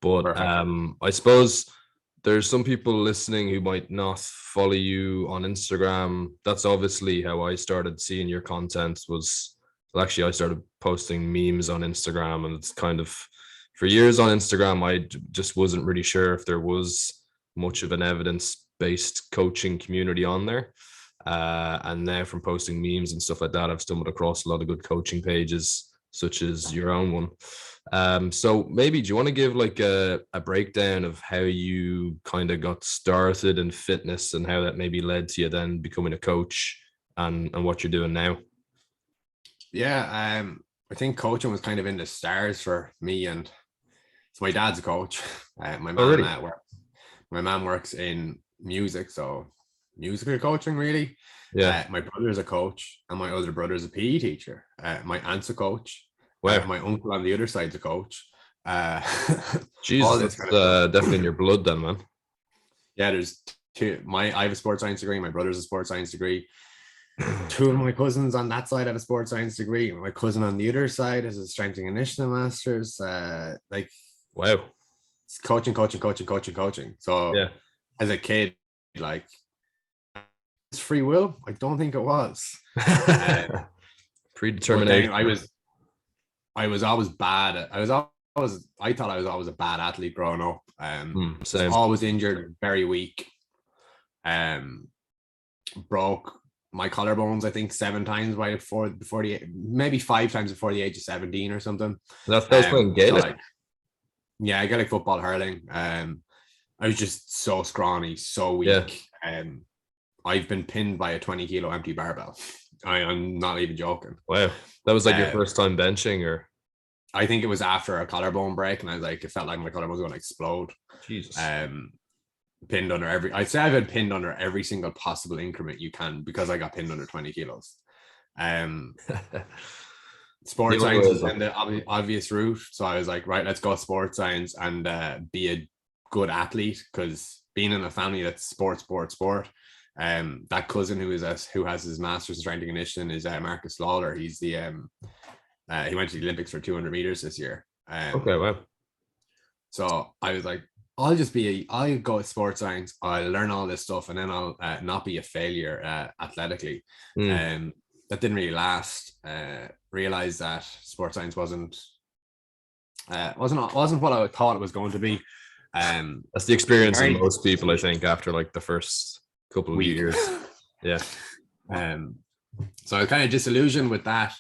But Perfect. I suppose there's some people listening who might not follow you on Instagram. That's obviously how I started seeing your content was, well, actually I started posting memes on Instagram, and it's kind of, for years on Instagram, just wasn't really sure if there was much of an evidence-based coaching community on there. And now from posting memes and stuff like that, I've stumbled across a lot of good coaching pages, such as your own one. So maybe do you want to give like a breakdown of how you kind of got started in fitness and how that maybe led to you then becoming a coach and what you're doing now? Yeah, I think coaching was kind of in the stars for me, and so my dad's a coach. My Oh, mom really? my mom works in music, so musical coaching really. Yeah. My brother's a coach, and my other brother's a PE teacher. My aunt's a coach. Wow. My uncle on the other side's a coach. Uh, all Jesus, this that's kind of stuff. definitely in your blood then, man. Yeah, there's two. I have a sports science degree. My brother's a sports science degree. Two of my cousins on that side have a sports science degree. My cousin on the other side has a strength and conditioning master's. Like Wow. it's coaching. So Yeah. as a kid, like it's free will. I don't think it was. But then Predetermination. I was always bad. I thought I was always a bad athlete growing up. Was Same. always injured, very weak. Broke my collarbones, I think 7 times before the maybe 5 times before the age of 17 or something. That was playing So Gaelic. like, yeah, I got like football hurling. I was just so scrawny, so Yeah. weak. I've been pinned by a 20 kilo empty barbell. I'm not even joking. Wow. That was like your Uh, first time benching, or I think it was after a collarbone break, and I was like, it felt like my collarbone was going to explode. Jesus. Um, Pinned under I'd say I've been pinned under every single possible increment you can because I got pinned under 20 kilos. Um, Sports Young science is Wilson. then the obvious route. So I was like, right, let's go sports science and be a good athlete, because being in a family that's sport. That cousin who has his master's in strength and conditioning is Marcus Lawler. He's the he went to the Olympics for 200 meters this year. Okay, wow. So I was like, I'll go with sports science. I'll learn all this stuff, and then I'll not be a failure athletically. Mm. That didn't really last. Realized that sports science wasn't what I thought it was going to be. That's the experience of most people, I think, after like the first couple of week. years. Yeah. So I was kind of disillusioned with that.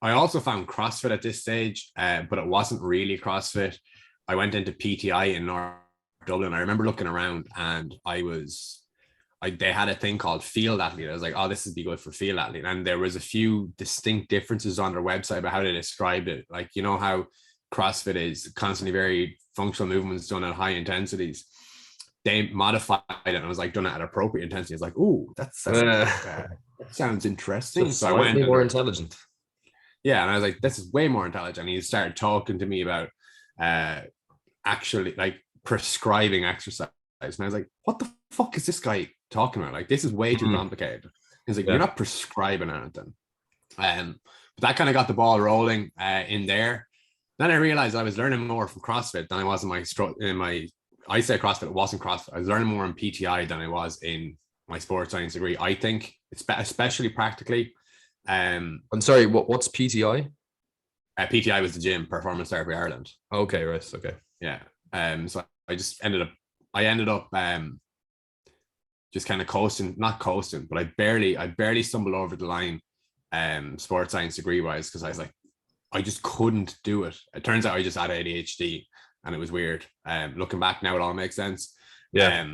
I also found CrossFit at this stage, but it wasn't really CrossFit. I went into PTI in North Dublin. I remember looking around, and they had a thing called field athlete. I was like, oh, this would be good for field athlete. And there was a few distinct differences on their website about how they described it. Like, you know how CrossFit is constantly very functional movements done at high intensities. They modified it, and I was like, done it at appropriate intensity. It's like, oh, that sounds interesting. So I went more intelligent. Yeah, and I was like, this is way more intelligent. And he started talking to me about actually like prescribing exercise. And I was like, what the fuck is this guy talking about? Like, this is way too complicated. He's like, you're not prescribing anything. But that kind of got the ball rolling in there. Then I realized I was learning more from CrossFit than I was I say CrossFit, it wasn't CrossFit. I was learning more in PTI than I was in my sports science degree. I think, especially practically. I'm sorry, what's PTI? PTI was the gym, Performance Therapy Ireland. Okay, right. Okay. Yeah. So I just ended up just kind of not coasting, but I barely stumbled over the line sports science degree wise, because I was like, I just couldn't do it. It turns out I just had ADHD, and it was weird. Looking back now, it all makes sense. Yeah.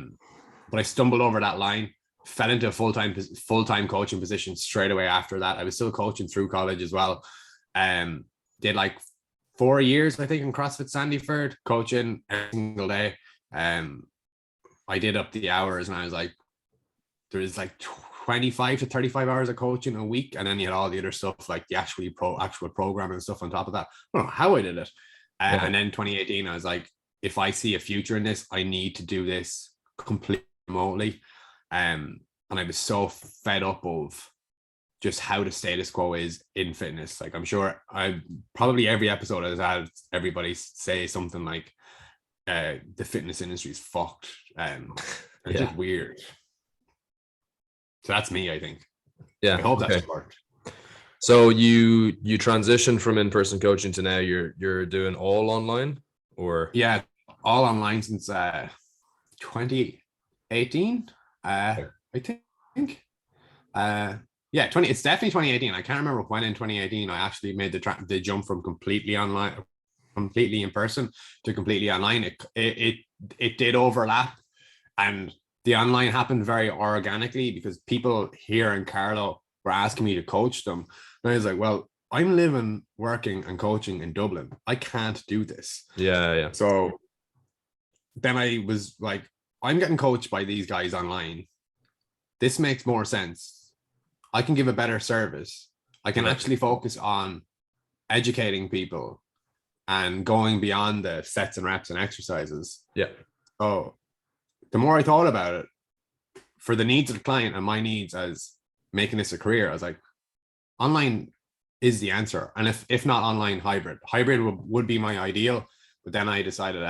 But I stumbled over that line, fell into a full-time coaching position straight away after that. I was still coaching through college as well. Did like 4 years, I think, in CrossFit Sandyford, coaching every single day. I did up the hours, and I was like, there's like 25 to 35 hours of coaching a week, and then you had all the other stuff like the actual programming and stuff on top of that. I don't know how I did it. And then 2018, I was like, if I see a future in this, I need to do this completely remotely. And I was so fed up of just how the status quo is in fitness. Like, I'm sure probably every episode has had everybody say something like, the fitness industry is fucked. It's Yeah. just weird. So that's me, I think. Yeah. I hope Okay. that's short. So you transitioned from in-person coaching to now you're doing all online, or Yeah, all online since 2018. I think. Yeah, it's definitely 2018. I can't remember when in 2018 I actually made the jump from completely online, completely in person to completely online. It did overlap, and the online happened very organically because people here in Carlo were asking me to coach them. And I was like, well, I'm living, working, and coaching in Dublin. I can't do this. yeah. So then I was like, I'm getting coached by these guys online. This makes more sense. I can give a better service. I can actually focus on educating people and going beyond the sets and reps and exercises. Yeah. So the more I thought about it, for the needs of the client and my needs as making this a career, I was like, online is the answer. And if not online, hybrid would be my ideal. But then I decided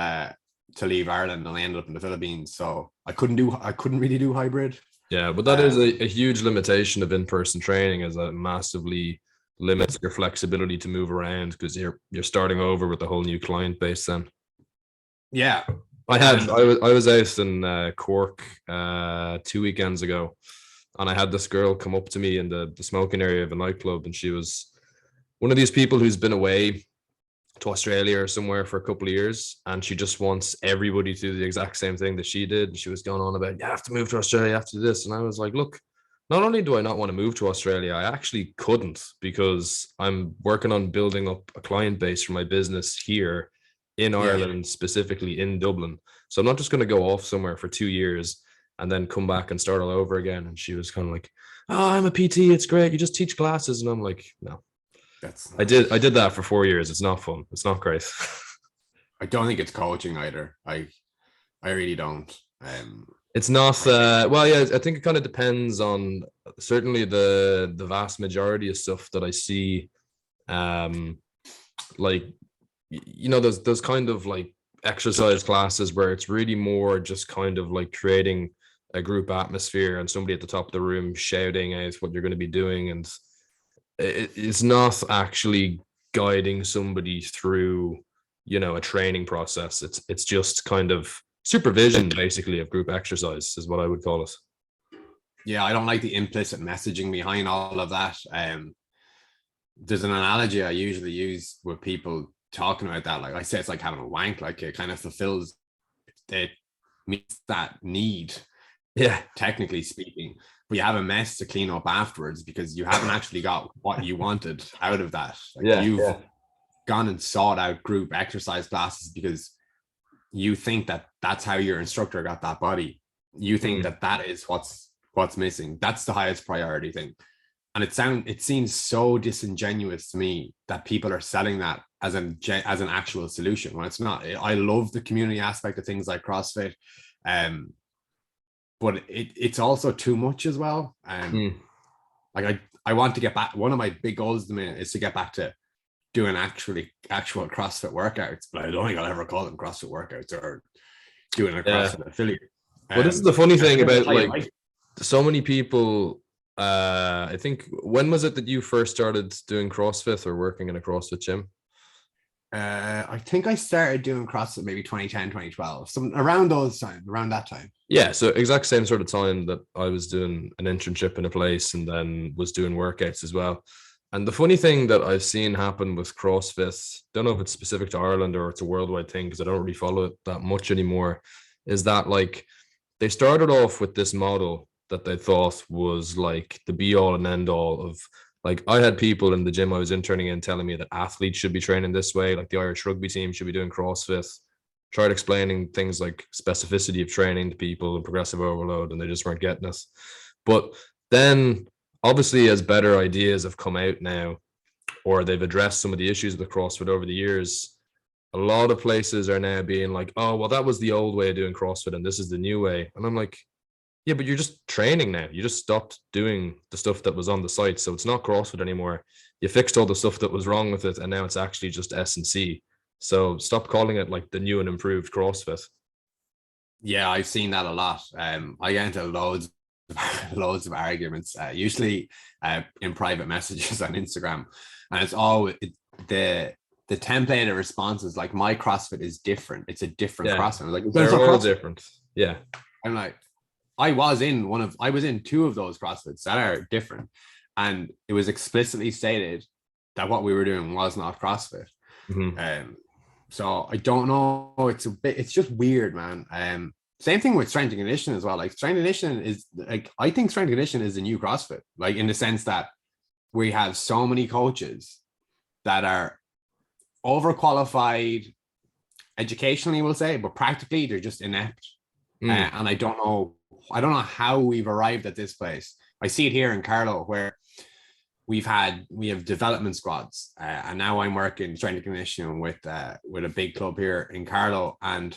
to leave Ireland and I ended up in the Philippines. So I couldn't really do hybrid. Yeah, but that is a huge limitation of in-person training, as that massively limits your flexibility to move around because you're starting over with a whole new client base then. Yeah. I was out in Cork 2 weekends ago, and I had this girl come up to me in the smoking area of a nightclub, and she was one of these people who's been away to Australia or somewhere for a couple of years, and she just wants everybody to do the exact same thing that she did. And she was going on about, you have to move to Australia, you have to do this. And I was like, look, not only do I not want to move to Australia, I actually couldn't, because I'm working on building up a client base for my business here in Ireland, specifically in Dublin. So I'm not just going to go off somewhere for 2 years and then come back and start all over again. And she was kind of like, oh, I'm a PT, it's great, you just teach classes. And I'm like, no. I did that for 4 years. It's not fun. It's not great. I don't think it's coaching either. I really don't. It's not well, yeah, I think it kind of depends on certainly the vast majority of stuff that I see. Like, you know, those kind of like exercise classes where it's really more just kind of like creating a group atmosphere and somebody at the top of the room shouting out what you're going to be doing, and it's not actually guiding somebody through, you know, a training process. It's just kind of supervision basically of group exercise is what I would call it. Yeah, I don't like the implicit messaging behind all of that. There's an analogy I usually use with people talking about that. Like I say, it's like having a wank. Like it kind of fulfills, it meets that need. Yeah, technically speaking, but you have a mess to clean up afterwards because you haven't actually got what you wanted out of that. Like you've gone and sought out group exercise classes because you think that that's how your instructor got that body. You think that is what's missing. That's the highest priority thing. And it seems so disingenuous to me that people are selling that as an actual solution when it's not. I love the community aspect of things like CrossFit, but it's also too much as well. Like I want to get back. One of my big goals at the minute is to get back to doing actual CrossFit workouts, but I don't think I'll ever call them CrossFit workouts or doing a CrossFit affiliate. Well, this is the funny thing about like so many people. I think, when was it that you first started doing CrossFit or working in a CrossFit gym? I think I started doing CrossFit maybe 2010, 2012, around that time. Yeah, so exact same sort of time that I was doing an internship in a place and then was doing workouts as well. And the funny thing that I've seen happen with CrossFit, don't know if it's specific to Ireland or it's a worldwide thing because I don't really follow it that much anymore, is that like they started off with this model that they thought was like the be all and end all of, like, I had people in the gym I was interning in telling me that athletes should be training this way, like the Irish rugby team should be doing CrossFit. Tried explaining things like specificity of training to people and progressive overload, and they just weren't getting it. But then obviously as better ideas have come out now, or they've addressed some of the issues with CrossFit over the years, a lot of places are now being like, oh, well, that was the old way of doing CrossFit and this is the new way. And I'm like, yeah, but you're just training now. You just stopped doing the stuff that was on the site. So it's not CrossFit anymore. You fixed all the stuff that was wrong with it. And now it's actually just S&C. So stop calling it like the new and improved CrossFit. Yeah, I've seen that a lot. I get into loads of arguments, usually in private messages on Instagram, and it's all the template of responses like my CrossFit is different. It's a different CrossFit. I'm like, they're all different. Yeah. I'm like, I was in two of those CrossFits that are different, and it was explicitly stated that what we were doing was not CrossFit. So I don't know. It's just weird, man. Same thing with strength and conditioning as well. Like strength and conditioning is like, I think strength and conditioning is the new CrossFit, like in the sense that we have so many coaches that are overqualified educationally, we'll say, but practically they're just inept. And I don't know how we've arrived at this place. I see it here in Carlo where we have development squads, and now I'm working strength and conditioning with a big club here in Carlo, and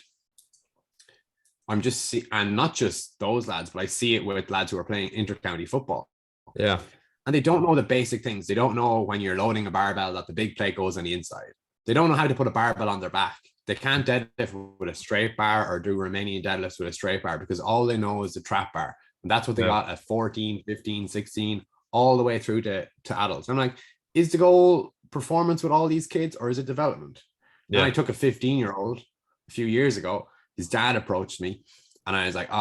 I'm just and not just those lads, but I see it with lads who are playing inter-county football. Yeah. And they don't know the basic things. They don't know when you're loading a barbell that the big plate goes on the inside. They don't know how to put a barbell on their back. They can't deadlift with a straight bar or do Romanian deadlifts with a straight bar because all they know is the trap bar. And that's what they got at 14, 15, 16, all the way through to adults. I'm like, is the goal performance with all these kids or is it development? Yeah. And I took a 15-year-old a few years ago. His dad approached me and I was like, oh,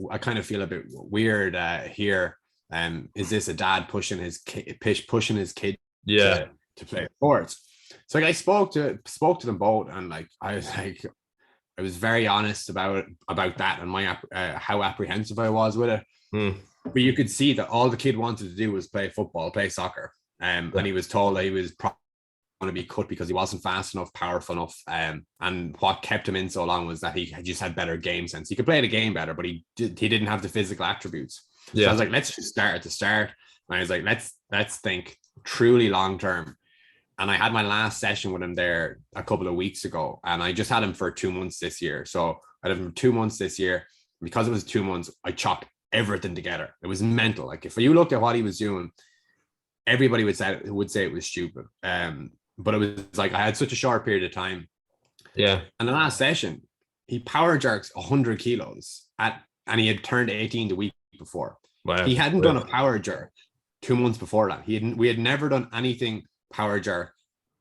I kind of feel a bit weird here. Is this a dad pushing his kid to play sports? So like, I spoke to them both, and like I was very honest about that and my how apprehensive I was with it. But you could see that all the kid wanted to do was play football, play soccer, and he was told that he was probably going to be cut because he wasn't fast enough, powerful enough, and what kept him in so long was that he just had better game sense. He could play the game better, but he didn't have the physical attributes. So I was like, let's just start at the start. And I was like, let's think truly long term. And I had my last session with him there a couple of weeks ago, and I just had him for 2 months this year. So I had him for 2 months this year. Because it was 2 months, I chopped everything together. It was mental. Like if you looked at what he was doing, everybody would say it was stupid. But it was like I had such a short period of time. Yeah. And the last session, he power jerks 100 kilos and he had turned 18 the week before. Wow. He hadn't done a power jerk 2 months before that. We had never done anything power jerk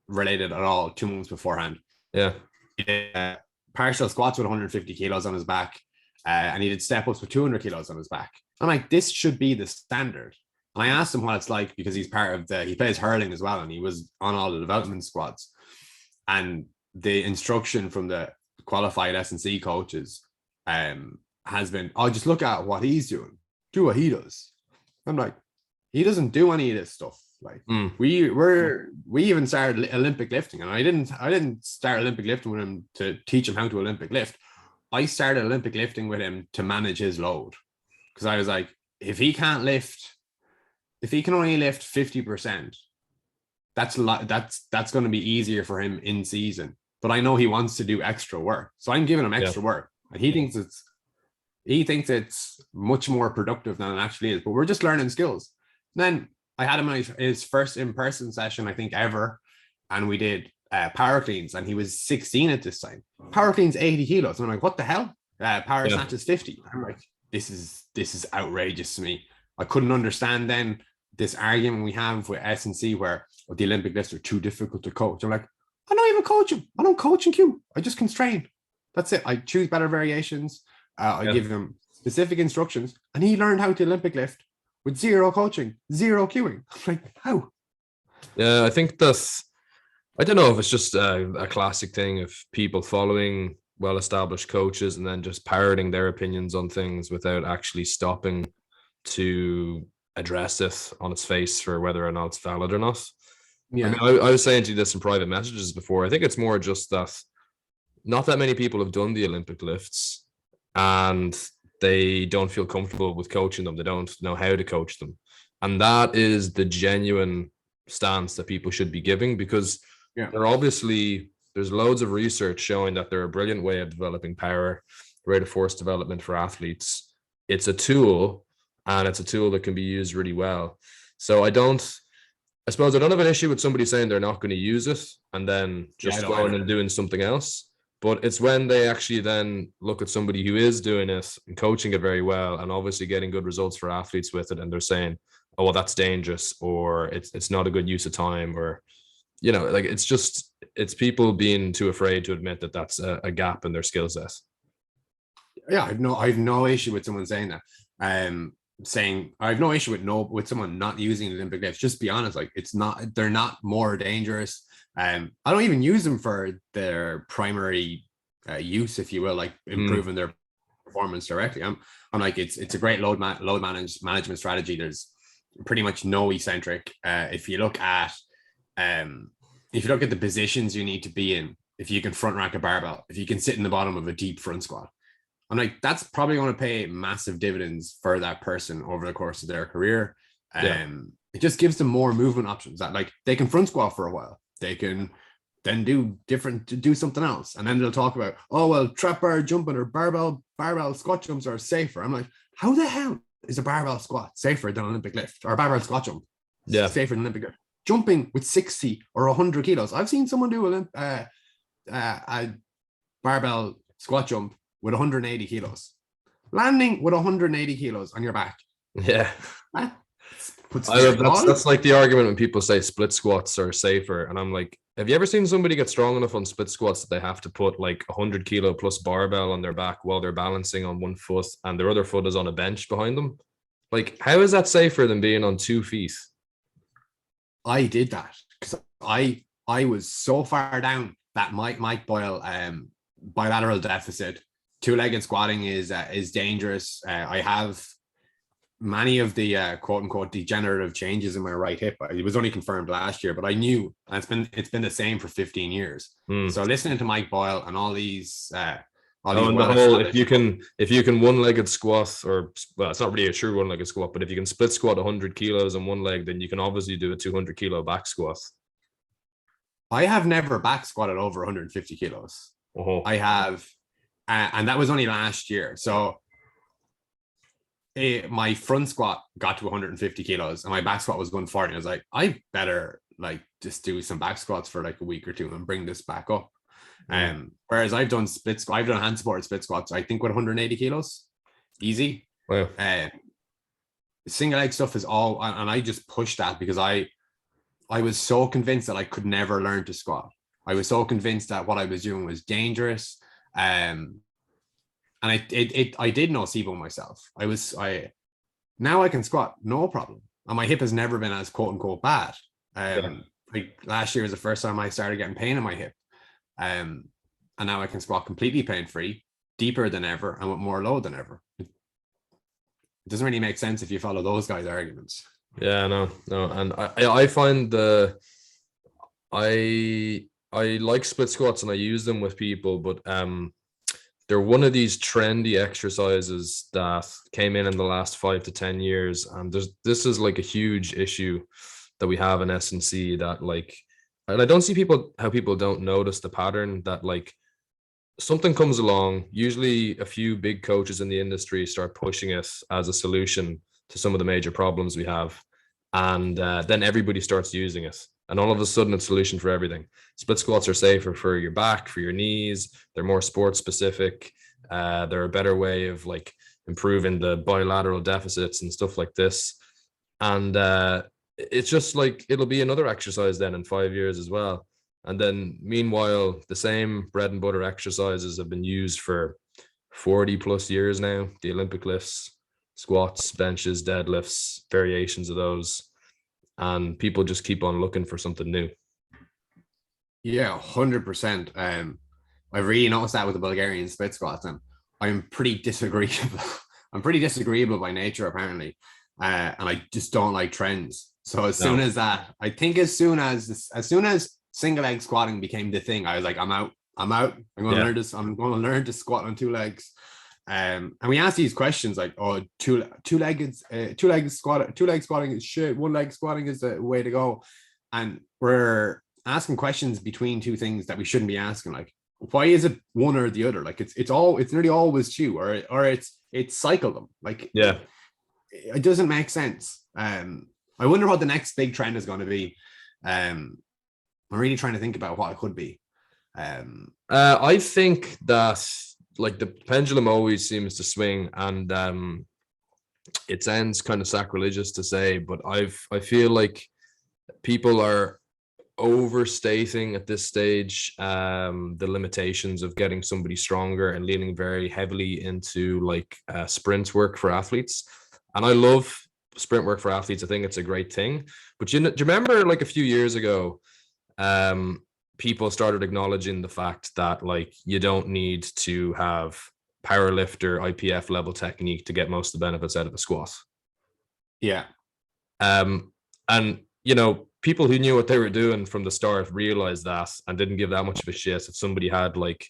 related at all 2 months beforehand. Yeah. He did partial squats with 150 kilos on his back, and he did step ups with 200 kilos on his back. I'm like, this should be the standard. And I asked him what it's like because he's part of he plays hurling as well, and he was on all the development squads. And the instruction from the qualified S&C coaches has been, oh, just look at what he's doing. Do what he does. I'm like, he doesn't do any of this stuff. Like we even started Olympic lifting, and I didn't start Olympic lifting with him to teach him how to Olympic lift. I started Olympic lifting with him to manage his load, because I was like, if he can only lift 50%, that's going to be easier for him in season. But I know he wants to do extra work, so I'm giving him extra work, and he thinks it's much more productive than it actually is. But we're just learning skills. And then I had him on his first in-person session, I think, ever. And we did power cleans, and he was 16 at this time. Power cleans 80 kilos. And I'm like, what the hell? Power snatch is 50. I'm like, this is outrageous to me. I couldn't understand then this argument we have with S&C where the Olympic lifts are too difficult to coach. I'm like, I don't even coach him. I don't coach and cue. I just constrain. That's it. I choose better variations. I give him specific instructions, and he learned how to Olympic lift with zero coaching, zero cueing. I'm like, how? Yeah, I think I don't know if it's just a classic thing of people following well-established coaches and then just parroting their opinions on things without actually stopping to address it on its face for whether or not it's valid or not. Yeah. I mean, I was saying to you this in private messages before. I think it's more just that not that many people have done the Olympic lifts, and they don't feel comfortable with coaching them. They don't know how to coach them. And that is the genuine stance that people should be giving, because there's loads of research showing that they're a brilliant way of developing power, rate of force development for athletes. It's a tool, and it's a tool that can be used really well. So I don't I suppose I don't have an issue with somebody saying they're not going to use it and then just going and doing something else. But it's when they actually then look at somebody who is doing it and coaching it very well and obviously getting good results for athletes with it, and they're saying, oh, well, that's dangerous, or it's not a good use of time, or, you know, like it's people being too afraid to admit that that's a gap in their skill set. Yeah, I have no issue with someone saying that. Saying I have no issue with someone not using Olympic lifts. Just be honest, like they're not more dangerous. I don't even use them for their primary use, if you will, like improving their performance directly. I'm like, it's a great load management strategy. There's pretty much no eccentric. If you look at the positions you need to be in, if you can front rack a barbell, if you can sit in the bottom of a deep front squat, I'm like, that's probably going to pay massive dividends for that person over the course of their career. It just gives them more movement options that, like, they can front squat for a while. They can then do something else. And then they'll talk about, oh, well, trap bar jumping or barbell squat jumps are safer. I'm like, how the hell is a barbell squat safer than an Olympic lift, or a barbell squat jump safer than Olympic lift? Jumping with 60 or 100 kilos. I've seen someone do a barbell squat jump with 180 kilos, landing with 180 kilos on your back. Yeah. That's like the argument when people say split squats are safer. And I'm like, have you ever seen somebody get strong enough on split squats that they have to put like 100 kilo plus barbell on their back while they're balancing on one foot and their other foot is on a bench behind them? Like, how is that safer than being on 2 feet? I did that because I was so far down that Mike Boyle bilateral deficit. Two-legged squatting is dangerous. I have many of the quote unquote degenerative changes in my right hip. It was only confirmed last year, but I knew, and it's been the same for 15 years. So listening to Mike Boyle and all these if you can one-legged squat, or, well, it's not really a true one-legged squat, but if you can split squat 100 kilos on one leg, then you can obviously do a 200 kilo back squat. I have never back squatted over 150 kilos. I have. And that was only last year. So my front squat got to 150 kilos and my back squat was 140. I was like, I better like just do some back squats for like a week or two and bring this back up. Whereas I've done hand supported split squats, I think, with 180 kilos, easy. Wow. Single leg stuff is all, and I just pushed that because I was so convinced that I could never learn to squat. I was so convinced that what I was doing was dangerous. And I did nocebo myself. Now I can squat no problem, and my hip has never been as quote unquote bad. Like last year was the first time I started getting pain in my hip, and now I can squat completely pain free, deeper than ever, and with more load than ever. It doesn't really make sense if you follow those guys' arguments. Yeah, no, and I find I like split squats and I use them with people, but they're one of these trendy exercises that came in the last 5 to 10 years, and this is like a huge issue that we have in S&C, that like, and I don't see how people don't notice the pattern that like something comes along, usually a few big coaches in the industry start pushing it as a solution to some of the major problems we have, and then everybody starts using it. And all of a sudden, it's a solution for everything. Split squats are safer for your back, for your knees. They're more sports specific. They're a better way of like improving the bilateral deficits and stuff like this. And it's just like, it'll be another exercise then in 5 years as well. And then meanwhile, the same bread and butter exercises have been used for 40 plus years now. The Olympic lifts, squats, benches, deadlifts, variations of those. And people just keep on looking for something new. Yeah, 100%. I've really noticed that with the Bulgarian split squats, and I'm pretty disagreeable. I'm pretty disagreeable by nature, apparently, and I just don't like trends. So as soon as single leg squatting became the thing, I was like, I'm out. I'm going to learn this. I'm going to learn to squat on 2 legs. And we ask these questions like, oh, two leg squatting is shit, 1 leg squatting is the way to go. And we're asking questions between 2 things that we shouldn't be asking, like, why is it one or the other? Like it's nearly always 2, or it's cycle them. Like, yeah, it doesn't make sense. I wonder what the next big trend is going to be. I'm really trying to think about what it could be. I think that like the pendulum always seems to swing, and it sounds kind of sacrilegious to say, but I feel like people are overstating at this stage the limitations of getting somebody stronger and leaning very heavily into like sprint work for athletes. And I love sprint work for athletes. I think it's a great thing. But do you remember like a few years ago, people started acknowledging the fact that like you don't need to have powerlifter IPF level technique to get most of the benefits out of a squat. Yeah. And you know, people who knew what they were doing from the start realized that and didn't give that much of a shit if somebody had like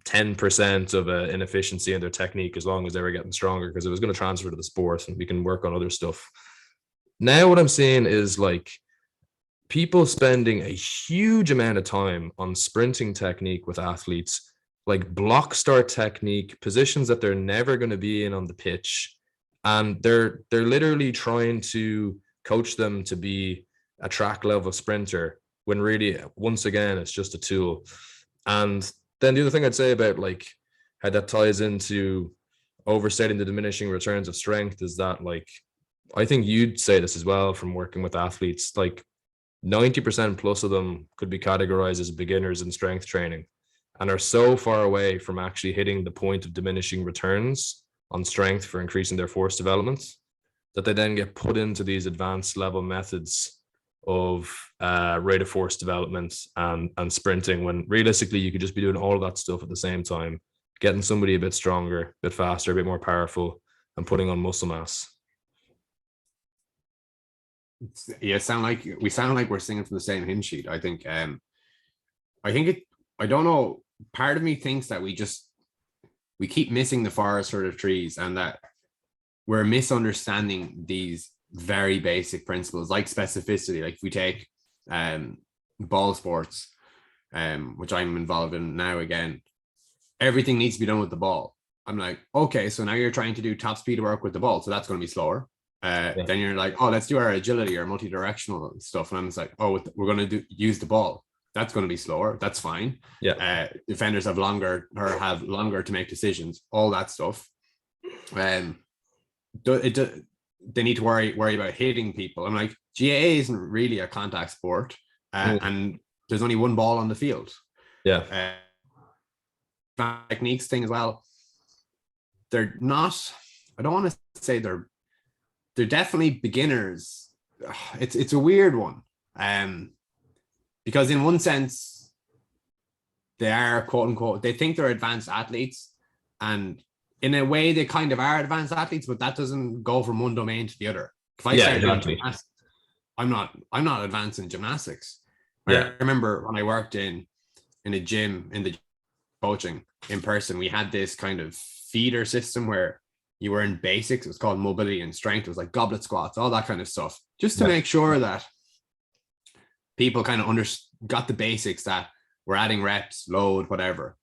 10% of an inefficiency in their technique, as long as they were getting stronger, because it was going to transfer to the sport and we can work on other stuff. Now what I'm seeing is like people spending a huge amount of time on sprinting technique with athletes, like block start technique, positions that they're never going to be in on the pitch, and they're literally trying to coach them to be a track level sprinter when really, once again, it's just a tool. And then the other thing I'd say about like how that ties into overstating the diminishing returns of strength is that like, I think you'd say this as well from working with athletes, like 90% plus of them could be categorized as beginners in strength training and are so far away from actually hitting the point of diminishing returns on strength for increasing their force development that they then get put into these advanced level methods of rate of force development and sprinting, when realistically you could just be doing all of that stuff at the same time, getting somebody a bit stronger, a bit faster, a bit more powerful, and putting on muscle mass. Yeah, we sound like we're singing from the same hymn sheet. I think I don't know, part of me thinks that we keep missing the forest for the trees, and that we're misunderstanding these very basic principles like specificity. Like if we take ball sports, which I'm involved in now, again, everything needs to be done with the ball. I'm like, okay, so now you're trying to do top speed work with the ball, so that's going to be slower. Then you're like, oh, let's do our agility or multi-directional stuff, and I'm just like, oh, we're going to use the ball, that's going to be slower, that's fine. Defenders have longer to make decisions, all that stuff. They need to worry about hitting people. I'm like, GAA isn't really a contact sport, and there's only one ball on the field. Techniques thing as well, they're not, I don't want to say they're definitely beginners. It's a weird one, because in one sense they are, quote unquote, they think they're advanced athletes, and in a way they kind of are advanced athletes, but that doesn't go from one domain to the other. If I start doing gymnastics, I'm not advanced in gymnastics. I remember when I worked in a gym, in the coaching in person, we had this kind of feeder system where you were in basics. It was called mobility and strength. It was like goblet squats, all that kind of stuff, just to make sure that people kind of got the basics, that we're adding reps, load, whatever.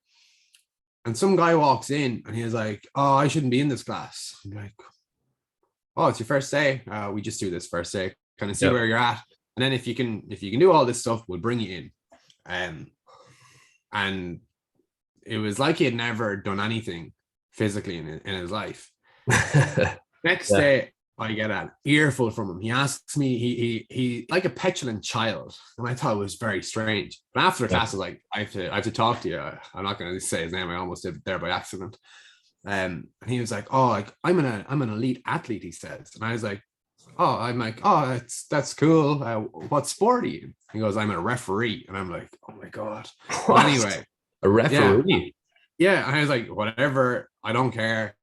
And some guy walks in and he's like, oh, I shouldn't be in this class. I'm like, oh, it's your first day. We just do this first day, kind of see where you're at. And then if you can do all this stuff, we'll bring you in. And it was like he had never done anything physically in his life. Next day, I get an earful from him. He asks me, he like a petulant child, and I thought it was very strange. But after the class, I was like, I have to talk to you. I'm not going to say his name. I almost did it there by accident. And he was like, oh, like I'm an elite athlete, he says. And I was like, oh, I'm like, oh, that's cool. What sport are you in? He goes, I'm a referee. And I'm like, oh my God. Anyway, a referee. Yeah. And I was like, whatever, I don't care.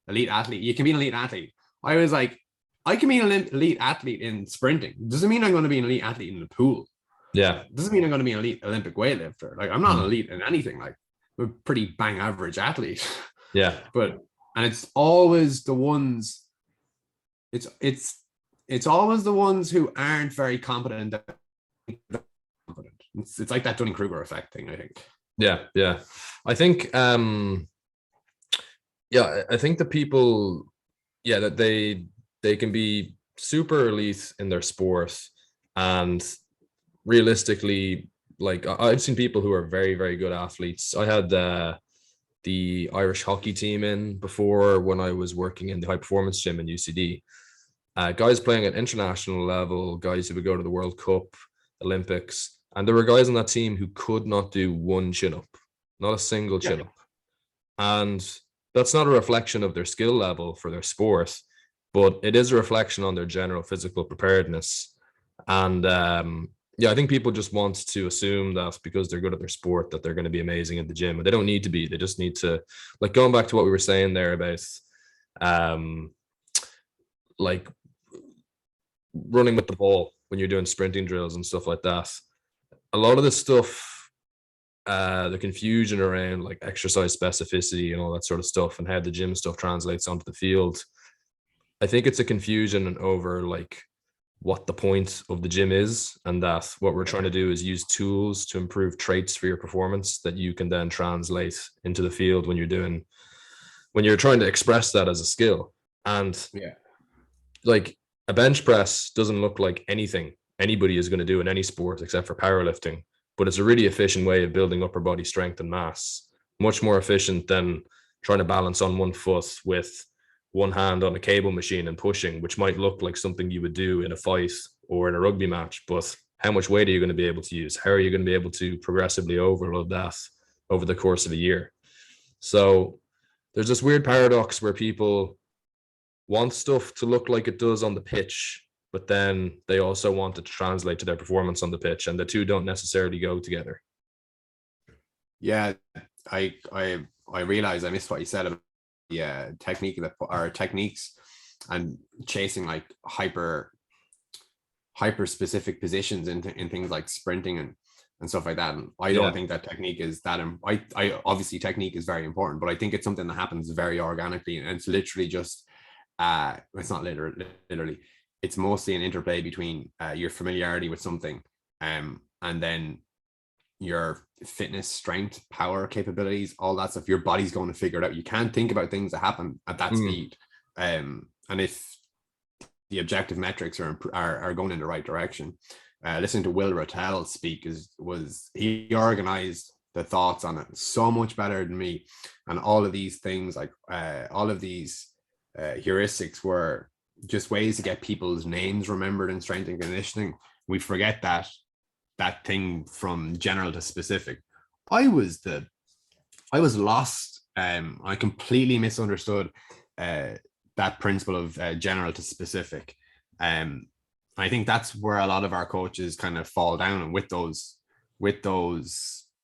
Elite athlete. You can be an elite athlete. I was like, I can be an elite athlete in sprinting. Doesn't mean I'm going to be an elite athlete in the pool. Doesn't mean I'm going to be an elite Olympic weightlifter. Like, I'm not an elite in anything. Like, I'm a pretty bang average athlete. And it's always the ones, it's always the ones who aren't very competent. It's like that Dunning-Kruger effect thing, I think. I think I think the people, that they can be super elite in their sport, and realistically, like I've seen people who are very, very good athletes. I had the Irish hockey team in before when I was working in the high performance gym in UCD. Guys playing at international level, guys who would go to the World Cup, Olympics, and there were guys on that team who could not do one chin up, not a single Yeah. chin up. And that's not a reflection of their skill level for their sport, but it is a reflection on their general physical preparedness. And yeah, I think people just want to assume that because they're good at their sport that they're going to be amazing at the gym, and they don't need to be. They just need to, like, going back to what we were saying there about like running with the ball when you're doing sprinting drills and stuff like that. A lot of this stuff, the confusion around like exercise specificity and all that sort of stuff and how the gym stuff translates onto the field, I think it's a confusion over like what the point of the gym is, and that what we're trying to do is use tools to improve traits for your performance that you can then translate into the field when you're trying to express that as a skill. And Yeah. like a bench press doesn't look like anything anybody is going to do in any sport except for powerlifting, but it's a really efficient way of building upper body strength and mass, much more efficient than trying to balance on one foot with one hand on a cable machine and pushing, which might look like something you would do in a fight or in a rugby match. But how much weight are you going to be able to use? How are you going to be able to progressively overload that over the course of a year? So there's this weird paradox where people want stuff to look like it does on the pitch, but then they also want it to translate to their performance on the pitch, and the two don't necessarily go together. Yeah, I realize I missed what you said about the technique that our techniques and chasing like hyper specific positions in things like sprinting and stuff like that. And I don't think that technique is that. I obviously technique is very important, but I think it's something that happens very organically, and it's literally just it's not literally. It's mostly an interplay between your familiarity with something, and then your fitness, strength, power, capabilities, all that stuff. Your body's going to figure it out. You can't think about things that happen at that speed. And if the objective metrics are going in the right direction, listening to Will Rattel speak he organized the thoughts on it so much better than me. And all of these things, like all of these heuristics, were just ways to get people's names remembered in strength and conditioning. We forget that thing from general to specific. I was lost. I completely misunderstood that principle of general to specific. I think that's where a lot of our coaches kind of fall down, and with those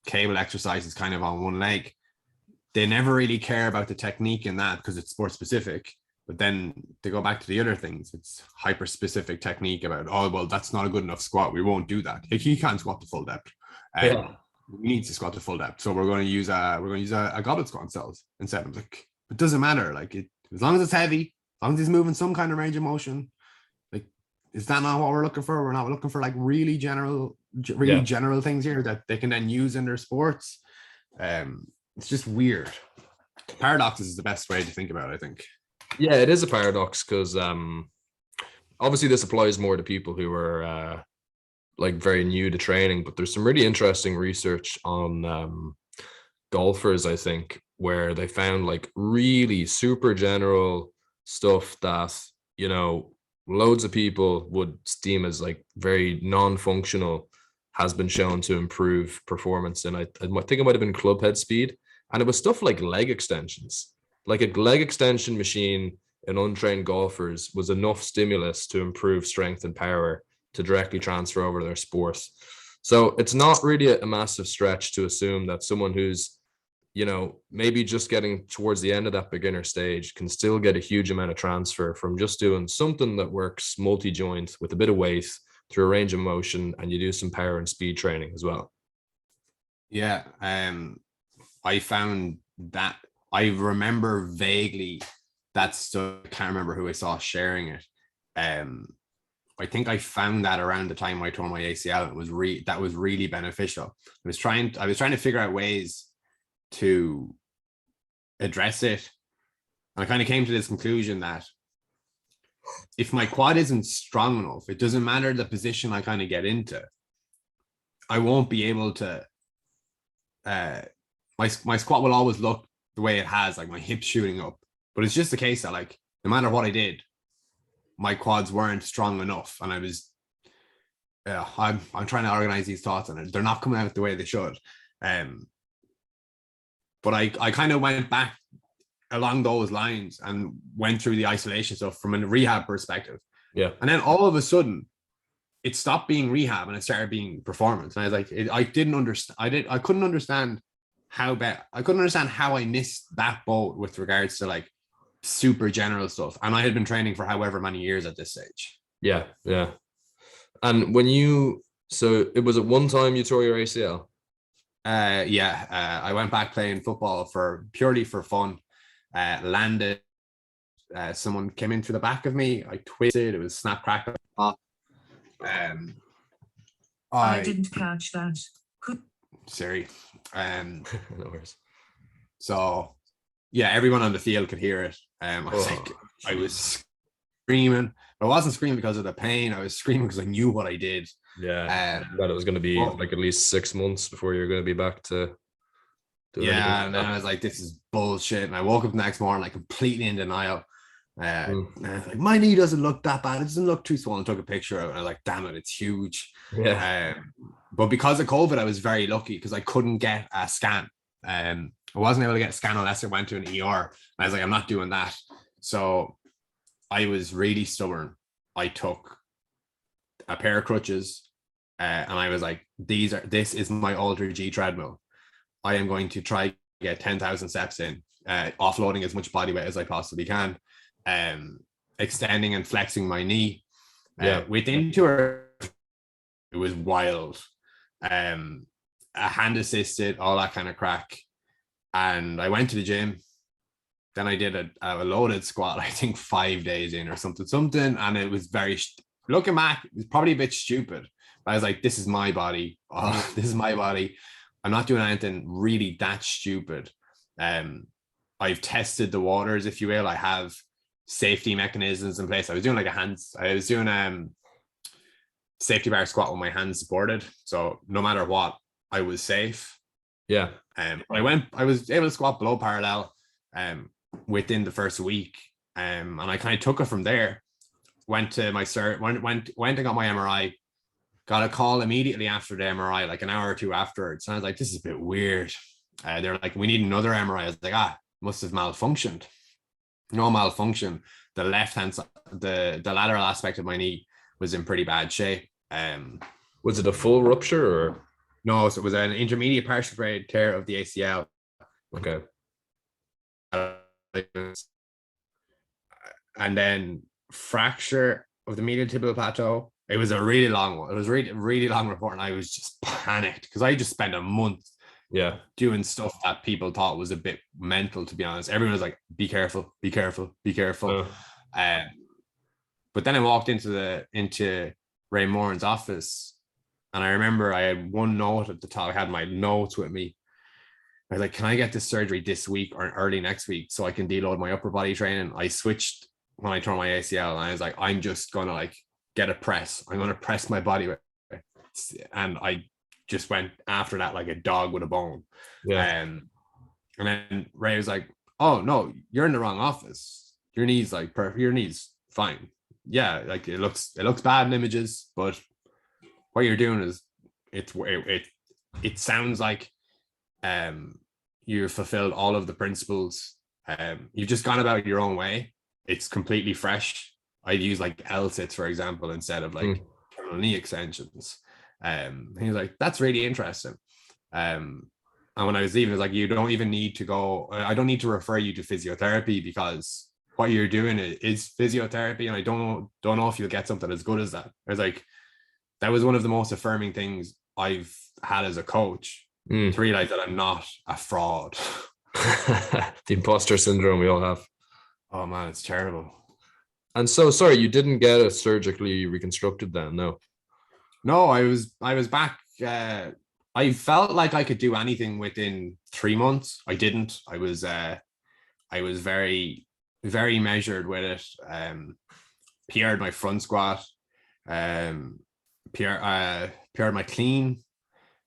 cable exercises kind of on one leg, they never really care about the technique in that because it's sport specific. But then they go back to the other things. It's hyper specific technique about, oh, well, that's not a good enough squat. We won't do that. He can't squat to full depth. We need to squat to full depth. So we're going to use a goblet squat instead. I'm like, it doesn't matter. Like, as long as it's heavy, as long as he's moving some kind of range of motion, like, is that not what we're looking for? We're not looking for like really general things here that they can then use in their sports. It's just weird. Paradoxes is the best way to think about it, I think. Yeah, it is a paradox because obviously this applies more to people who are like very new to training, but there's some really interesting research on golfers, I think, where they found like really super general stuff that, you know, loads of people would deem as like very non-functional has been shown to improve performance. And I think it might have been club head speed, and it was stuff like leg extensions. Like a leg extension machine in untrained golfers was enough stimulus to improve strength and power to directly transfer over to their sport. So it's not really a massive stretch to assume that someone who's, you know, maybe just getting towards the end of that beginner stage can still get a huge amount of transfer from just doing something that works multi-joint with a bit of weight through a range of motion, and you do some power and speed training as well. Yeah, I found that. I remember vaguely that stuff. I can't remember who I saw sharing it. I think I found that around the time I tore my ACL. It was that was really beneficial. I was trying to figure out ways to address it, and I kind of came to this conclusion that if my quad isn't strong enough, it doesn't matter the position I kind of get into, I won't be able to. My squat will always look the way it has, like my hips shooting up. But it's just the case that like no matter what I did, my quads weren't strong enough, and I was. I'm trying to organize these thoughts, and they're not coming out the way they should. But I kind of went back along those lines and went through the isolation stuff from a rehab perspective. Yeah. And then all of a sudden, it stopped being rehab and it started being performance. And I was like, I didn't understand. I couldn't understand how I missed that boat with regards to like super general stuff. And I had been training for however many years at this stage. Yeah. Yeah. And so it was at one time you tore your ACL? I went back playing football purely for fun. Landed. Someone came in through the back of me. I twisted. It was snap crack. I didn't catch that. Sorry. No worries. So yeah, everyone on the field could hear it. I was screaming. I wasn't screaming because of the pain. I was screaming because I knew what I did. Yeah. That it was going to be like at least 6 months before you're going to be back to. And then I was like, this is bullshit. And I woke up the next morning like completely in denial. And I was like, my knee doesn't look that bad. It doesn't look too swollen. Took a picture of it and I was like, damn it, it's huge. Yeah. But because of COVID, I was very lucky because I couldn't get a scan. I wasn't able to get a scan unless I went to an ER. And I was like, I'm not doing that. So I was really stubborn. I took a pair of crutches and I was like, this is my Ultra G treadmill. I am going to try get 10,000 steps in, offloading as much body weight as I possibly can, extending and flexing my knee. Within 2 hours, it was wild. A hand assisted, all that kind of crack. And I went to the gym. Then I did a loaded squat, I think 5 days in or something. And it was looking back, it was probably a bit stupid. But I was like, this is my body. Oh, this is my body. I'm not doing anything really that stupid. I've tested the waters, if you will. I have safety mechanisms in place. I was doing safety bar squat with my hands supported. So no matter what, I was safe. Yeah. I was able to squat below parallel within the first week. And I kind of took it from there. Went to my went and got my MRI. Got a call immediately after the MRI, like an hour or two afterwards. And I was like, this is a bit weird. They're like, we need another MRI. I was like, must have malfunctioned. No malfunction. The left hand side, the lateral aspect of my knee was in pretty bad shape. Was it a full rupture or? No, so it was an intermediate partial grade tear of the ACL. Okay. And then fracture of the medial tibial plateau. It was a really long one. It was really, really long report, and I was just panicked because I just spent a month doing stuff that people thought was a bit mental, to be honest. Everyone was like, be careful, be careful, be careful. But then I walked into Ray Moran's office, and I remember I had one note at the top. I had my notes with me. I was like, can I get this surgery this week or early next week so I can deload my upper body training? I switched when I tore my ACL, and I was like, I'm just going to like get a press. I'm going to press my body. And I just went after that like a dog with a bone. And then Ray was like, oh no, you're in the wrong office. Your knee's like perfect. Your knee's fine. Yeah, like it looks bad in images, but what you're doing is it sounds like you've fulfilled all of the principles. You've just gone about your own way. It's completely fresh. I'd use like L-sits, for example, instead of like terminal knee extensions. He was like, that's really interesting. And when I was leaving, it was like, you don't even need to go. I don't need to refer you to physiotherapy because what you're doing is physiotherapy. And I don't know if you'll get something as good as that. I was like, that was one of the most affirming things I've had as a coach to realize that I'm not a fraud. The imposter syndrome we all have. Oh man, it's terrible. And so, sorry, you didn't get it surgically reconstructed then? No, I was back. I felt like I could do anything within 3 months. I didn't. I was very, very measured with it. PR'd my front squat, PR'd my clean.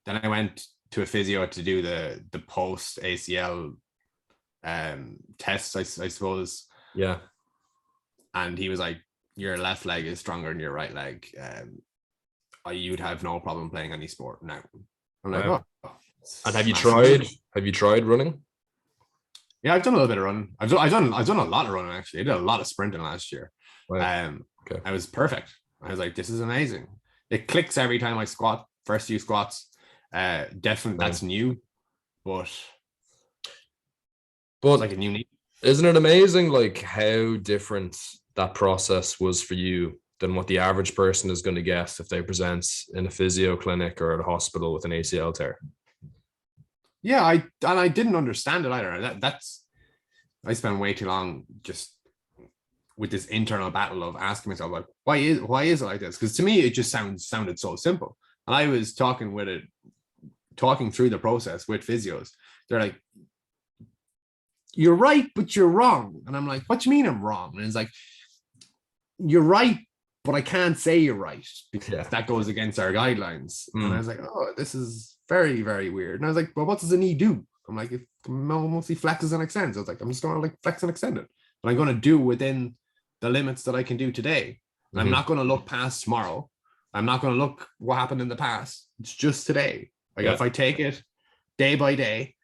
Then I went to a physio to do the post ACL tests, I suppose. Yeah. And he was like, your left leg is stronger than your right leg. You'd have no problem playing any sport now. I'm like, Wow. oh. And have you tried running? Yeah, I've done a little bit of running. I've done a lot of running, actually. I did a lot of sprinting last year. Wow. Okay. I was perfect. I was like, this is amazing. It clicks every time I squat, first few squats. Definitely that's new, but it's like a new need. Isn't it amazing like how different that process was for you than what the average person is going to get if they present in a physio clinic or at a hospital with an ACL tear? Yeah, I didn't understand it either. I spent way too long just with this internal battle of asking myself, like, why is it like this? Because to me, it just sounded so simple. And I was talking through the process with physios. They're like, you're right, but you're wrong. And I'm like, what do you mean I'm wrong? And it's like, you're right, but I can't say you're right because that goes against our guidelines. And I was like, oh, this is very, very weird. And I was like, well, what does the knee do? I'm like, it mostly flexes and extends. I was like, I'm just going to like flex and extend it. But I'm going to do within the limits that I can do today. And I'm not going to look past tomorrow. I'm not going to look what happened in the past. It's just today. Like if I take it day by day,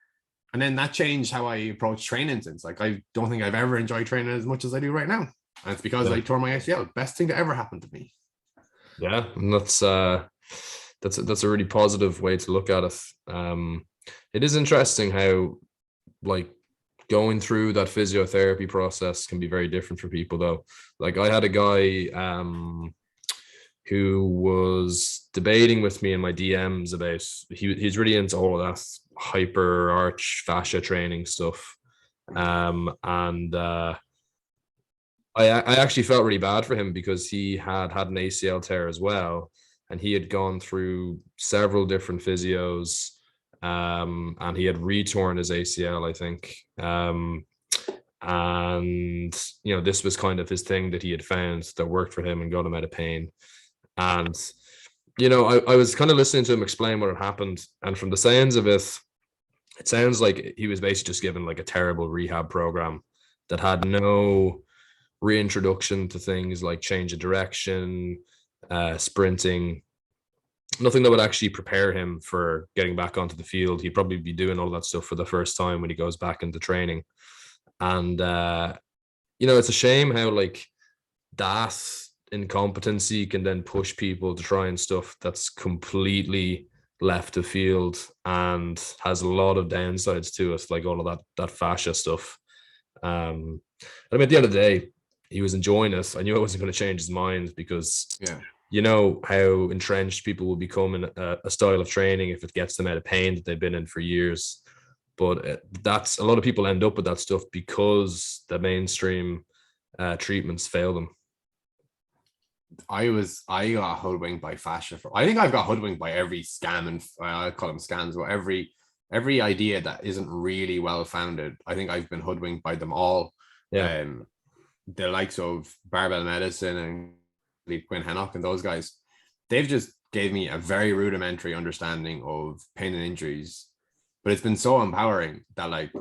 and then that changed how I approach training since. Like, I don't think I've ever enjoyed training as much as I do right now. And it's because I tore my ACL. Best thing to ever happen to me. Yeah, and that's a really positive way to look at it. It is interesting how like going through that physiotherapy process can be very different for people though. Like I had a guy who was debating with me in my DMs about he's really into all of that hyper arch fascia training stuff. I actually felt really bad for him because he had an ACL tear as well, and he had gone through several different physios, and he had retorn his ACL, I think. And this was kind of his thing that he had found that worked for him and got him out of pain. And I was kind of listening to him explain what had happened, and from the sounds of it, it sounds like he was basically just given like a terrible rehab program that had no reintroduction to things like change of direction, sprinting, nothing that would actually prepare him for getting back onto the field. He'd probably be doing all that stuff for the first time when he goes back into training. And it's a shame how like that incompetency can then push people to try and stuff that's completely left of field and has a lot of downsides to it, like all of that fascia stuff. I mean, at the end of the day, he was enjoying it. I knew I wasn't going to change his mind because you know how entrenched people will become in a style of training if it gets them out of pain that they've been in for years. But that's a lot of people end up with that stuff because the mainstream treatments fail them. I got hoodwinked by fascia. I think I've got hoodwinked by every scam, and I call them scams, but every idea that isn't really well founded. I think I've been hoodwinked by them all. Yeah. The likes of Barbell Medicine and Quinn Hennock and those guys, they've just gave me a very rudimentary understanding of pain and injuries. But it's been so empowering that like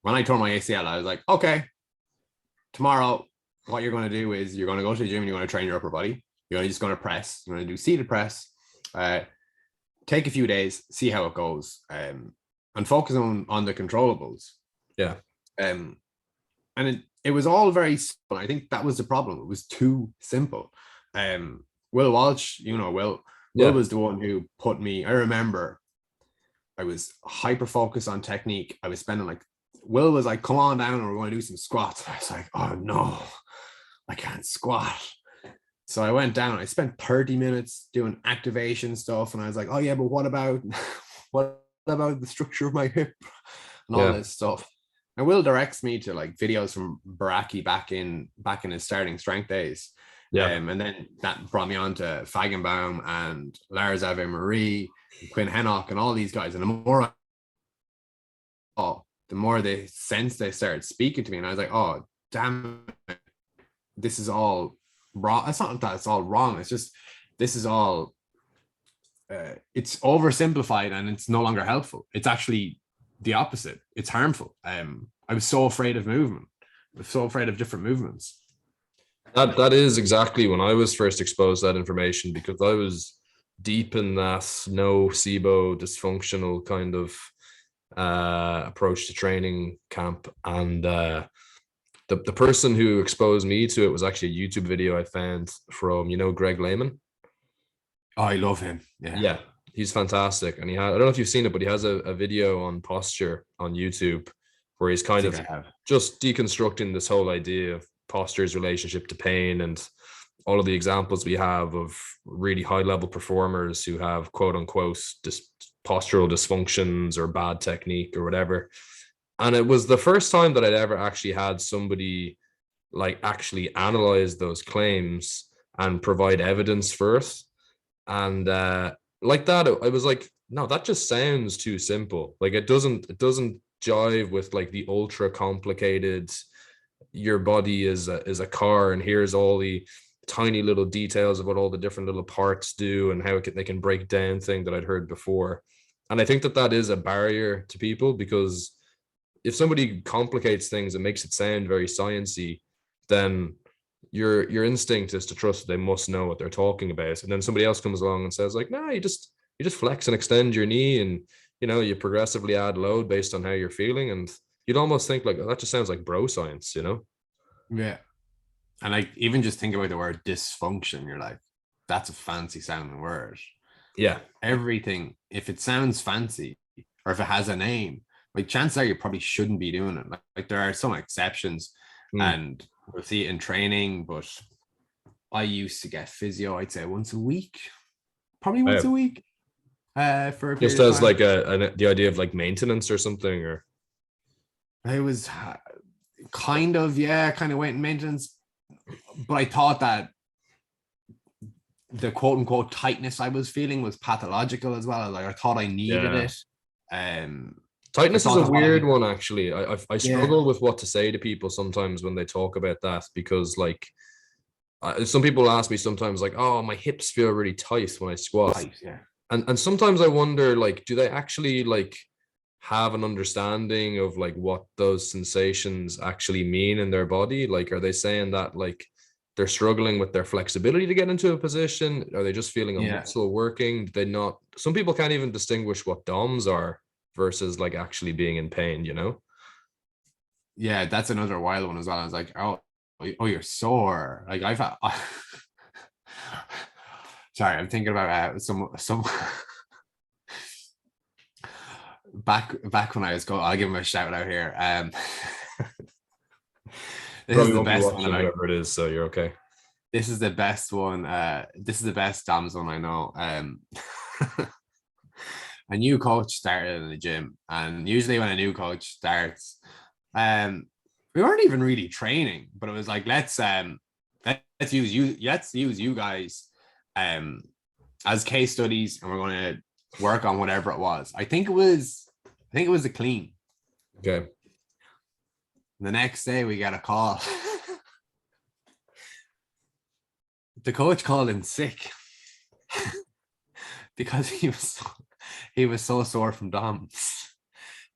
when I tore my ACL, I was like, okay, tomorrow, what you're going to do is you're going to go to the gym and you're going to train your upper body. You're just going to press. You're going to do seated press. Take a few days, see how it goes, and focus on the controllables. Yeah. And it was all very simple. I think that was the problem. It was too simple. Will Walsh, Will was the one who put me. I remember I was hyper focused on technique. I was spending Will was like, come on down and we're going to do some squats. I was like, oh no, I can't squat. So I went down. I spent 30 minutes doing activation stuff. And I was like, oh yeah, but what about the structure of my hip and all this stuff? And Will directs me to like videos from Baraki back in his starting strength days. Yeah. And then that brought me on to Fagenbaum and Lars Ave Marie, and Quinn Hennock and all these guys. And the more they started speaking to me, and I was like, oh, damn it. This is all wrong. It's not that it's all wrong. It's just this is all it's oversimplified and it's no longer helpful. It's actually the opposite. It's harmful. I was so afraid of movement. I was so afraid of different movements. That is exactly when I was first exposed to that information, because I was deep in that nocebo dysfunctional kind of approach to training camp, and the person who exposed me to it was actually a YouTube video I found from Greg Lehman. Oh, I love him. Yeah, he's fantastic, and I don't know if you've seen it, but he has a video on posture on YouTube where he's kind of just deconstructing this whole idea of posture's relationship to pain, and all of the examples we have of really high level performers who have quote unquote postural dysfunctions or bad technique or whatever. And it was the first time that I'd ever actually had somebody like actually analyze those claims and provide evidence for it. And like that, I was like, no, that just sounds too simple. Like it doesn't jive with like the ultra complicated, your body is a car and here's all the tiny little details of what all the different little parts do and how they can break down thing that I'd heard before. And I think that is a barrier to people, because if somebody complicates things and makes it sound very sciencey, then your instinct is to trust that they must know what they're talking about. And then somebody else comes along and says like, no, you just flex and extend your knee, and you progressively add load based on how you're feeling. And you'd almost think like, oh, that just sounds like bro science, Yeah. And like, even just think about the word dysfunction, you're like, that's a fancy sounding word. Yeah. Everything, if it sounds fancy or if it has a name, like chances are you probably shouldn't be doing it. Like there are some exceptions and we'll see it in training, but I used to get physio, I'd say once a week, probably once a week. For just as like the idea of like maintenance or something, or it was kind of weight and maintenance, but I thought that the quote unquote tightness I was feeling was pathological as well. Like I thought I needed it. Tightness is a weird one, actually. I struggle with what to say to people sometimes when they talk about that, because like some people ask me sometimes like, oh, my hips feel really tight when I squat. And sometimes I wonder, like, do they actually like have an understanding of like what those sensations actually mean in their body? Like, are they saying that like they're struggling with their flexibility to get into a position? Are they just feeling a muscle working? They not, some people can't even distinguish what DOMs are versus like actually being in pain, Yeah, that's another wild one as well. I was like, oh, you're sore. Like I've had sorry, I'm thinking about some back when I was going, I'll give him a shout out here. This is the best one, whatever it is, so you're okay. This is the best one. This is the best DOMS one I know. A new coach started in the gym, and usually when a new coach starts, we weren't even really training, but it was like, let's use you guys as case studies, and we're going to work on whatever it was. I think it was a clean. Okay. The next day we got a call. The coach called in sick because he was so sore from DOMs.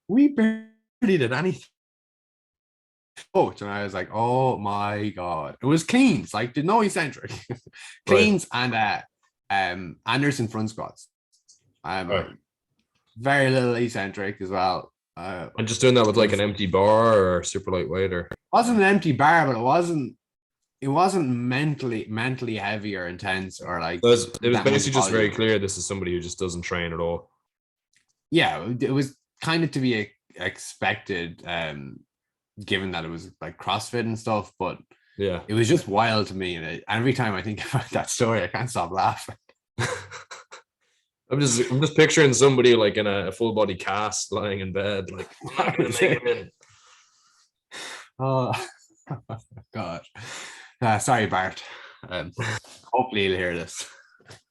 We barely did anything. Coach, and I was like, oh my god, it was cleans, like did no eccentric. Cleans and Anderson front squats. Very little eccentric as well. And just doing that with like an empty bar or super lightweight, or it wasn't an empty bar, but it wasn't mentally heavy or intense or like. It was basically just very clear this is somebody who just doesn't train at all. Yeah, it was kind of to be expected, given that it was like CrossFit and stuff. But yeah, it was just wild to me, and every time I think about that story, I can't stop laughing. I'm just picturing somebody like in a full body cast lying in bed, like not gonna make him in. Oh god. Sorry, Bart. Hopefully you'll hear this.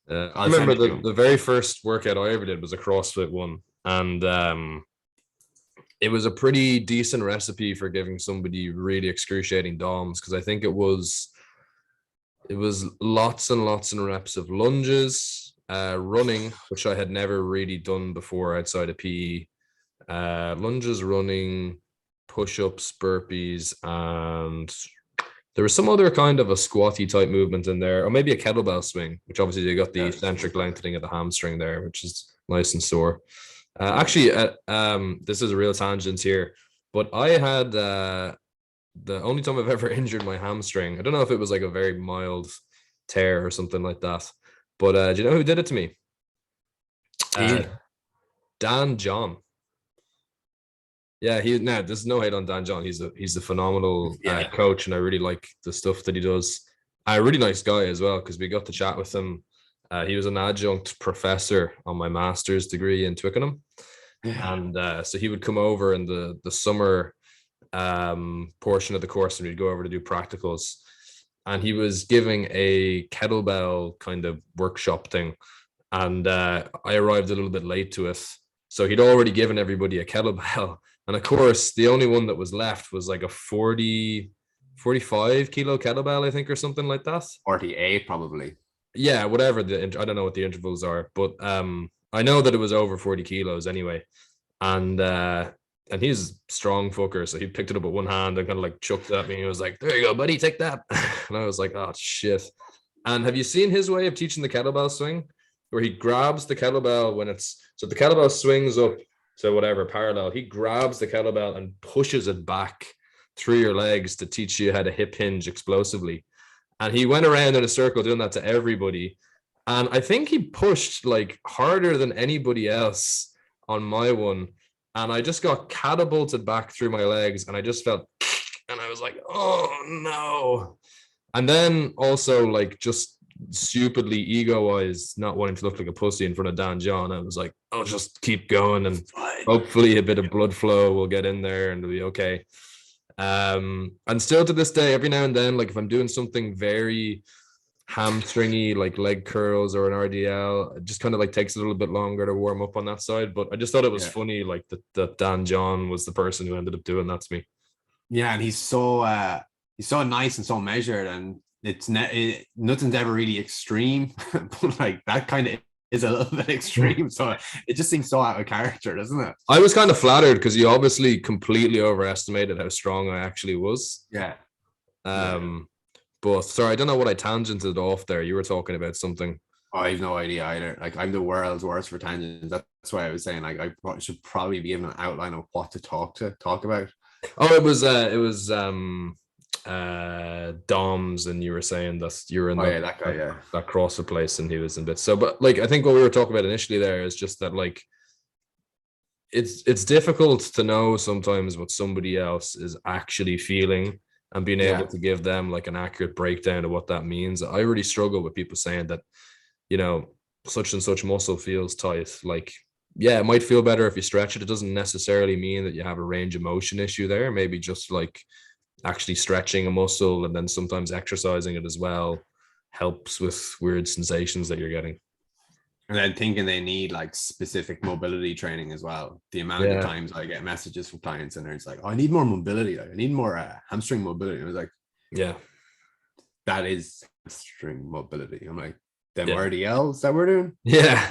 I remember the very first workout I ever did was a CrossFit one, and it was a pretty decent recipe for giving somebody really excruciating DOMs, because I think it was It was lots and lots and reps of lunges, running, which I had never really done before outside of PE. Lunges, running, push-ups, burpees, and there was some other kind of a squatty type movement in there, or maybe a kettlebell swing, which obviously you got the eccentric lengthening of the hamstring there, which is nice and sore. Actually, this is a real tangent here, but I had the only time I've ever injured my hamstring. I don't know if it was like a very mild tear or something like that, but do you know who did it to me? Dan John. Yeah, there's no hate on Dan John. He's a phenomenal coach, and I really like the stuff that he does. A really nice guy as well, because we got to chat with him. He was an adjunct professor on my master's degree in Twickenham, and so he would come over in the summer portion of the course, and we'd go over to do practicals. And he was giving a kettlebell kind of workshop thing, and I arrived a little bit late to it. So he'd already given everybody a kettlebell. And of course, the only one that was left was like a 45 kilo kettlebell, I think, or something like that. 48, probably. Yeah, whatever. I don't know what the intervals are, but I know that it was over 40 kilos anyway. And he's a strong fucker. So he picked it up with one hand and kind of like chucked it at me. And he was like, there you go, buddy, take that. And I was like, oh, shit. And have you seen his way of teaching the kettlebell swing? Where he grabs the kettlebell so the kettlebell swings up to whatever parallel, he grabs the kettlebell and pushes it back through your legs to teach you how to hip hinge explosively. And he went around in a circle doing that to everybody. And I think he pushed like harder than anybody else on my one. And I just got catapulted back through my legs, and I just felt, and I was like, oh no. And then also like just stupidly ego-wise, not wanting to look like a pussy in front of Dan John, I was like, I'll just keep going, and hopefully a bit of blood flow will get in there and it'll be okay. And still to this day, every now and then, like if I'm doing something very hamstringy, like leg curls or an RDL, it just kind of like takes a little bit longer to warm up on that side. But I just thought it was funny, like that Dan John was the person who ended up doing that to me. Yeah, and he's so nice and so measured, and nothing's ever really extreme, but like that kind of is a little bit extreme. So it just seems so out of character, doesn't it? I was kind of flattered because you obviously completely overestimated how strong I actually was. Yeah. But sorry, I don't know what I tangented off there. You were talking about something. I have no idea either. Like I'm the world's worst for tangents. That's why I was saying like I should probably be given an outline of what to talk about. Oh, it was Doms, and you were saying that you're in that guy, that CrossFit place, and he was in bits. So, but like I think what we were talking about initially there is just that like it's difficult to know sometimes what somebody else is actually feeling and being able to give them like an accurate breakdown of what that means. I really struggle with people saying that, you know, such and such muscle feels tight. Like, yeah, it might feel better if you stretch it. It doesn't necessarily mean that you have a range of motion issue there. Maybe just like actually stretching a muscle and then sometimes exercising it as well helps with weird sensations that you're getting. And then thinking they need like specific mobility training as well. The amount of times I get messages from clients and it's like, oh, I need more mobility. Like, I need more hamstring mobility. And I was like, yeah, that is hamstring mobility. I'm like, them RDLs that we're doing. Yeah,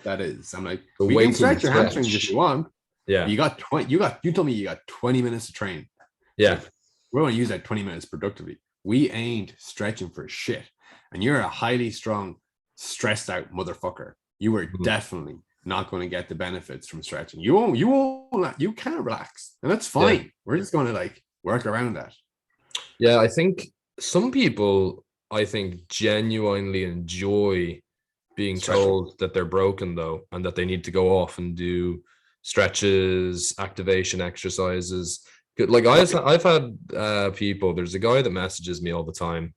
that is. I'm like, we can stretch your hamstrings if you want. Yeah, you told me you got 20 minutes to train. Yeah, we're going to use that 20 minutes productively. We ain't stretching for shit. And you're a highly strong, stressed out motherfucker. You are definitely not going to get the benefits from stretching. You can't relax, and that's fine. Yeah. We're just going to like work around that. Yeah, I think some people, genuinely enjoy being told that they're broken though, and that they need to go off and do stretches, activation exercises. Like I've had people, there's a guy that messages me all the time.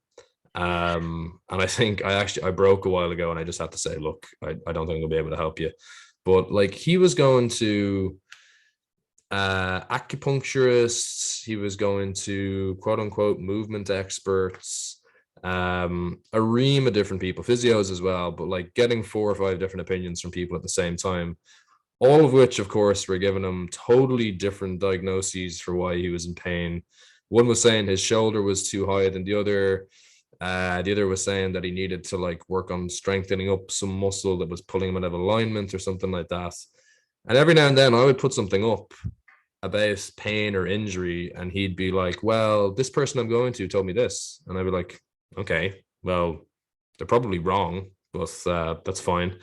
And I think I broke a while ago, and I just had to say, look, I don't think I'll be able to help you. But like he was going to acupuncturists, he was going to quote unquote movement experts, a ream of different people, physios as well, but like getting 4 or 5 different opinions from people at the same time, all of which of course were giving him totally different diagnoses for why he was in pain. One was saying his shoulder was too high than the other. The other was saying that he needed to like work on strengthening up some muscle that was pulling him out of alignment or something like that. And every now and then I would put something up about pain or injury, and he'd be like, well, this person I'm going to told me this. And I'd be like, okay, well, they're probably wrong, but that's fine.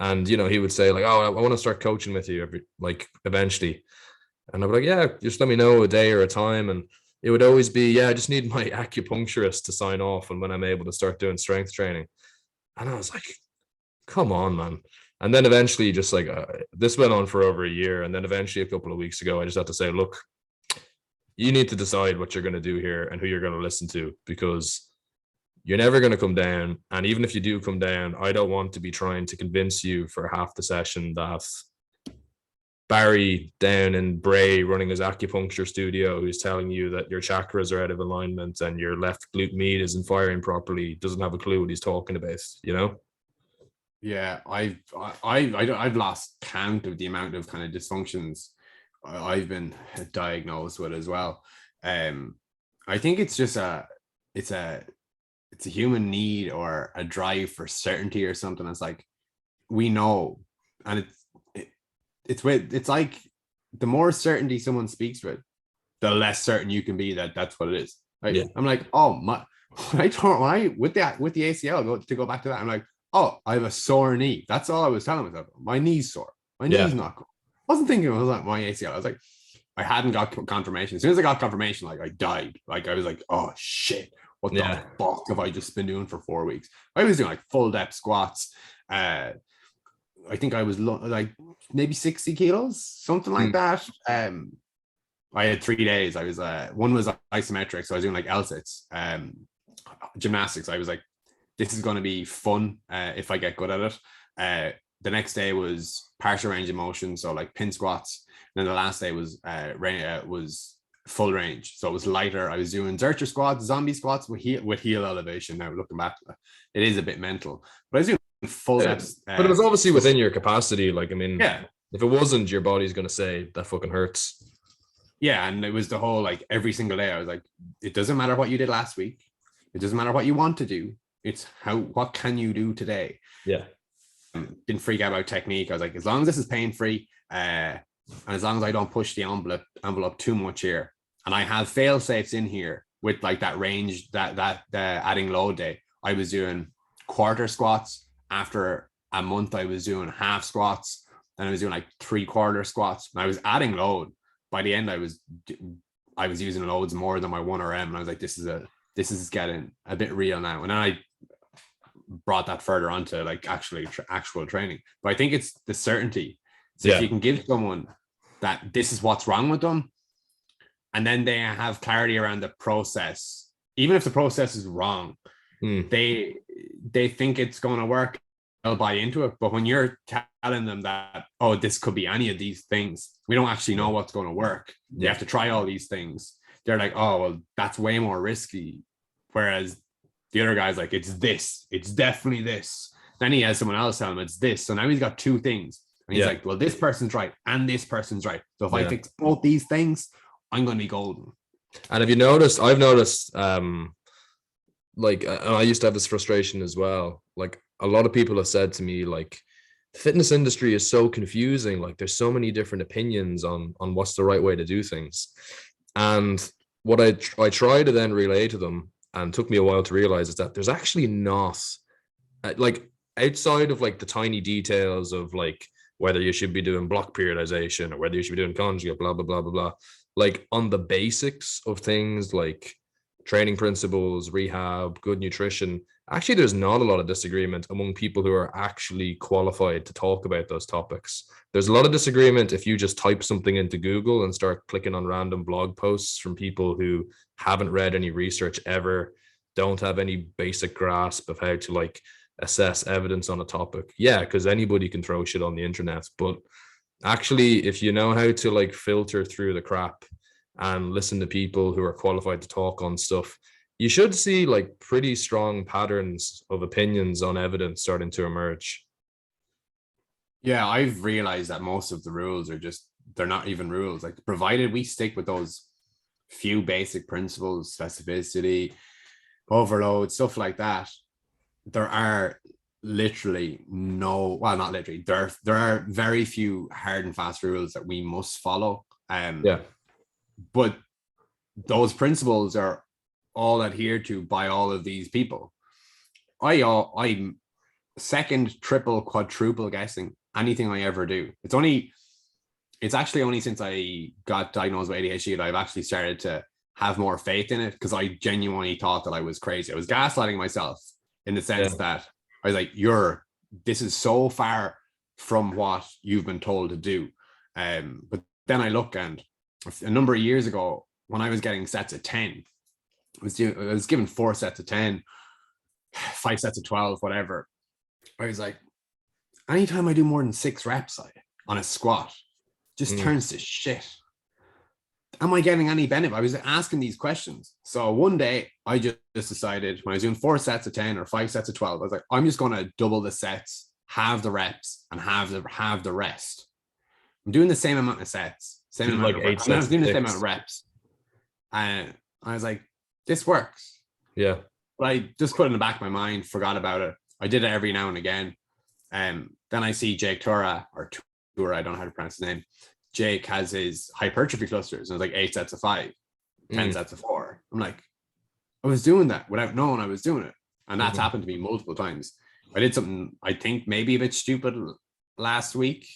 And, you know, he would say like, oh, I want to start coaching with you eventually. And I'd be like, yeah, just let me know a day or a time. And it would always be, yeah, I just need my acupuncturist to sign off and when I'm able to start doing strength training. And I was like, come on, man. And then eventually just like this went on for over a year. And then eventually a couple of weeks ago, I just had to say, look, you need to decide what you're going to do here and who you're going to listen to, because you're never going to come down. And even if you do come down, I don't want to be trying to convince you for half the session that Barry down in Bray running his acupuncture studio, who's telling you that your chakras are out of alignment and your left glute med isn't firing properly, doesn't have a clue what he's talking about, you know? Yeah, I've lost count of the amount of kind of dysfunctions I've been diagnosed with as well. I think it's just it's a human need or a drive for certainty or something. It's like we know, and it's like the more certainty someone speaks with, the less certain you can be that that's what it is. Right? Yeah. I'm like, oh my, with the ACL, to go back to that, I'm like, oh, I have a sore knee. That's all I was telling myself. My knee's sore. My knee's not good. I wasn't thinking it was like my ACL. I was like, I hadn't got confirmation. As soon as I got confirmation, like I died. Like I was like, oh shit, what the fuck have I just been doing for 4 weeks? I was doing like full depth squats. I think I was like maybe 60 kilos, something like that. I had 3 days. I was one was isometric, so I was doing like L-sits, gymnastics. I was like, this is going to be fun if I get good at it. The next day was partial range of motion, so like pin squats. And then the last day was full range, so it was lighter. I was doing Zercher squats, zombie squats with heel elevation. Now looking back, it is a bit mental, but I was doing full depth. But it was obviously within your capacity. Like, I mean, yeah. If it wasn't, your body's going to say that fucking hurts. Yeah, and it was the whole like every single day. I was like, it doesn't matter what you did last week. It doesn't matter what you want to do. It's what can you do today? Yeah. Didn't freak out about technique. I was like, as long as this is pain free, and as long as I don't push the envelope too much here, and I have fail safes in here with like that range, that adding load day. I was doing quarter squats. After a month, I was doing half squats. Then I was doing like 3/4 squats. And I was adding load. By the end, I was using loads more than my 1RM, and I was like, this is getting a bit real now. And then I brought that further onto like actual training. But I think it's the certainty. So if you can give someone that this is what's wrong with them, and then they have clarity around the process, even if the process is wrong, they think it's going to work, they'll buy into it. But when you're telling them that, oh, this could be any of these things, we don't actually know what's going to work. You have to try all these things. They're like, oh, well, that's way more risky. Whereas the other guy's like, it's this, it's definitely this. Then he has someone else tell him it's this. So now he's got two things. And he's like, well, this person's right and this person's right. So if I fix both these things, I'm going to be golden. And have you noticed, I've noticed, like, and I used to have this frustration as well. Like, a lot of people have said to me, like, the fitness industry is so confusing. Like, there's so many different opinions on what's the right way to do things. And what I try to then relay to them, and took me a while to realize, is that there's actually not, like, outside of like the tiny details of like whether you should be doing block periodization or whether you should be doing conjugate, blah, blah, blah, blah, blah. Like, on the basics of things like training principles, rehab, good nutrition, actually, there's not a lot of disagreement among people who are actually qualified to talk about those topics. There's a lot of disagreement if you just type something into Google and start clicking on random blog posts from people who haven't read any research ever, don't have any basic grasp of how to like assess evidence on a topic. Yeah, because anybody can throw shit on the internet. But actually, if you know how to like filter through the crap and listen to people who are qualified to talk on stuff, you should see like pretty strong patterns of opinions on evidence starting to emerge. Yeah, I've realized that most of the rules are just, they're not even rules. Like, provided we stick with those few basic principles, specificity, overload, stuff like that, there are literally not literally, there are very few hard and fast rules that we must follow. Yeah. But those principles are all adhered to by all of these people. I'm second, triple, quadruple guessing anything I ever do. It's actually only since I got diagnosed with ADHD that I've actually started to have more faith in it, because I genuinely thought that I was crazy. I was gaslighting myself in the sense that I was like, this is so far from what you've been told to do. But then I look, and a number of years ago, when I was getting sets of 10, I was given 4 sets of 10, 5 sets of 12, whatever. I was like, anytime I do more than 6 reps on a squat, just turns to shit. Am I getting any benefit? I was asking these questions. So one day I just decided, when I was doing 4 sets of 10 or 5 sets of 12, I was like, I'm just going to double the sets, have the reps, and have the rest. I'm doing the same amount of sets, same amount of reps. I was doing the same amount of reps. And I was like, this works. Yeah. But I just put it in the back of my mind, forgot about it. I did it every now and again. Then I see Jake Tura, I don't know how to pronounce his name. Jake has his hypertrophy clusters, and it's like 8 sets of 5, 10 sets of 4. I'm like, I was doing that without knowing I was doing it. And that's happened to me multiple times. I did something, I think maybe a bit stupid last week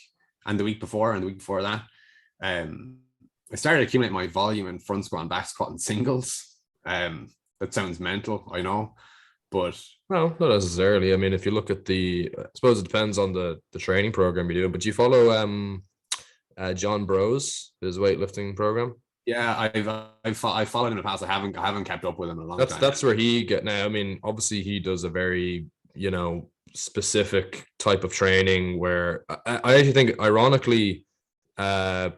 and the week before and the week before that. I started accumulating my volume in front squat and back squat and singles. That sounds mental, I know, but no, not necessarily. I mean, if you look at I suppose it depends on the training program you do, but you follow John Bros, his weightlifting program. Yeah, I've followed him in the past. I haven't kept up with him in a long time. That's where he get now. I mean, obviously he does a very, specific type of training where I actually think, ironically,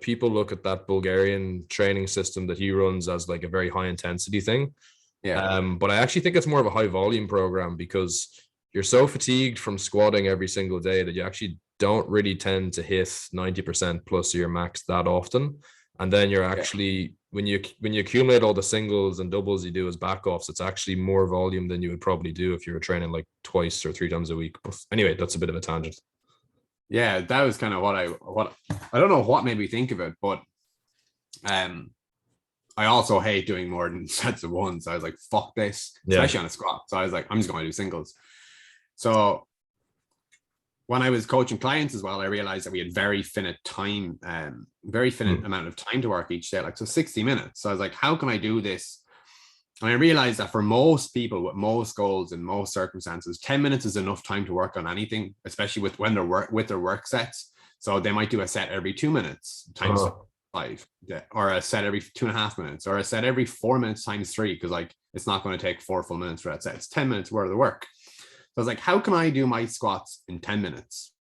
people look at that Bulgarian training system that he runs as like a very high intensity thing. Yeah. But I actually think it's more of a high volume program, because you're so fatigued from squatting every single day that you actually don't really tend to hit 90% plus your max that often. And then you're actually, when you accumulate all the singles and doubles you do as back offs, it's actually more volume than you would probably do if you were training like 2 or 3 times a week. But anyway, that's a bit of a tangent. Yeah, that was kind of what I don't know what made me think of it, but I also hate doing more than sets of 1. So I was like, fuck this, especially on a squat. So I was like, I'm just going to do singles. So when I was coaching clients as well, I realized that we had very finite time, amount of time to work each day, like so 60 minutes. So I was like, how can I do this? And I realized that for most people with most goals in most circumstances, 10 minutes is enough time to work on anything, especially with their work sets. So they might do a set every 2 minutes times 5, or a set every 2.5 minutes, or a set every 4 minutes times 3, because like it's not going to take 4 full minutes for that set. It's 10 minutes worth of work. So I was like, how can I do my squats in 10 minutes?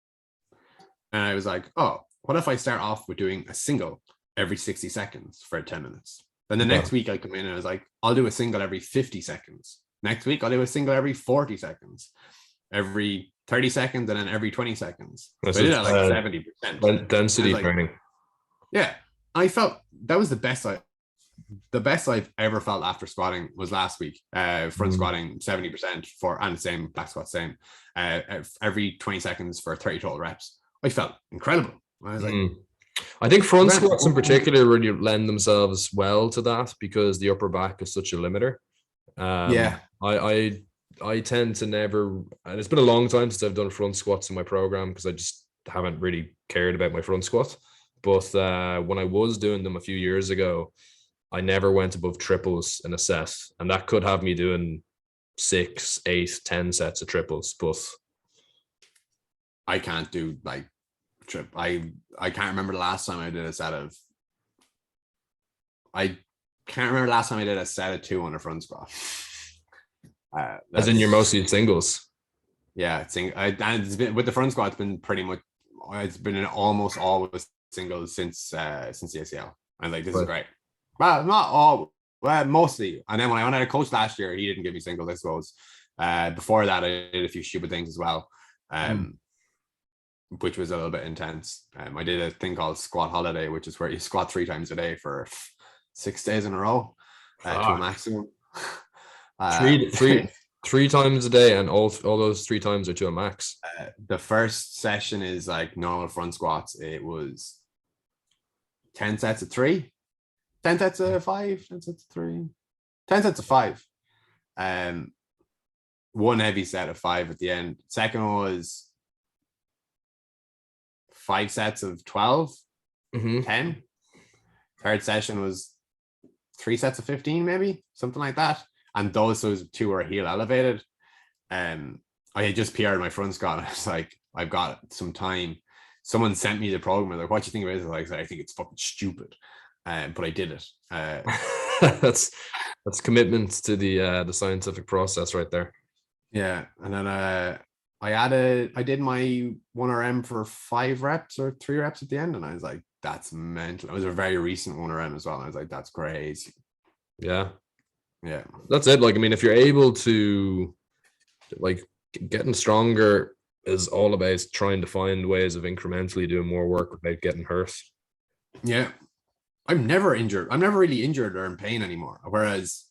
And I was like, oh, what if I start off with doing a single every 60 seconds for 10 minutes? Then the next week I come in and I was like, I'll do a single every 50 seconds. Next week, I'll do a single every 40 seconds, every 30 seconds, and then every 20 seconds. So I did that like 70%. Density training. Yeah. I felt that was the best I've ever felt after squatting was last week. Front squatting 70% and same back squat, same every 20 seconds for 30 total reps. I felt incredible. I was like, I think front squats in particular really lend themselves well to that, because the upper back is such a limiter. I tend to never, and it's been a long time since I've done front squats in my program, because I just haven't really cared about my front squat. But when I was doing them a few years ago, I never went above triples in a set, and that could have me doing 6, 8, 10 sets of triples. But I can't do like I can't remember the last time I did a set of. I can't remember the last time I did a set of 2 on a front squat. As in you're mostly singles. Yeah, and it's been with the front squat. It's been pretty much. It's been almost always singles since the ACL. I'm like, this is great. Well, not all. Well, mostly. And then when I went out of coach last year, he didn't give me singles, I suppose. Before that, I did a few stupid things as well, which was a little bit intense. I did a thing called squat holiday, which is where you squat 3 times a day for 6 days in a row to a maximum. Three times a day, and all those 3 times are to a max. The first session is like normal front squats. It was 10 sets of 3, 10 sets of 5, 10 sets of 3, 10 sets of 5. One heavy set of 5 at the end. Second was 5 sets of 12, 10. Third session was 3 sets of 15, maybe something like that. And those 2 were heel elevated. I had just PR'd my front squat. I was like, I've got some time. Someone sent me the program. Like, what do you think about it? I think it's fucking stupid. But I did it. That's commitment to the scientific process right there. Yeah. And then I did my 1RM for 5 reps or 3 reps at the end. And I was like, that's mental. It was a very recent 1RM as well. And I was like, that's crazy. Yeah. Yeah. That's it. Like, I mean, if you're able to, like, getting stronger is all about trying to find ways of incrementally doing more work without getting hurt. Yeah. I'm never injured. I'm never really injured or in pain anymore. Whereas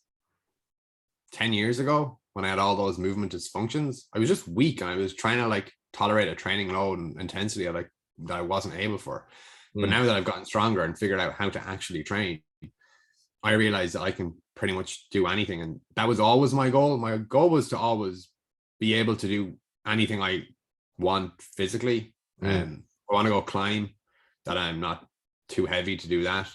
10 years ago, when I had all those movement dysfunctions, I was just weak and I was trying to like tolerate a training load and intensity that I wasn't able for. But now that I've gotten stronger and figured out how to actually train, I realized that I can pretty much do anything. And that was always my goal. My goal was to always be able to do anything I want physically. I want to go climb, that I'm not too heavy to do that.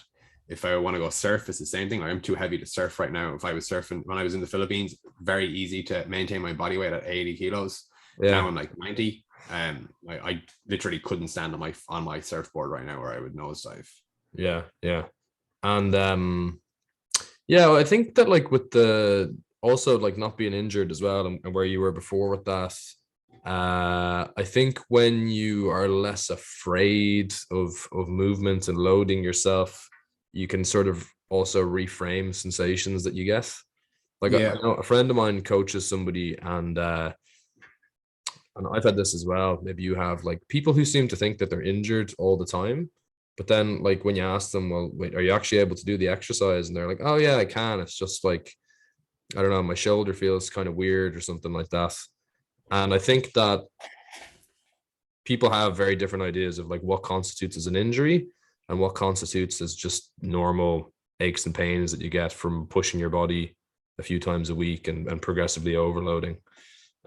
If I want to go surf, it's the same thing. I'm too heavy to surf right now. If I was surfing when I was in the Philippines, very easy to maintain my body weight at 80 kilos. Yeah. Now I'm like 90. I literally couldn't stand on my surfboard right now, or I would nosedive. Yeah. And I think that like with the also like not being injured as well, and where you were before with that, I think when you are less afraid of movement and loading yourself, you can sort of also reframe sensations that you get. Like I know a friend of mine coaches somebody, and I've had this as well. Maybe you have, like, people who seem to think that they're injured all the time, but then like when you ask them, well, wait, are you actually able to do the exercise? And they're like, oh yeah, I can. It's just like, I don't know, my shoulder feels kind of weird or something like that. And I think that people have very different ideas of like what constitutes as an injury and what constitutes as just normal aches and pains that you get from pushing your body a few times a week and progressively overloading.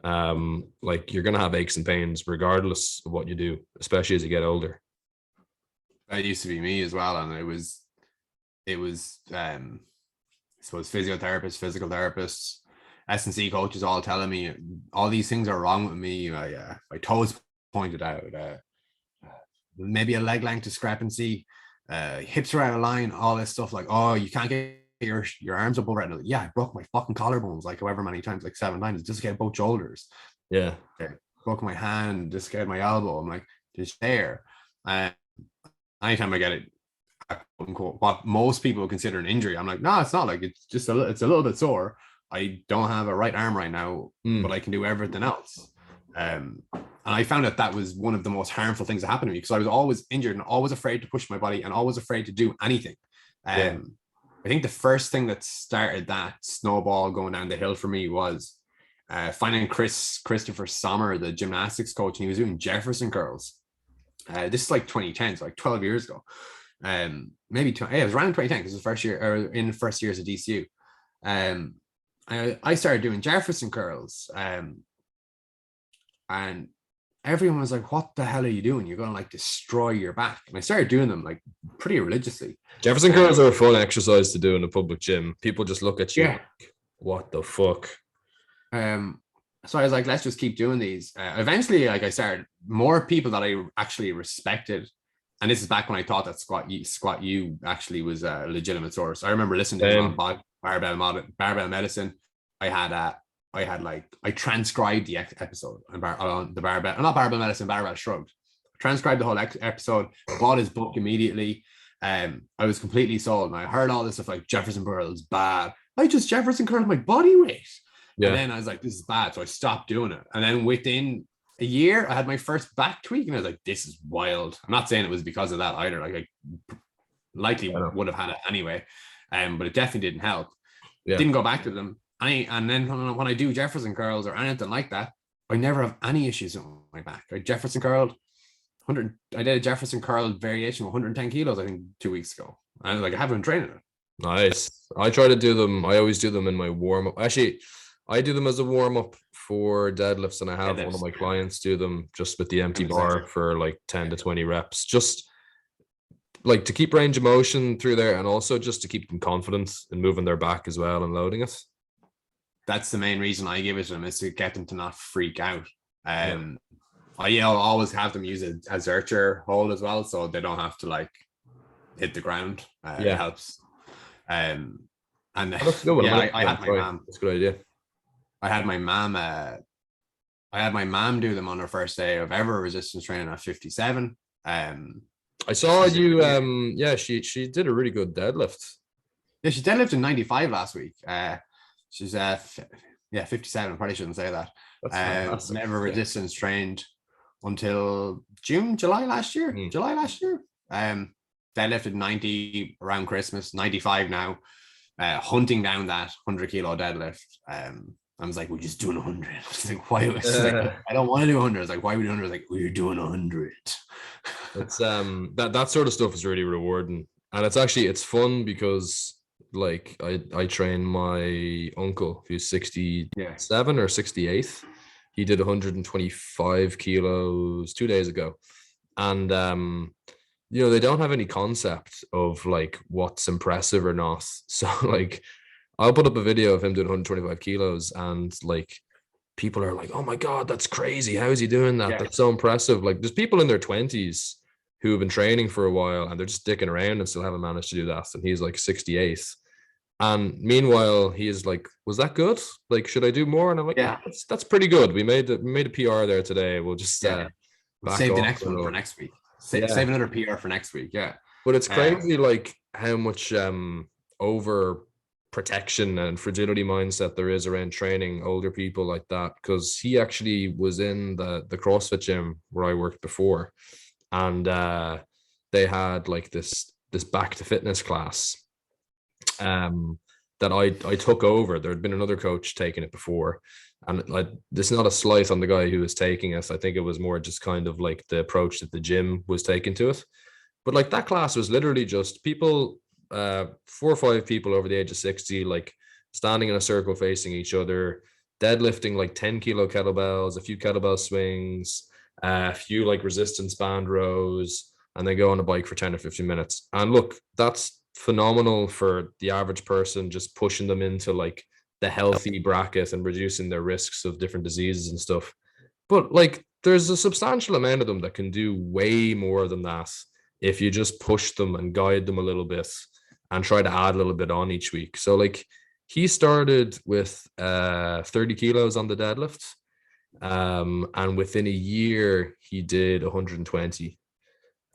Like, you're going to have aches and pains regardless of what you do, especially as you get older. That used to be me as well. And it was I suppose physiotherapists, physical therapists, S&C coaches all telling me all these things are wrong with me. My toes pointed out, maybe a leg length discrepancy, hips are out of line, all this stuff. Like, oh, you can't get your arms up over it. Yeah, I broke my fucking collarbones like however many times, like 7 times, dislocated both shoulders. Yeah. Broke my hand, dislocated my elbow. I'm like, just there. Anytime I get it, what most people would consider an injury, I'm like, no, it's not. Like, it's just it's a little bit sore. I don't have a right arm right now, but I can do everything else. And I found that was one of the most harmful things that happened to me, because I was always injured and always afraid to push my body and always afraid to do anything. I think the first thing that started that snowball going down the hill for me was finding Christopher Sommer, the gymnastics coach, and he was doing Jefferson curls. This is like 2010, so like 12 years ago. Maybe it was around 2010 because it was first year, or in the first years of DCU. I started doing Jefferson curls, and everyone was like, what the hell are you doing? You're going to like destroy your back. And I started doing them like pretty religiously. Jefferson curls are a fun exercise to do in a public gym. People just look at you like, what the fuck? So I was like, let's just keep doing these. Eventually, like, I started, more people that I actually respected. And this is back when I thought that Squat U actually was a legitimate source. I remember listening to him on Barbell Medicine. I transcribed the episode on the Barbell, not Barbell Medicine, Barbell Shrugged. Transcribed the whole episode, bought his book immediately. I was completely sold. And I heard all this stuff like Jefferson curls bad. I just Jefferson curled my body weight. Yeah. And then I was like, this is bad. So I stopped doing it. And then within a year, I had my first back tweak, and I was like, this is wild. I'm not saying it was because of that either. Like, I likely would have had it anyway. But it definitely didn't help. Yeah. Didn't go back to them. And then when I do Jefferson curls or anything like that, I never have any issues with my back. I Jefferson curled 100. I did a Jefferson curl variation with 110 kilos, I think 2 weeks ago. And I haven't been training it. Nice. I try to do them. I always do them in my warm up. Actually, I do them as a warm up for deadlifts, and I have one of my clients do them just with the empty bar for like 10 to 20 reps, just like to keep range of motion through there, and also just to keep them confident in moving their back as well and loading it. That's the main reason I give it to them, is to get them to not freak out. I'll always have them use a Zercher hold as well, so they don't have to like hit the ground. It helps. And that's good. I had my mom. That's a good idea. I had my mom do them on her first day of ever resistance training at 57. I saw you. She did a really good deadlift. Yeah, she deadlifted 95 last week. She's 57. Probably shouldn't say that. Never resistance trained until July last year. Deadlifted 90 around Christmas, 95 now. Hunting down that 100 kilo deadlift. I was like, we're just doing 100. I was like, why? I don't want to do 100. I was like, why are we doing 100? I was like, we're doing 100. It's that sort of stuff is really rewarding, and it's fun because like I train my uncle who's 67 or 68. He did 125 kilos 2 days ago, and they don't have any concept of like what's impressive or not. So like I'll put up a video of him doing 125 kilos, and like people are like, oh my God, that's crazy. How is he doing that? That's so impressive. Like there's people in their 20s who have been training for a while and they're just dicking around and still haven't managed to do that. And he's like 68. And meanwhile, he is like, was that good? Like, should I do more? And I'm like, yeah, that's pretty good. We made a PR there today. We'll just save the next one for next week. Save another PR for next week. Yeah. But it's crazy like how much over protection and fragility mindset there is around training older people like that, because he actually was in the CrossFit gym where I worked before, and they had like this back to fitness class that I took over. There had been another coach taking it before, and this is not a slight on the guy who was taking it. I think it was more just kind of like the approach that the gym was taking to it. But like that class was literally just people, 4 or 5 people over the age of 60, like standing in a circle facing each other, deadlifting like 10 kilo kettlebells, a few kettlebell swings, a few like resistance band rows, and then go on a bike for 10 or 15 minutes. And look, that's phenomenal for the average person, just pushing them into like the healthy bracket and reducing their risks of different diseases and stuff. But like there's a substantial amount of them that can do way more than that if you just push them and guide them a little bit and try to add a little bit on each week. So like he started with 30 kilos on the deadlift, and within a year he did 120,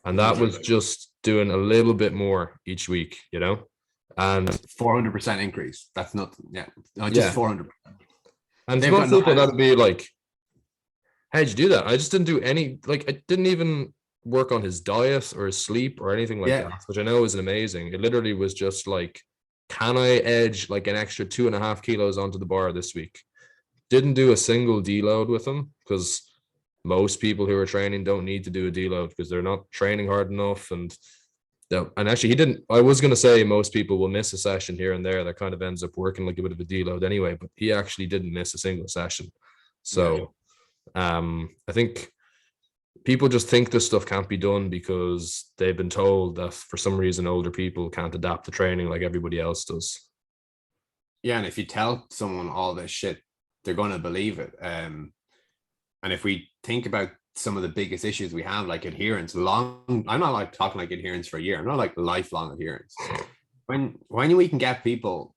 and that was just doing a little bit more each week, and 400% increase. That's not 400%. And most people that'd be like, how'd you do that? I just didn't do any, like I didn't even work on his diet or his sleep or anything like that, which I know is amazing. It literally was just like, can I edge like an extra 2.5 kilos onto the bar this week? Didn't do a single deload with him, because most people who are training don't need to do a deload because they're not training hard enough. And actually he didn't. I was going to say most people will miss a session here and there that kind of ends up working like a bit of a deload anyway, but he actually didn't miss a single session. So I think people just think this stuff can't be done because they've been told that for some reason older people can't adapt to training like everybody else does. Yeah, and if you tell someone all this shit, they're going to believe it. And if we think about some of the biggest issues we have, like adherence, I'm not like talking like adherence for a year. I'm not like lifelong adherence. When we can get people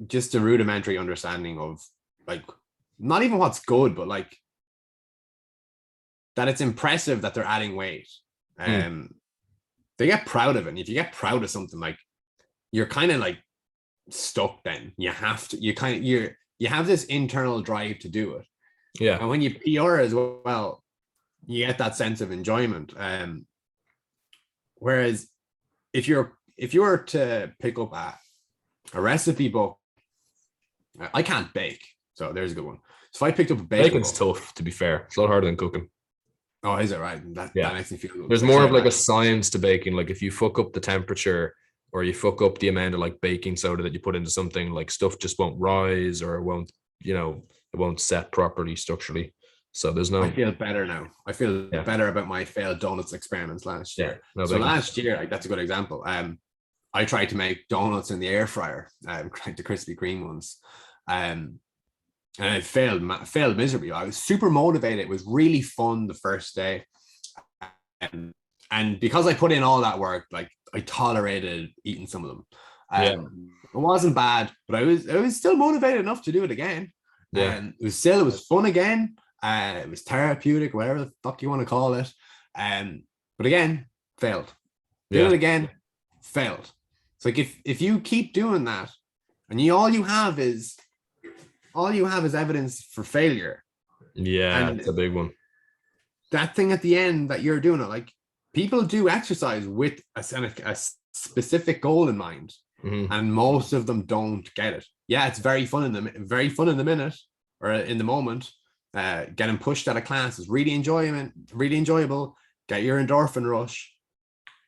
just a rudimentary understanding of like, not even what's good, but like that it's impressive that they're adding weight. They get proud of it. And if you get proud of something, like you're kind of like stuck then. You have to, you have this internal drive to do it. Yeah. And when you PR as well, you get that sense of enjoyment. Whereas if you were to pick up a recipe book I can't bake, so there's a good one. So if I picked up a baking Bacon's book, tough, to be fair. It's a lot harder than cooking. oh, is it right? That makes me feel good. There's more of like a science to baking. Like if you fuck up the temperature or you fuck up the amount of like baking soda that you put into something, like stuff just won't rise or it won't, it won't set properly structurally. So there's no. I feel better now. I feel better about my failed donuts experiments last year. No so last year, like that's a good example. I tried to make donuts in the air fryer, the Krispy Kreme ones, and it failed miserably. I was super motivated. It was really fun the first day, and because I put in all that work, like I tolerated eating some of them. It wasn't bad, but I was still motivated enough to do it again. And it was fun again. It was therapeutic, whatever the fuck you want to call it. But again, failed. Did it again, failed. It's like if you keep doing that, and all you have is evidence for failure. Yeah, it's a big one. That thing at the end that you're doing it, like people do exercise with a specific goal in mind, and most of them don't get it. Yeah, it's very fun in the minute or in the moment. Getting pushed out of class is really enjoyable. Get your endorphin rush.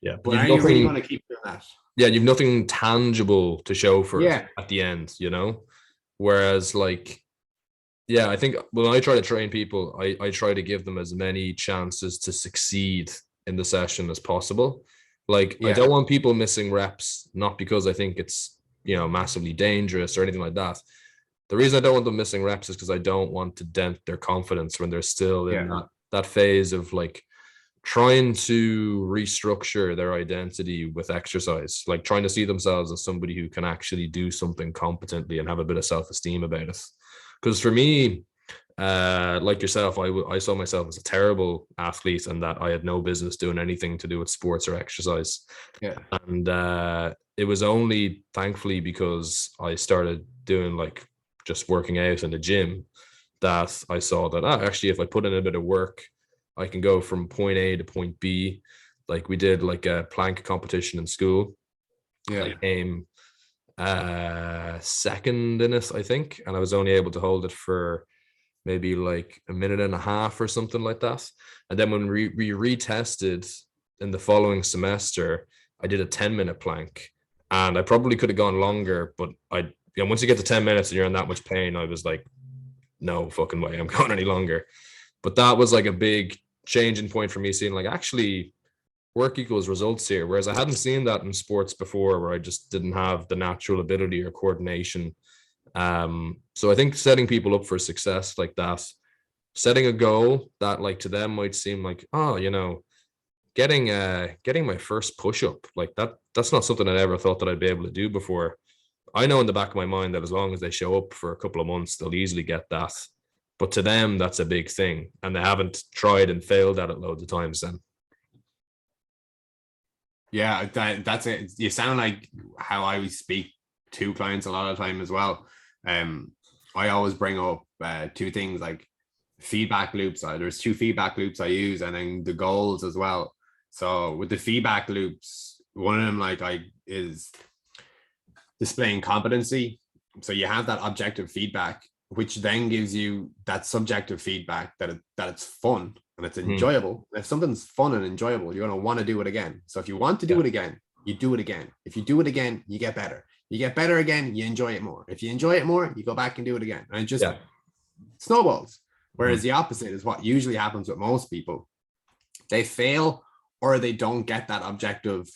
Yeah, but are you really going to keep doing that? Yeah, you've nothing tangible to show for it at the end, Whereas, like, I think when I try to train people, I try to give them as many chances to succeed in the session as possible. Like, I don't want people missing reps, not because I think it's, massively dangerous or anything like that. The reason I don't want them missing reps is because I don't want to dent their confidence when they're still in that phase of like trying to restructure their identity with exercise, like trying to see themselves as somebody who can actually do something competently and have a bit of self-esteem about it. Because for me, like yourself, I saw myself as a terrible athlete and that I had no business doing anything to do with sports or exercise. And it was only thankfully because I started doing like just working out in the gym that I saw that actually if I put in a bit of work, I can go from point A to point B. Like we did like a plank competition in school. I came second in it, I think, and I was only able to hold it for maybe like a minute and a half or something like that. And then when we retested in the following semester, I did a 10-minute plank, and I probably could have gone longer, but once you get to 10 minutes and you're in that much pain, I was like, no fucking way I'm going any longer. But that was like a big changing point for me, seeing like actually work equals results here. Whereas I hadn't seen that in sports before, where I just didn't have the natural ability or coordination. So I think setting people up for success like that, setting a goal that like to them might seem like, getting my first push-up, like that's not something I ever thought that I'd be able to do before. I know in the back of my mind that as long as they show up for a couple of months, they'll easily get that. But to them, that's a big thing. And they haven't tried and failed at it loads of times then. Yeah, that's it. You sound like how I speak to clients a lot of the time as well. I always bring up two things like feedback loops. There's two feedback loops I use, and then the goals as well. So with the feedback loops, one of them is displaying competency. So you have that objective feedback, which then gives you that subjective feedback that it's fun and it's enjoyable. If something's fun and enjoyable, you're going to want to do it again. So if you want to do it again, you do it again. If you do it again, you get better. You get better again, you enjoy it more. If you enjoy it more, you go back and do it again. And it just snowballs. Whereas the opposite is what usually happens with most people. They fail or they don't get that objective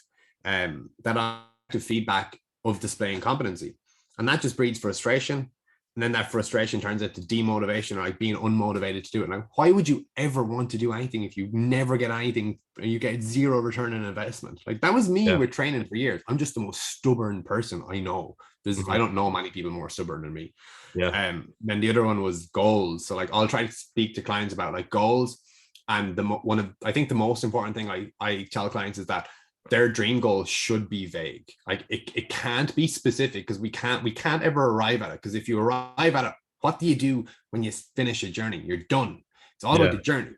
feedback of displaying competency. And that just breeds frustration. And then that frustration turns into demotivation or like being unmotivated to do it. Now, why would you ever want to do anything if you never get anything and you get zero return on investment? Like that was me with training for years. I'm just the most stubborn person I know. I don't know many people more stubborn than me. Then the other one was goals. So like I'll try to speak to clients about like goals. And I think the most important thing I tell clients is that their dream goal should be vague. Like it can't be specific because we can't ever arrive at it. Because if you arrive at it, what do you do when you finish a journey? You're done. It's all about the journey.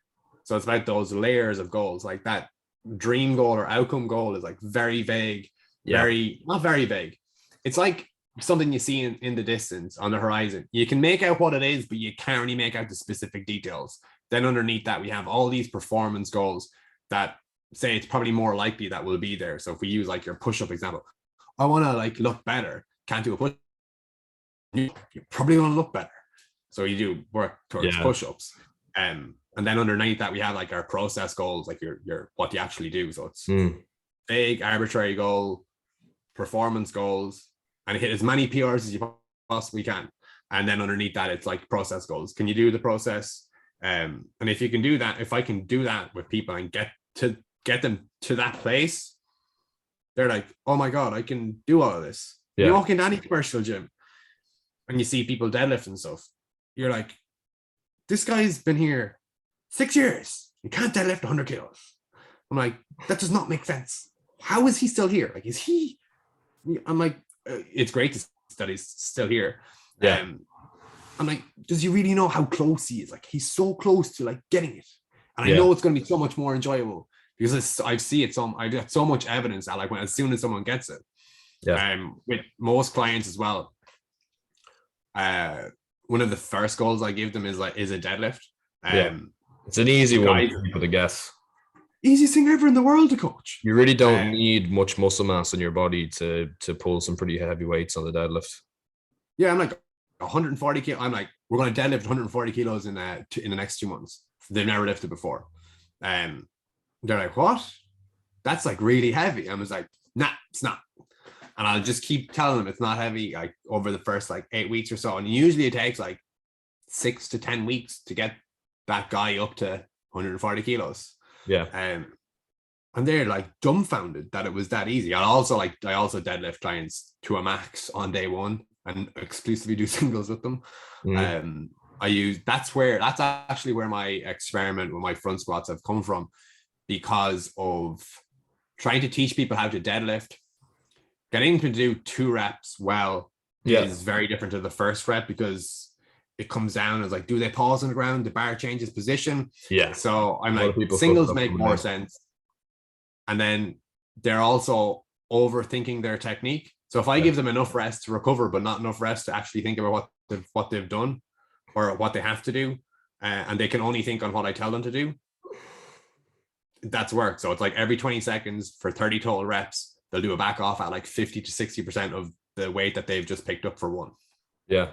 So it's about those layers of goals. Like that dream goal or outcome goal is like very vague, not very vague. It's like something you see in the distance on the horizon. You can make out what it is, but you can't really make out the specific details. Then underneath that, we have all these performance goals that say it's probably more likely that will be there. So if we use like your push-up example, I want to like look better. Can't do a push. You probably want to look better. So you do work towards push-ups. And then underneath that, we have like our process goals, like your what you actually do. So it's vague, arbitrary goal, performance goals, and hit as many PRs as you possibly can. And then underneath that, it's like process goals. Can you do the process? And if you can do that, if I can do that with people and get them to that place, they're like, oh my God, I can do all of this. Yeah. You walk into any commercial gym and you see people deadlift and stuff. You're like, this guy's been here 6 years. You can't deadlift 100 kilos. I'm like, that does not make sense. How is he still here? Like, is he? I'm like, it's great that he's still here. Yeah. I'm like, does he really know how close he is? Like, he's so close to like getting it. And I know it's going to be so much more enjoyable because I see it. I get so much evidence that like as soon as someone gets it, with most clients as well, one of the first goals I give them is a deadlift. It's an easy one for people to guess. Easiest thing ever in the world to coach. You really don't need much muscle mass in your body to pull some pretty heavy weights on the deadlift. Yeah, I'm like 140 kilos. I'm like, we're going to deadlift 140 kilos in the next 2 months. They've never lifted before. They're like, what? That's like really heavy. I was like, nah, it's not. And I'll just keep telling them it's not heavy, like over the first like 8 weeks or so. And usually it takes like 6 to 10 weeks to get that guy up to 140 kilos. Yeah. And they're like dumbfounded that it was that easy. I also deadlift clients to a max on day one and exclusively do singles with them. That's actually where my experiment with my front squats have come from, because of trying to teach people how to deadlift. Getting to do 2 reps well is very different to the first rep, because it comes down as like, do they pause on the ground? The bar changes position. Yeah. So I'm like, singles make more sense. And then they're also overthinking their technique. So if I give them enough rest to recover, but not enough rest to actually think about what they've done or what they have to do, and they can only think on what I tell them to do, that's work. So it's like every 20 seconds for 30 total reps, they'll do a back off at like 50 to 60% of the weight that they've just picked up for one. Yeah.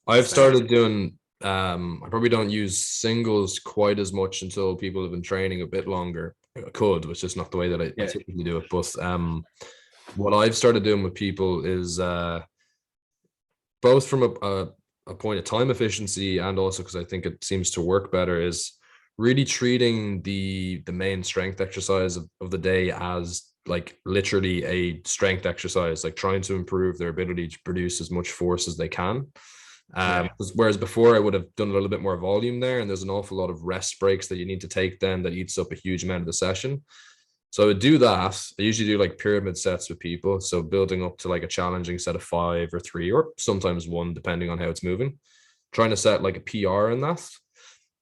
I've started doing, I probably don't use singles quite as much until people have been training a bit longer. I could, which is not the way that I typically do it. But what I've started doing with people is both from a point of time efficiency and also because I think it seems to work better, is really treating the main strength exercise of the day as like literally a strength exercise, like trying to improve their ability to produce as much force as they can. Whereas before I would have done a little bit more volume there, and there's an awful lot of rest breaks that you need to take then that eats up a huge amount of the session. So I would do that. I usually do like pyramid sets with people, so building up to like a challenging set of 5 or 3 or sometimes 1 depending on how it's moving, trying to set like a PR in that,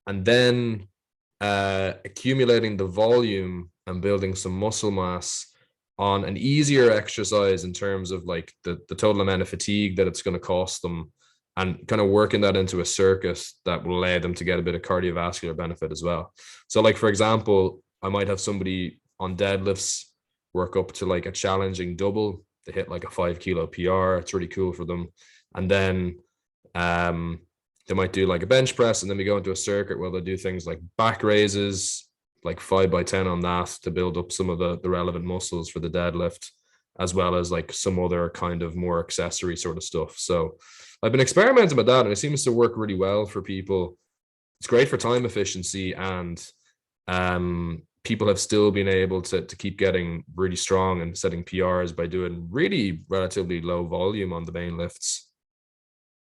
and then accumulating the volume and building some muscle mass on an easier exercise in terms of like the total amount of fatigue that it's going to cost them, and kind of working that into a circuit that will allow them to get a bit of cardiovascular benefit as well. So like, for example, I might have somebody on deadlifts work up to like a challenging double. They hit like a 5 kilo PR. It's really cool for them. And then they might do like a bench press, and then we go into a circuit where they'll do things like back raises, like 5 by 10 on that to build up some of the relevant muscles for the deadlift, as well as like some other kind of more accessory sort of stuff. So I've been experimenting with that, and it seems to work really well for people. It's great for time efficiency, and people have still been able to keep getting really strong and setting PRs by doing really relatively low volume on the main lifts.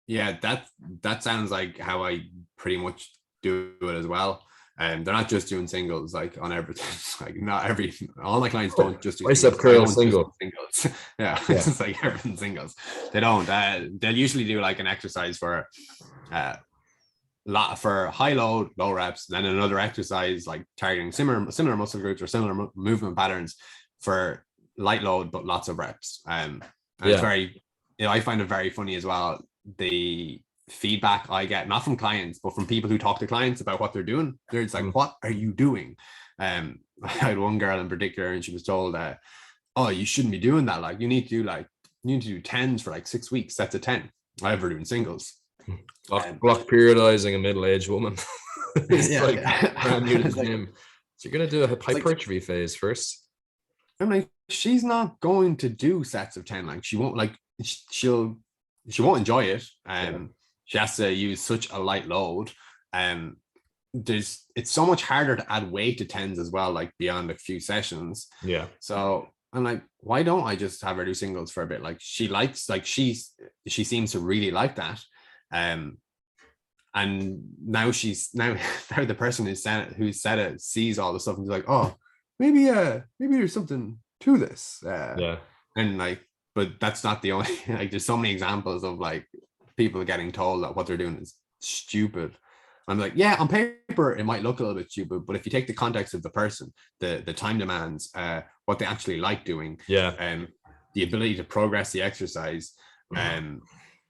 Yeah, that sounds like how I pretty much do it as well. And they're not just doing singles like on everything. Like all my clients don't just do bicep curl singles. Yeah, it's like everything singles. They don't. They'll usually do like an exercise for high load, low reps, then another exercise like targeting similar muscle groups or similar movement patterns for light load but lots of reps. And it's very I find it very funny as well. The feedback I get, not from clients, but from people who talk to clients about what they're doing. They're just like, what are you doing? I had one girl in particular, and she was told, oh, you shouldn't be doing that. Like, you need to do tens for like 6 weeks. That's a 10. I ever doing singles. Block periodizing a middle-aged woman. It's Yeah, like yeah. brand new to the Like, gym. So you're gonna do a hypertrophy phase first. I'm like, she's not going to do sets of 10. Like, she won't, like, she won't enjoy it. She has to use such a light load. It's so much harder to add weight to tens as well, like beyond a few sessions. Yeah. So I'm like, why don't I just have her do singles for a bit? Like, she likes, like, she seems to really like that. And now now the person who said it sees all the stuff and is like, oh, maybe there's something to this. And like, but that's not the only, like, there's so many examples of like people getting told that what they're doing is stupid. I'm like, yeah, on paper it might look a little bit stupid, but if you take the context of the person, the time demands, what they actually like doing, the ability to progress the exercise,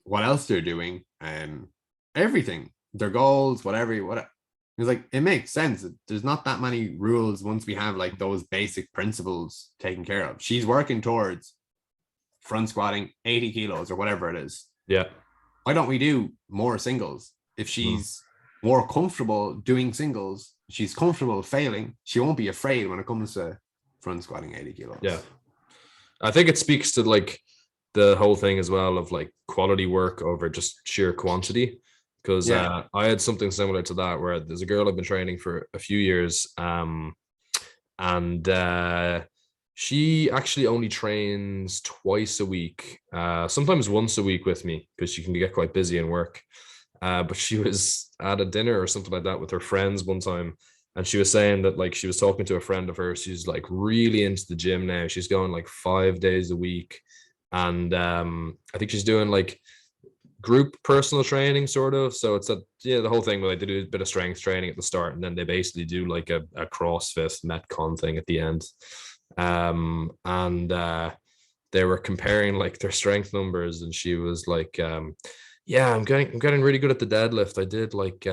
what else they're doing, everything, their goals, whatever. It's like, it makes sense. There's not that many rules once we have like those basic principles taken care of. She's working towards front squatting 80 kilos or whatever it is. Yeah. Why don't we do more singles? If she's more comfortable doing singles, she's comfortable failing, she won't be afraid when it comes to front squatting 80 kilos. Yeah. I think it speaks to like the whole thing as well of like quality work over just sheer quantity. Because I had something similar to that, where there's a girl I've been training for a few years, and she actually only trains twice a week, sometimes once a week with me, because she can get quite busy in work. But she was at a dinner or something like that with her friends one time, and she was saying that like she was talking to a friend of hers who's like really into the gym now. She's going like 5 days a week, and I think she's doing like group personal training sort of. So it's the whole thing where like they do a bit of strength training at the start, and then they basically do like a CrossFit Metcon thing at the end. And they were comparing like their strength numbers, and she was like, yeah, I'm getting really good at the deadlift. I did like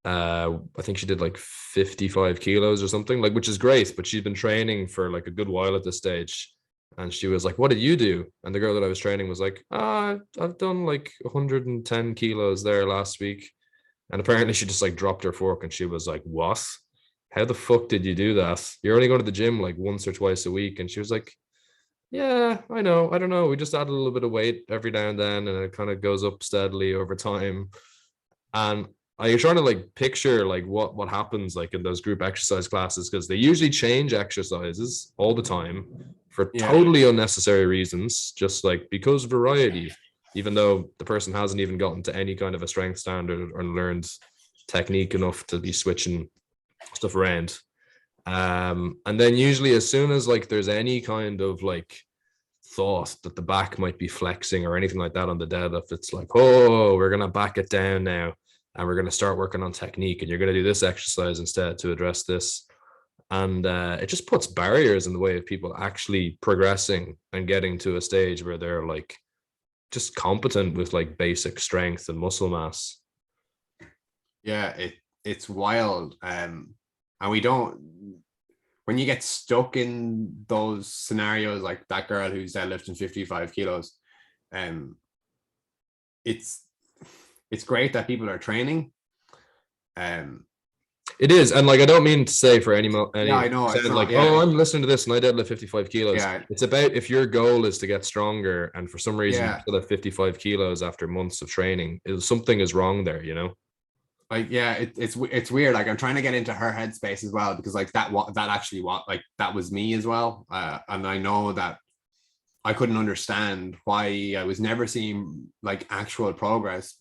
I think she did like 55 kilos or something, like, which is great, but she'd been training for like a good while at this stage. And she was like, what did you do? And the girl that I was training was like, I've done like 110 kilos there last week. And apparently she just like dropped her fork, and she was like, what? How the fuck did you do that? You're only going to the gym like once or twice a week. And she was like, yeah, I know. I don't know. We just add a little bit of weight every now and then, and it kind of goes up steadily over time. And you're trying to like picture like what happens like in those group exercise classes, because they usually change exercises all the time for totally unnecessary reasons, just like because variety, even though the person hasn't even gotten to any kind of a strength standard or learned technique enough to be switching stuff around. And then usually as soon as like there's any kind of like thought that the back might be flexing or anything like that on the deadlift, it's like, oh, we're gonna back it down now, and we're going to start working on technique, and you're going to do this exercise instead to address this. And it just puts barriers in the way of people actually progressing and getting to a stage where they're like just competent with like basic strength and muscle mass. Yeah, it's wild. And we don't, when you get stuck in those scenarios, like that girl who's deadlifting 55 kilos, it's great that people are training. It is, and like I don't mean to say for any I know it's not, like, oh, I'm listening to this and I deadlift 55 kilos. It's about if your goal is to get stronger, and for some reason you're still at 55 kilos after months of training, something is wrong there, you know. Like, it's weird. Like, I'm trying to get into her headspace as well, because like that was me as well, and I know that I couldn't understand why I was never seeing like actual progress,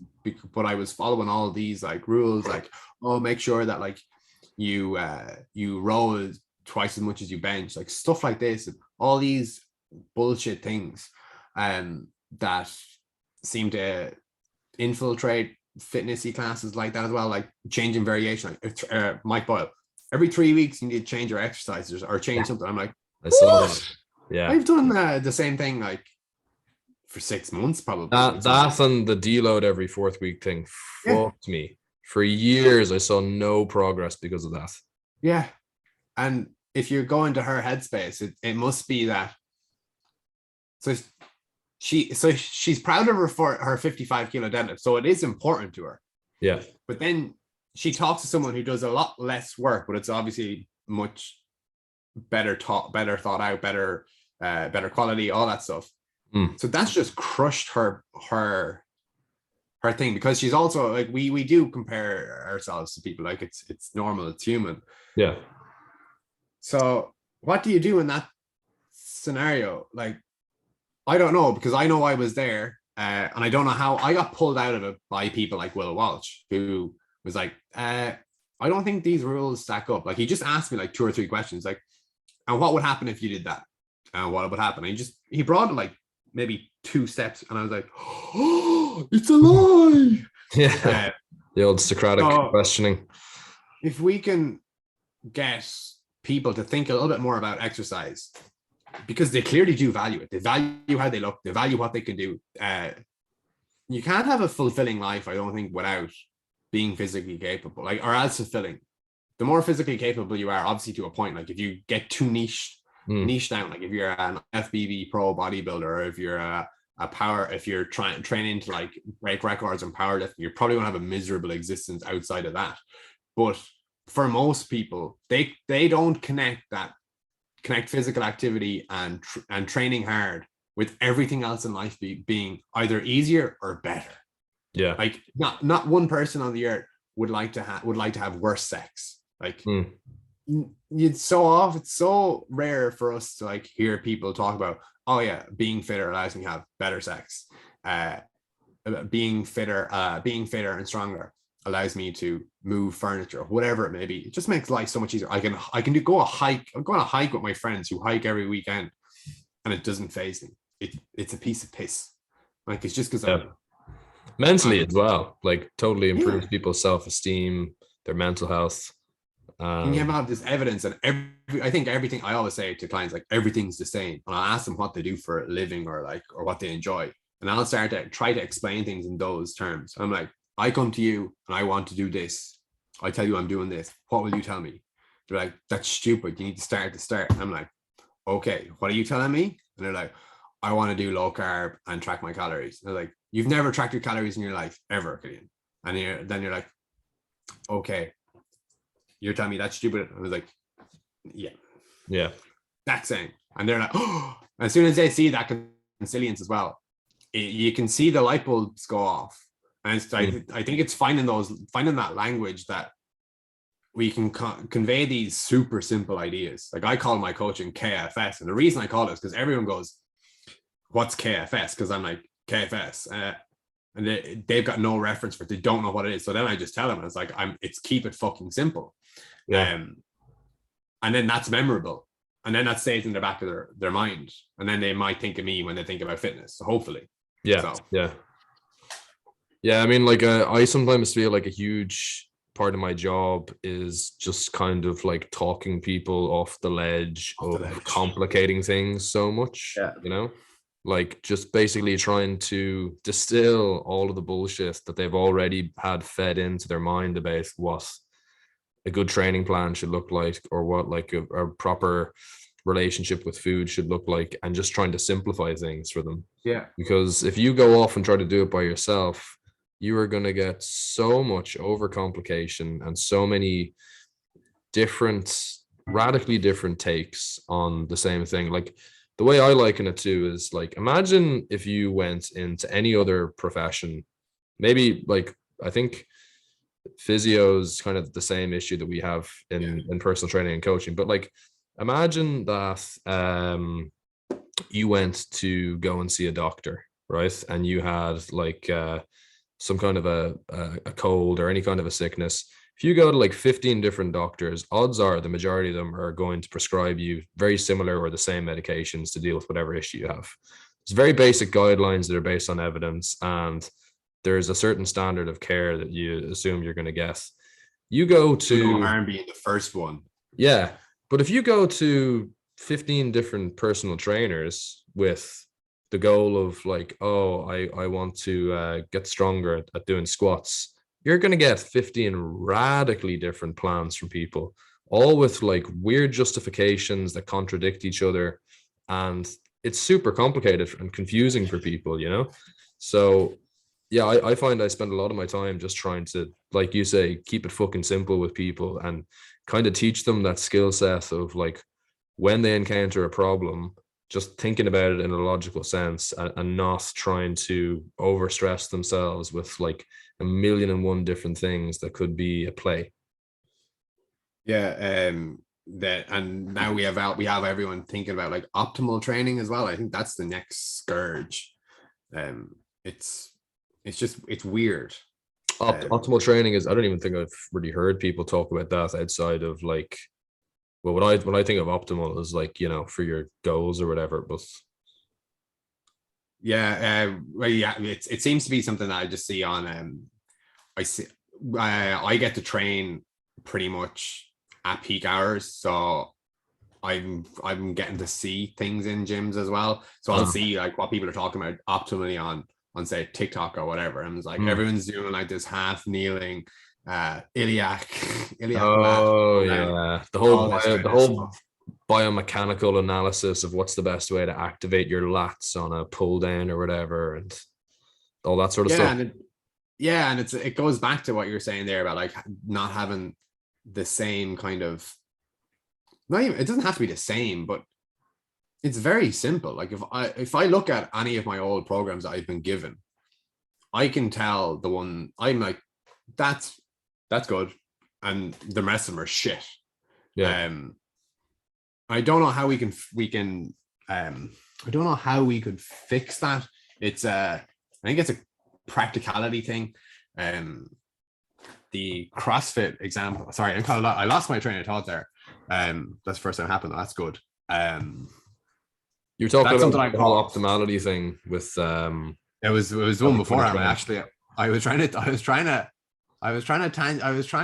but I was following all of these like rules, like, oh, make sure that like you row twice as much as you bench, like stuff like this, and all these bullshit things that seem to infiltrate fitnessy classes like that as well, like changing variation, like Mike Boyle, every 3 weeks you need to change your exercises or change something. I'm like, I saw that. Yeah, I've done the same thing like for 6 months probably. That and the deload every 4th week thing fucked me. For years, I saw no progress because of that. Yeah. And if you go into her headspace, it must be that. So she's proud of her 55 kilo deadlift. So it is important to her. Yeah. But then she talks to someone who does a lot less work, but it's obviously much better thought out, better quality, all that stuff. So that's just crushed her thing, because she's also like, we do compare ourselves to people, like it's normal, it's human. Yeah. So what do you do in that scenario? Like, I don't know, because I know I was there, and I don't know how I got pulled out of it by people like Will Walsh, who was like, I don't think these rules stack up. Like, he just asked me like 2 or 3 questions, like, and what would happen if you did that? And what would happen? And he brought it like maybe 2 steps, and I was like, oh, it's a lie. Yeah. The old Socratic questioning. If we can get people to think a little bit more about exercise, because they clearly do value it. They value how they look. They value what they can do. You can't have a fulfilling life, I don't think, without being physically capable, like, or as fulfilling. The more physically capable you are, obviously, to a point, like if you get too niche down, like if you're an FBB pro bodybuilder, or if you're if you're training to like break records and powerlifting, you're probably gonna have a miserable existence outside of that. But for most people, they don't connect physical activity and training hard with everything else in life being either easier or better. Yeah. Like not one person on the earth would like to have worse sex. Like it's so rare for us to like hear people talk about, oh yeah, being fitter allows me to have better sex. Being fitter and stronger allows me to move furniture, whatever it may be. It just makes life so much easier. I can go on a hike with my friends who hike every weekend, and it doesn't faze me. It's a piece of piss. Like, it's just because mentally as well, like totally improves people's self-esteem, their mental health. And you have all this evidence, and I think everything, I always say to clients, like, everything's the same. And I'll ask them what they do for a living, or what they enjoy, and I'll start to try to explain things in those terms. I'm like, I come to you and I want to do this. I tell you I'm doing this. What will you tell me? They're like, that's stupid. You need to start. And I'm like, okay, what are you telling me? And they're like, I want to do low carb and track my calories. And they're like, you've never tracked your calories in your life ever, Cian. And then you're like, okay, you're telling me that's stupid. I was like, yeah, that's saying. And they're like, oh, as soon as they see that consilience as well, you can see the light bulbs go off. And I think it's finding that language that we can convey these super simple ideas. Like, I call my coaching KFS. And the reason I call it is because everyone goes, what's KFS? Because I'm like, KFS. And they've got no reference for it. They don't know what it is. So then I just tell them, and it's like, it's keep it fucking simple. Yeah. And then that's memorable. And then that stays in the back of their mind. And then they might think of me when they think about fitness. So hopefully. Yeah. Yeah. I mean, like, I sometimes feel like a huge part of my job is just kind of like talking people off the ledge of complicating things so much, you know, like just basically trying to distill all of the bullshit that they've already had fed into their mind about what a good training plan should look like, or what like a proper relationship with food should look like, and just trying to simplify things for them. Yeah. Because if you go off and try to do it by yourself, you are going to get so much overcomplication and so many radically different takes on the same thing. Like, the way I liken it to is like, imagine if you went into any other profession, maybe like, I think physio is kind of the same issue that we have in personal training and coaching, but like, imagine that you went to go and see a doctor, right? And you had like some kind of a cold or any kind of a sickness. If you go to like 15 different doctors, odds are the majority of them are going to prescribe you very similar or the same medications to deal with whatever issue you have. It's very basic guidelines that are based on evidence, and there's a certain standard of care that you assume you're going to get. You go to harm being the first one. Yeah. But if you go to 15 different personal trainers with the goal of like, oh, I want to get stronger at doing squats, you're going to get 15 radically different plans from people, all with like weird justifications that contradict each other. And it's super complicated and confusing for people, you know? So yeah, I find I spend a lot of my time just trying to, like you say, keep it fucking simple with people and kind of teach them that skill set of like when they encounter a problem, just thinking about it in a logical sense and not trying to overstress themselves with like a million and one different things that could be at play. Yeah, that, and now we have everyone thinking about like optimal training as well. I think that's the next scourge. It's weird. Optimal training is, I don't even think I've really heard people talk about that outside of like, well, when I think of optimal is like, you know, for your goals or whatever, but yeah, well, yeah, it seems to be something that I just see on I get to train pretty much at peak hours, so I'm getting to see things in gyms as well. So I'll see like what people are talking about optimally on say TikTok or whatever, and it's like everyone's doing like this half kneeling iliac oh lat, yeah, the whole biomechanical analysis of what's the best way to activate your lats on a pull down or whatever, and all that sort of stuff. And it goes back to what you're saying there about like not having the same kind of, not even, it doesn't have to be the same, but it's very simple. Like if I look at any of my old programs that I've been given, I can tell the one I'm like, that's good, and the rest of them are shit. Yeah. I don't know how we can I don't know how we could fix that. It's I think it's a practicality thing. The CrossFit example, sorry, I lost my train of thought there. That's the first time it happened. That's good. You're talking about the whole optimality thing with it was one before. I was trying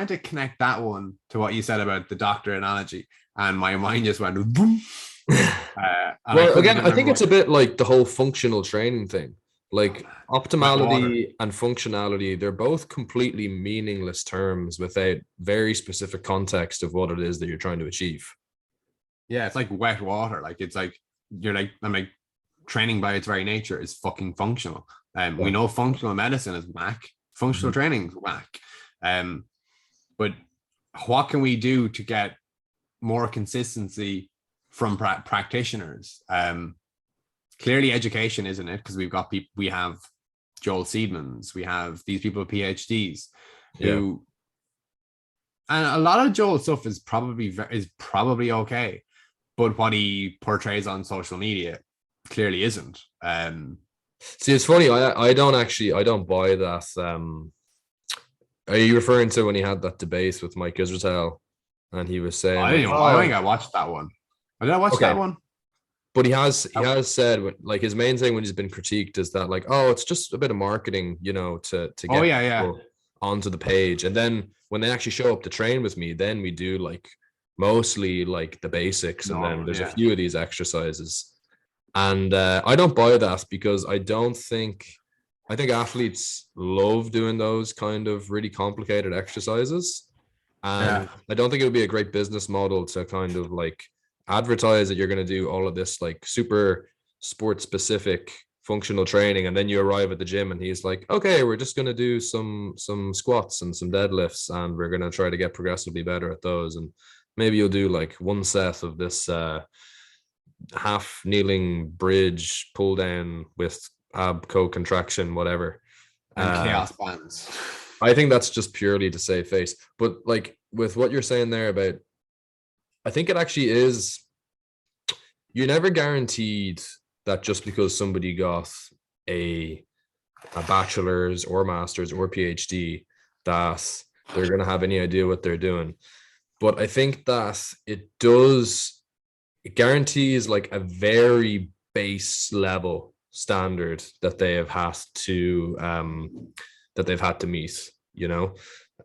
to connect that one to what you said about the doctor analogy, and my mind just went boom. Well, again, I think it's a bit like the whole functional training thing. Like optimality and functionality, they're both completely meaningless terms without very specific context of what it is that you're trying to achieve. Yeah, it's like wet water. Like it's like I'm like, training by its very nature is fucking functional. We know functional medicine is whack. Functional training is whack. But what can we do to get more consistency from practitioners? Clearly education, isn't it? Because we have Joel Seedmans, we have these people with PhDs who, and a lot of Joel's stuff is probably okay, but what he portrays on social media clearly isn't. See, it's funny. I don't buy that. Are you referring to when he had that debate with Mike Israel, and he was saying, I think I watched that one. Did I watch that one? But he has said, like, his main thing when he's been critiqued is that, like, oh, it's just a bit of marketing, you know, to get people onto the page. And then when they actually show up to train with me, then we do like mostly like the basics, and then there's a few of these exercises. And I don't buy that, because I think athletes love doing those kind of really complicated exercises. And I don't think it would be a great business model to kind of like advertise that you're going to do all of this like super sport specific functional training, and then you arrive at the gym and he's like, okay, we're just going to do some squats and some deadlifts, and we're going to try to get progressively better at those, and maybe you'll do like one set of this half kneeling bridge pull down with ab co-contraction, whatever, and chaos bands. I think that's just purely to save face. But like with what you're saying there about, I think it actually is, you're never guaranteed that just because somebody got a bachelor's or master's or PhD that they're going to have any idea what they're doing. But I think that it guarantees like a very base level standard that they have had to meet, you know.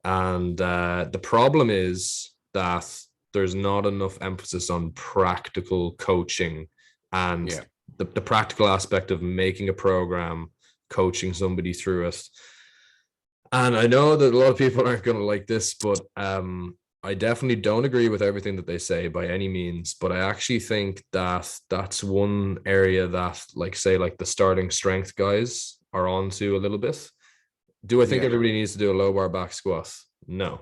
And the problem is that there's not enough emphasis on practical coaching and the practical aspect of making a program, coaching somebody through it. And I know that a lot of people aren't going to like this, but I definitely don't agree with everything that they say by any means. But I actually think that that's one area that, like, say, like the starting strength guys are onto a little bit. Do I think everybody needs to do a low bar back squat? No.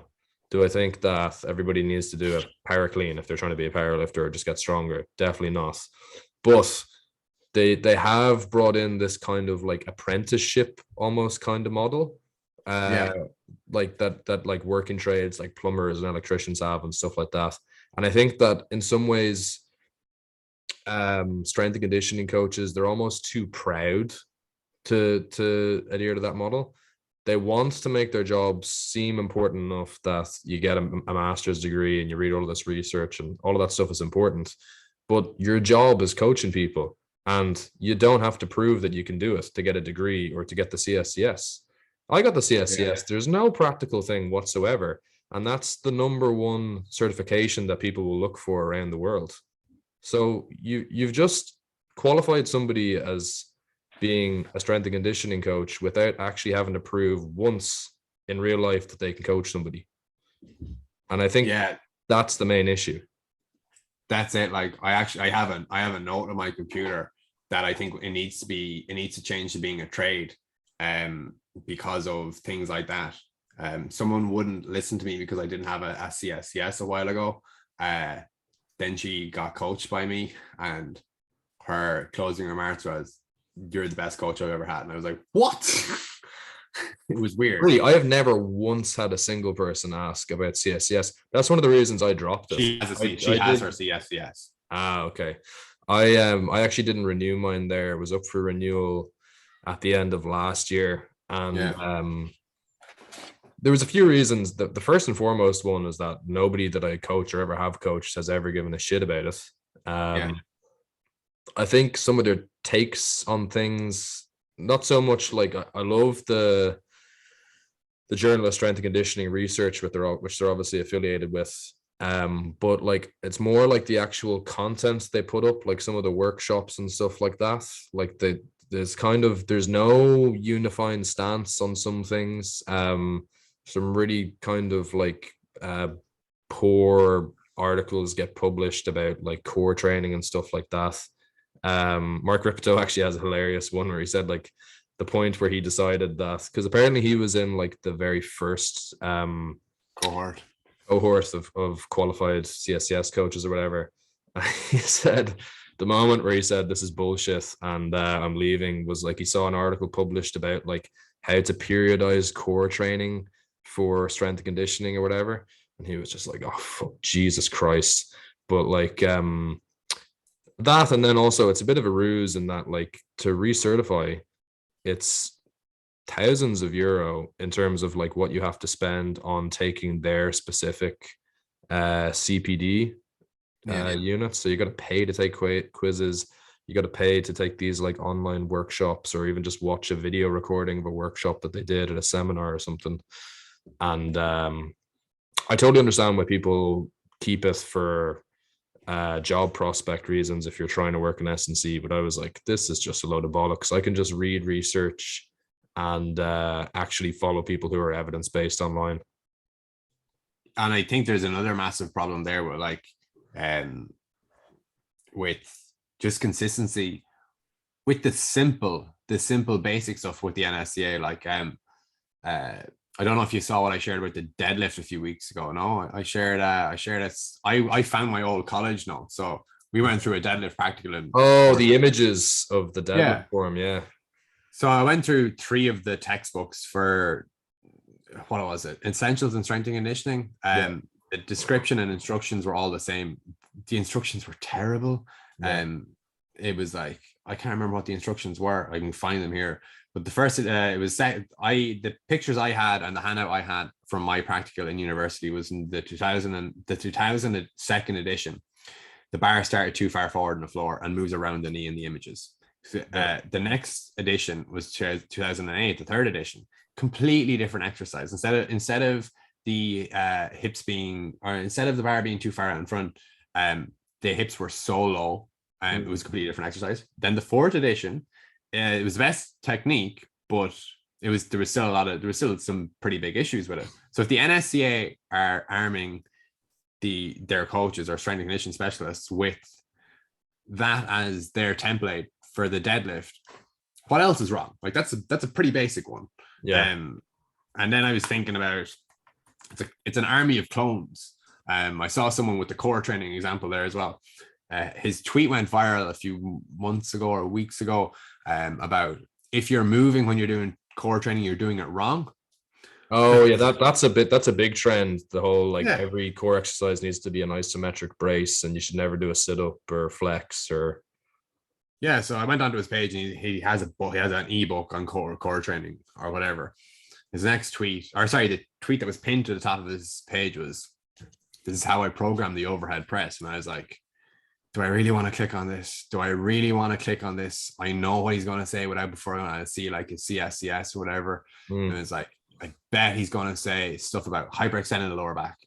Do I think that everybody needs to do a power clean if they're trying to be a power lifter or just get stronger? Definitely not. But they have brought in this kind of like apprenticeship almost kind of model. Like that like working trades like plumbers and electricians have and stuff like that. And I think that in some ways, strength and conditioning coaches, they're almost too proud to adhere to that model. They want to make their jobs seem important enough that you get a master's degree and you read all of this research, and all of that stuff is important. But your job is coaching people, and you don't have to prove that you can do it to get a degree or to get the CSCS. I got the CSCS. There's no practical thing whatsoever. And that's the number one certification that people will look for around the world. So you've just qualified somebody as being a strength and conditioning coach without actually having to prove once in real life that they can coach somebody. And I think that's the main issue. That's it. Like I have a note on my computer that I think it needs to change to being a trade, because of things like that. Someone wouldn't listen to me because I didn't have a CSCS a while ago. Then she got coached by me, and her closing remarks was, "You're the best coach I've ever had." And I was like, "What?" It was weird. Really, I have never once had a single person ask about CSCS. That's one of the reasons I dropped it. She has her CSCS. Okay. I actually didn't renew mine there. It was up for renewal at the end of last year. And there was a few reasons. The first and foremost one is that nobody that I coach or ever have coached has ever given a shit about it. I think some of their takes on things, not so much like I love the Journal of Strength and Conditioning Research, which they're obviously affiliated with. But like it's more like the actual content they put up, like some of the workshops and stuff like that. Like there's no unifying stance on some things. Some really kind of like poor articles get published about like core training and stuff like that. Mark Ripto actually has a hilarious one where he said like the point where he decided that, because apparently he was in like the very first cohort of qualified CSCS coaches or whatever. He said the moment where he said this is bullshit and I'm leaving was like he saw an article published about like how to periodize core training for strength and conditioning or whatever, and he was just like, oh fuck, Jesus Christ. But like that, and then also it's a bit of a ruse in that like to recertify, it's thousands of euro in terms of like what you have to spend on taking their specific CPD units. So you got to pay to take quizzes, you got to pay to take these like online workshops, or even just watch a video recording of a workshop that they did at a seminar or something. And I totally understand why people keep it for job prospect reasons if you're trying to work in S&C, but I was like, this is just a load of bollocks. I can just read research and actually follow people who are evidence-based online. And I think there's another massive problem there with like with just consistency with the simple basic stuff with the NSCA. Like I don't know if you saw what I shared about the deadlift a few weeks ago. No, I shared it. I found my old college notes. So we went through a deadlift practical. The images of the deadlift form. Yeah. So I went through 3 of the textbooks for, what was it? Essentials in Strength and Conditioning. The description and instructions were all the same. The instructions were terrible. It was like, I can't remember what the instructions were. I can find them here. But the first, it was the pictures I had and the handout I had from my practical in university was in the 2002 edition. The bar started too far forward on the floor and moves around the knee in the images. The next edition was 2008, the 3rd edition. Completely different exercise. Instead of the hips being, or instead of the bar being too far out in front, the hips were so low. It was a completely different exercise. Then the fourth edition, it was the best technique, but there was still some pretty big issues with it. So if the NSCA are arming their coaches or strength and conditioning specialists with that as their template for the deadlift, what else is wrong? Like that's a pretty basic one. Yeah. And then I was thinking about it's an army of clones. I saw someone with the core training example there as well. His tweet went viral a few months ago or weeks ago about if you're moving when you're doing core training, you're doing it wrong. Oh yeah, that's a big trend. The whole like every core exercise needs to be an isometric brace, and you should never do a sit up or flex or. Yeah, so I went onto his page and he has an ebook on core training or whatever. His next tweet, the tweet that was pinned to the top of his page was, "This is how I program the overhead press." And I was like, do I really want to click on this? Do I really want to click on this? I know what he's going to say before I'm going to see like his CSCS or whatever. And it's like, I bet he's going to say stuff about hyperextending the lower back,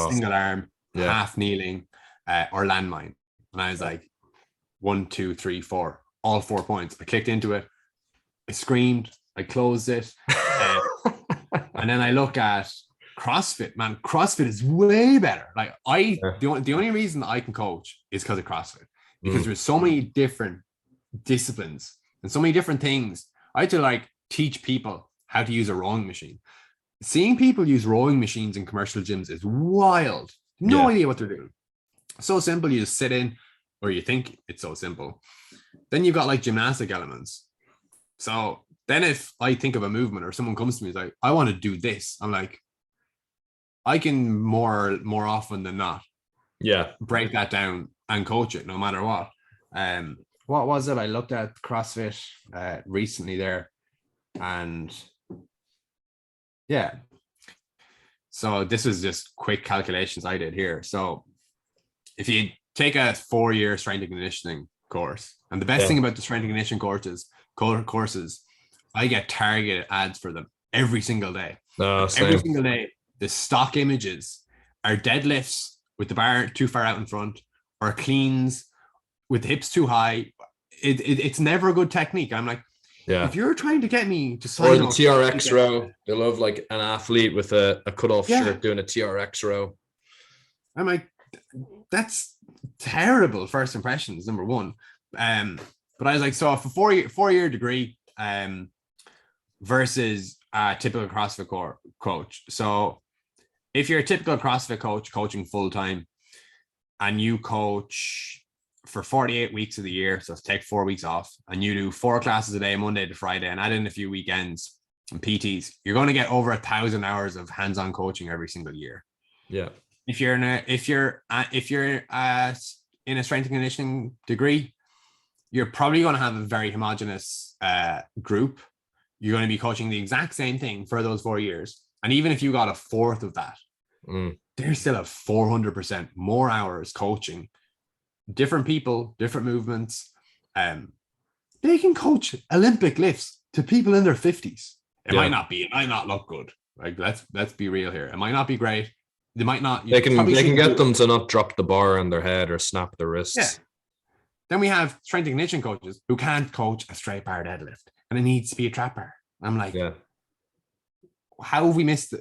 single arm, half kneeling, or landmine. And I was like, 1, 2, 3, 4, all 4 points. I clicked into it. I screamed. I closed it. And then I look at CrossFit. Man, CrossFit is way better. Like the only reason that I can coach is because of CrossFit, because there's so many different disciplines and so many different things. I had to like teach people how to use a rowing machine. Seeing people use rowing machines in commercial gyms is wild. No idea what they're doing. So simple. You just sit in, or you think it's so simple. Then you've got like gymnastic elements. So then if I think of a movement or someone comes to me and is like, I want to do this, I'm like, I can more often than not break that down and coach it no matter what. What was it? I looked at CrossFit recently there, and so this was just quick calculations I did here. So if you take a 4-year strength and conditioning course, and the best thing about the strength and conditioning courses, I get targeted ads for them every single day. Every single day, the stock images are deadlifts with the bar too far out in front, or cleans with the hips too high. It's never a good technique. I'm like, if you're trying to get me to sign or the TRX row, they love like an athlete with a cutoff shirt doing a TRX row. I'm like, that's terrible first impressions, number one. But I was like, so for a 4-year degree versus a typical CrossFit coach. So if you're a typical CrossFit coach coaching full time and you coach for 48 weeks of the year, so take 4 weeks off, and you do 4 classes a day, Monday to Friday, and add in a few weekends and PTs, you're going to get over 1,000 hours of hands-on coaching every single year. Yeah. If you're in a strength and conditioning degree, you're probably going to have a very homogenous group. You're going to be coaching the exact same thing for those 4 years. And even if you got a fourth of that, they still have 400% more hours coaching different people, different movements. They can coach Olympic lifts to people in their 50s. It might not look good. Like let's be real here. It might not be great. They might not. They can get them to not drop the bar on their head or snap their wrists. Yeah. Then we have strength and conditioning coaches who can't coach a straight bar deadlift, and it needs to be a trap bar. I'm like, how have we missed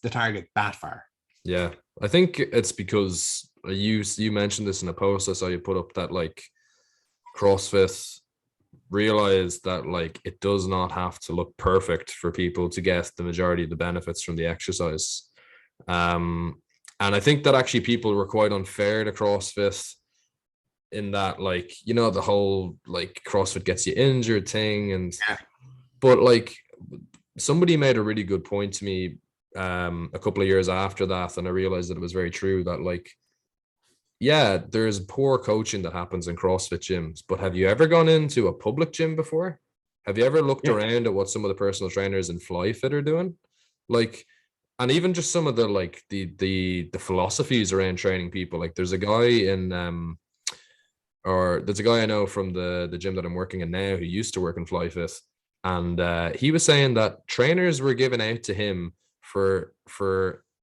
the target that far? Yeah, I think it's because you mentioned this in a post I saw you put up, that like CrossFit realized that like it does not have to look perfect for people to get the majority of the benefits from the exercise. And I think that actually people were quite unfair to CrossFit in that, like, you know, the whole like CrossFit gets you injured thing. And but like somebody made a really good point to me a couple of years after that, and I realized that it was very true, that like, yeah, there's poor coaching that happens in CrossFit gyms, but have you ever gone into a public gym before? Have you ever looked around at what some of the personal trainers in FlyFit are doing? Like, and even just some of the like the philosophies around training people. Like there's a guy there's a guy I know from the gym that I'm working in now who used to work in FlyFit, and he was saying that trainers were given out to him for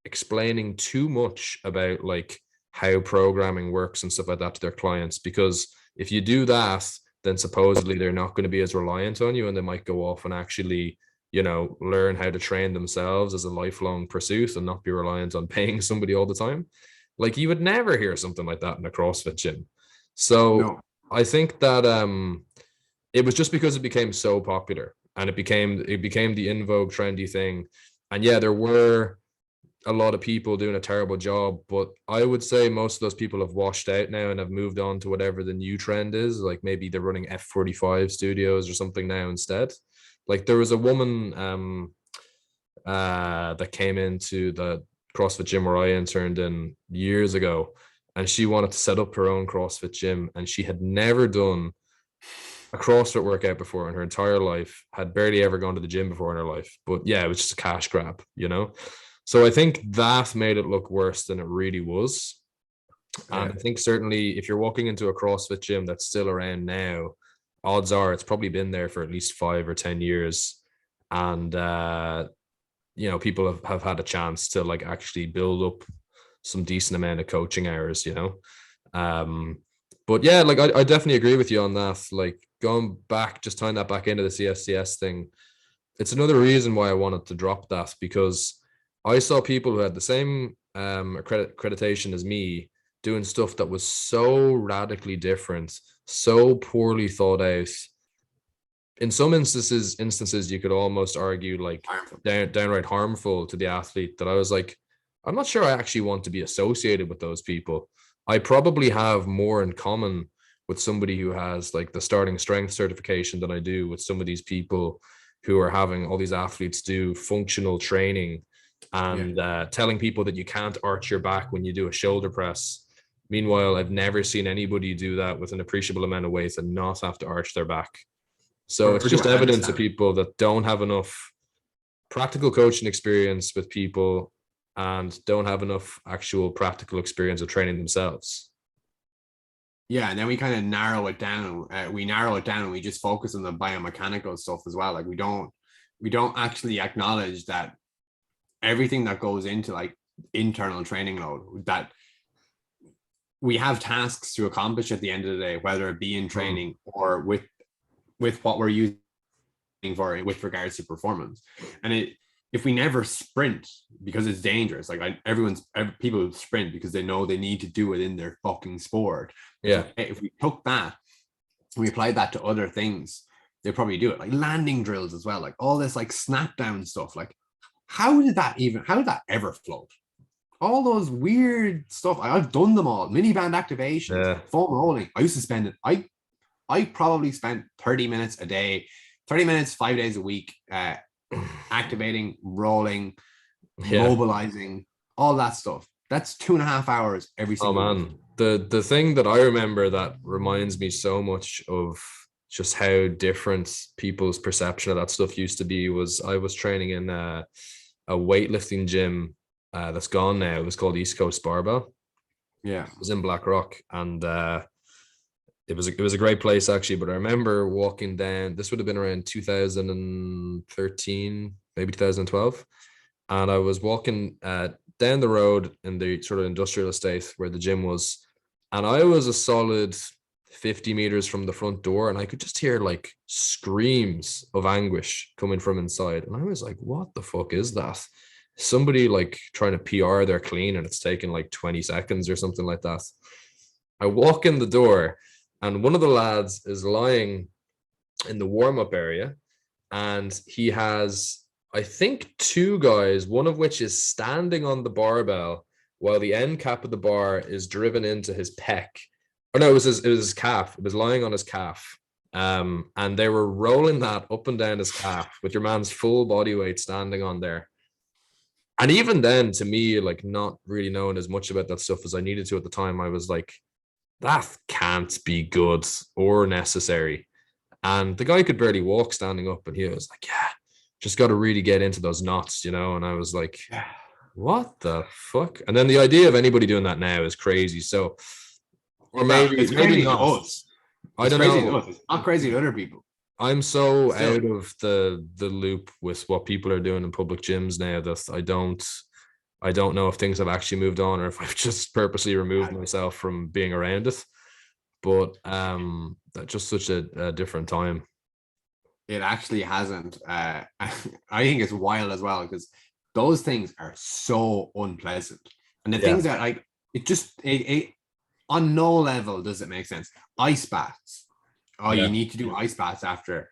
explaining too much about like how programming works and stuff like that to their clients, because if you do that, then supposedly they're not going to be as reliant on you, and they might go off and actually, learn how to train themselves as a lifelong pursuit and not be reliant on paying somebody all the time. Like, you would never hear something like that in a CrossFit gym. So No. I think that it was just because it became so popular, and it became the in vogue trendy thing. And yeah, there were a lot of people doing a terrible job, but I would say most of those people have washed out now and have moved on to whatever the new trend is. Like, maybe they're running F45 studios or something now instead. Like, there was a woman that came into the CrossFit gym where I interned in years ago, and she wanted to set up her own CrossFit gym, and she had never done a CrossFit workout before in her entire life, had barely ever gone to the gym before in her life. But yeah, it was just a cash grab, So I think that made it look worse than it really was. And I think certainly if you're walking into a CrossFit gym that's still around now, odds are it's probably been there for at least 5 or 10 years. And, people have had a chance to like actually build up some decent amount of coaching hours, But yeah, like I definitely agree with you on that. Like, going back, just tying that back into the CFCS thing, it's another reason why I wanted to drop that, because I saw people who had the same accreditation as me doing stuff that was so radically different, so poorly thought out. In some instances, you could almost argue like downright harmful to the athlete, that I was like, I'm not sure I actually want to be associated with those people. I probably have more in common with somebody who has like the starting strength certification than I do with some of these people who are having all these athletes do functional training and telling people that you can't arch your back when you do a shoulder press. Meanwhile, I've never seen anybody do that with an appreciable amount of weight and not have to arch their back. So it's just evidence of people that don't have enough practical coaching experience with people and don't have enough actual practical experience of training themselves. Yeah, and then we kind of narrow it down. And we just focus on the biomechanical stuff as well. Like, we don't actually acknowledge that everything that goes into like internal training load, that we have tasks to accomplish at the end of the day, whether it be in training or with what we're using for it with regards to performance. And if we never sprint because it's dangerous, like people sprint because they know they need to do it in their fucking sport. Yeah. If we took that and we applied that to other things, they probably do it, like landing drills as well, like all this like snap down stuff. Like, how did that ever float? All those weird stuff. I've done them all. Mini band activations, foam rolling. I used to spend it. I probably spent 30 minutes a day, 30 minutes, 5 days a week, activating, rolling, mobilizing, all that stuff. That's 2.5 hours every single week. The thing that I remember that reminds me so much of just how different people's perception of that stuff used to be was I was training in a weightlifting gym that's gone now. It was called East Coast Barbell. Yeah, it was in Blackrock, and it was a great place actually. But I remember walking down. This would have been around 2013, maybe 2012, and I was walking down the road in the sort of industrial estate where the gym was, and I was a solid 50 meters from the front door, and I could just hear like screams of anguish coming from inside, and I was like, what the fuck is that? Somebody like trying to PR their clean, and it's taking like 20 seconds or something like that. I walk in the door, and one of the lads is lying in the warm-up area, and he has, I think, 2 guys, one of which is standing on the barbell while the end cap of the bar is driven into his pec. Or no, it was his calf. It was lying on his calf. And they were rolling that up and down his calf with your man's full body weight standing on there. And even then, to me, like not really knowing as much about that stuff as I needed to at the time, I was like, that can't be good or necessary. And the guy could barely walk standing up, and he was like, yeah, just got to really get into those knots, And I was like, what the fuck? And then the idea of anybody doing that now is crazy. So, or maybe it's crazy not. to us. I don't know. It's not crazy to other people. I'm so out of the loop with what people are doing in public gyms now that I don't know if things have actually moved on or if I've just purposely removed myself from being around it. but that's just such a different time. It actually hasn't. I think it's wild as well, because those things are so unpleasant, and the things that it on no level does it make sense. Ice baths. Oh, you need to do ice baths after.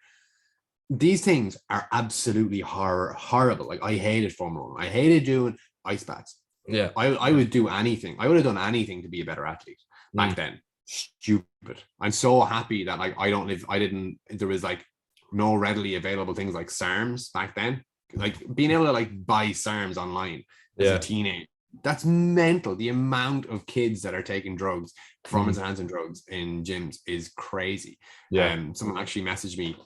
These things are absolutely horrible. Like, I hated Formula 1. I hated doing ice baths. Yeah. I would do anything. I would have done anything to be a better athlete back then. Stupid. I'm so happy that like there was like no readily available things like SARMs back then. Like, being able to like buy SARMs online as a teenager, that's mental. The amount of kids that are taking drugs, performance enhancing drugs in gyms, is crazy. Someone actually messaged me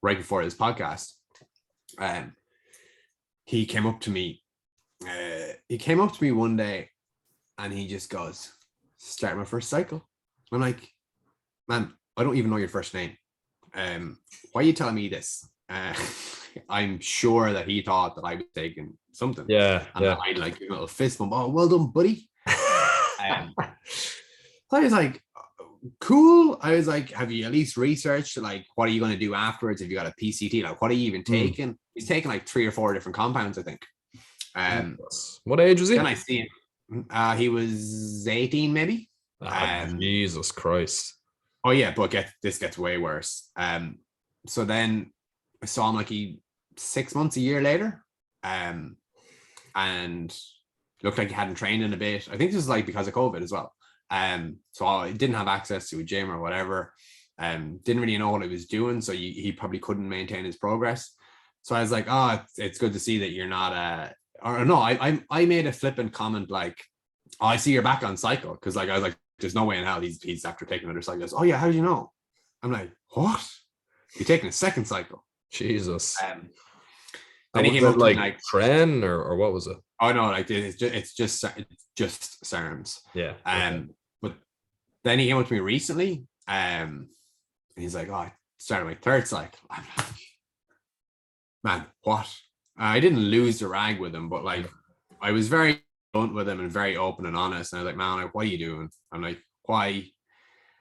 right before this podcast. He came up to me one day, and he just goes, "Start my first cycle." I'm like, "Man, I don't even know your first name. Why are you telling me this?" I'm sure that he thought that I was taking something. I'd like give a little fist bump. "Oh, well done, buddy." So I was like, cool. I was like, "Have you at least researched like what are you going to do afterwards? Have you got a PCT? Like, what are you even taking?" He's taking like 3 or 4 different compounds, I think. What age was he? Then I see him. He was 18, maybe. Jesus Christ. Oh yeah, but this gets way worse. So then I saw him like 6 months, a year later, and looked like he hadn't trained in a bit. I think this is like because of COVID as well. So I didn't have access to a gym or whatever. Didn't really know what he was doing, so he probably couldn't maintain his progress. So I was like, "Oh, it's good to see that you're not or no, I made a flippant comment like, "Oh, I see you're back on cycle," because like I was like, "There's no way in hell he's after taking another cycle." He goes, "Oh yeah, how did you know?" I'm like, "What? You're taking a second cycle?" Jesus. Then he came up to me like tren or what was it? Oh no, like it's just SARMs. Yeah. But then he came up to me recently, and he's like, "Oh, I started my third cycle." I'm like, "Man, what?" I didn't lose the rag with him, but like I was very blunt with him and very open and honest. And I was like, "Man, like, what are you doing?" I'm like, "Why?"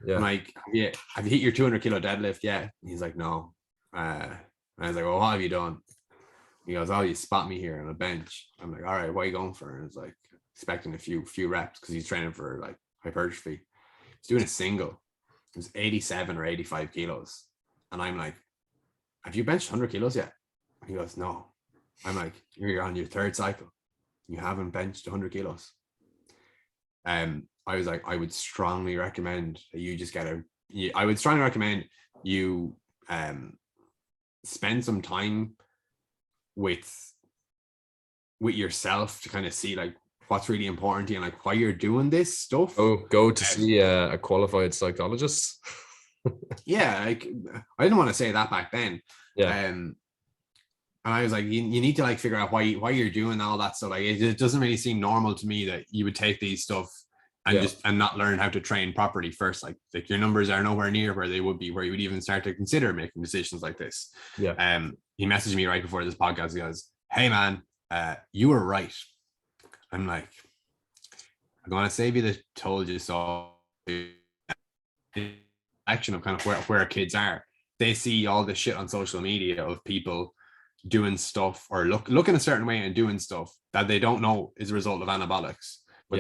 I'm like, "Yeah, have you hit your 200 kilo deadlift yet?" And he's like, "No." And I was like, "Well, what have you done?" He goes, "Oh, you spot me here on a bench." I'm like, "All right, what are you going for?" And it's like expecting a few reps because he's training for like hypertrophy. He's doing a single. It was 87 or 85 kilos. And I'm like, "Have you benched 100 kilos yet?" He goes, "No." I'm like, "You're on your third cycle. You haven't benched 100 kilos." I was like, I would strongly recommend that you just I would strongly recommend you spend some time with yourself to kind of see like what's really important to you and like why you're doing this stuff. Go to see a qualified psychologist. Yeah, like I didn't want to say that back then. And I was like, you need to like figure out why you're doing all that stuff. Like it doesn't really seem normal to me that you would take these stuff and and not learn how to train properly first. Like your numbers are nowhere near where they would be, where you would even start to consider making decisions like this. He messaged me right before this podcast. He goes, "Hey man, you were right." I'm like, "I'm gonna save you the told you so." Action of kind of where kids are. They see all this shit on social media of people doing stuff or looking a certain way and doing stuff that they don't know is a result of anabolics. But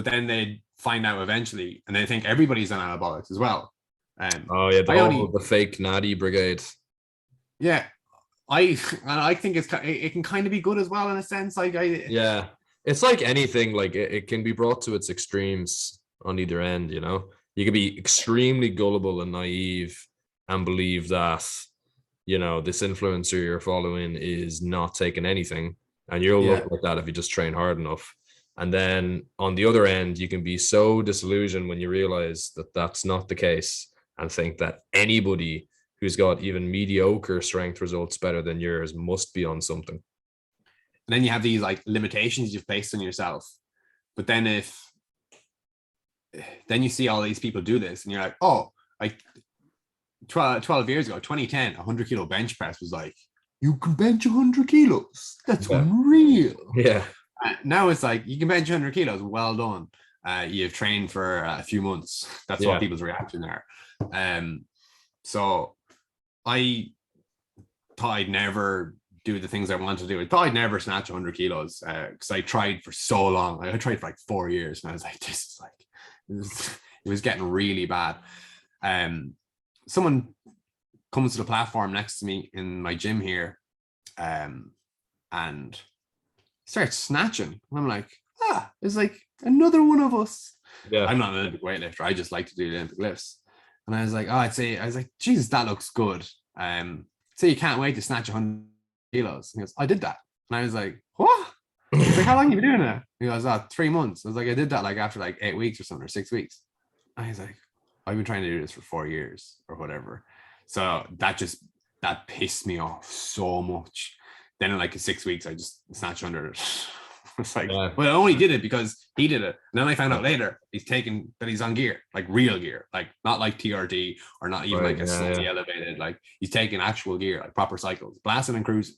then they find out eventually, and they think everybody's on anabolics as well. The fake natty brigade. Yeah, I think it can kind of be good as well in a sense. Like it's like anything. Like it can be brought to its extremes on either end. You know, you could be extremely gullible and naive and believe that, you know, this influencer you're following is not taking anything, and you'll look like that if you just train hard enough. And then on the other end, you can be so disillusioned when you realize that that's not the case and think that anybody who's got even mediocre strength results better than yours must be on something. And then you have these like limitations you've placed on yourself. But then then you see all these people do this and you're like, oh, like 12 years ago, 2010, 100 kilo bench press was like, you can bench 100 kilos. That's unreal. Yeah. Now it's like, you can bench 100 kilos. Well done. you've trained for a few months. That's what people's reaction are. So I thought I'd never do the things I wanted to do. I thought I'd never snatch 100 kilos because I tried for so long. I tried for like 4 years, and I was like, this is like, it was getting really bad. Someone comes to the platform next to me in my gym here, and starts snatching. And I'm like, it's like another one of us. Yeah. I'm not an Olympic weightlifter. I just like to do the Olympic lifts. And I was like, I was like, Jesus, that looks good. So you can't wait to snatch 100 kilos. And he goes, I did that. And I was like, what? He's like, how long have you been doing it? He goes, 3 months. I was like, I did that like after like 8 weeks or something, or 6 weeks. And he's like, I've been trying to do this for 4 years or whatever. So that pissed me off so much. Then in like 6 weeks, I just snatched 100. It's like, well, I only did it because he did it. And then I found out later he's on gear, like real gear, like not like TRD or not even like a slightly elevated, like he's taking actual gear, like proper cycles, blasting and cruising.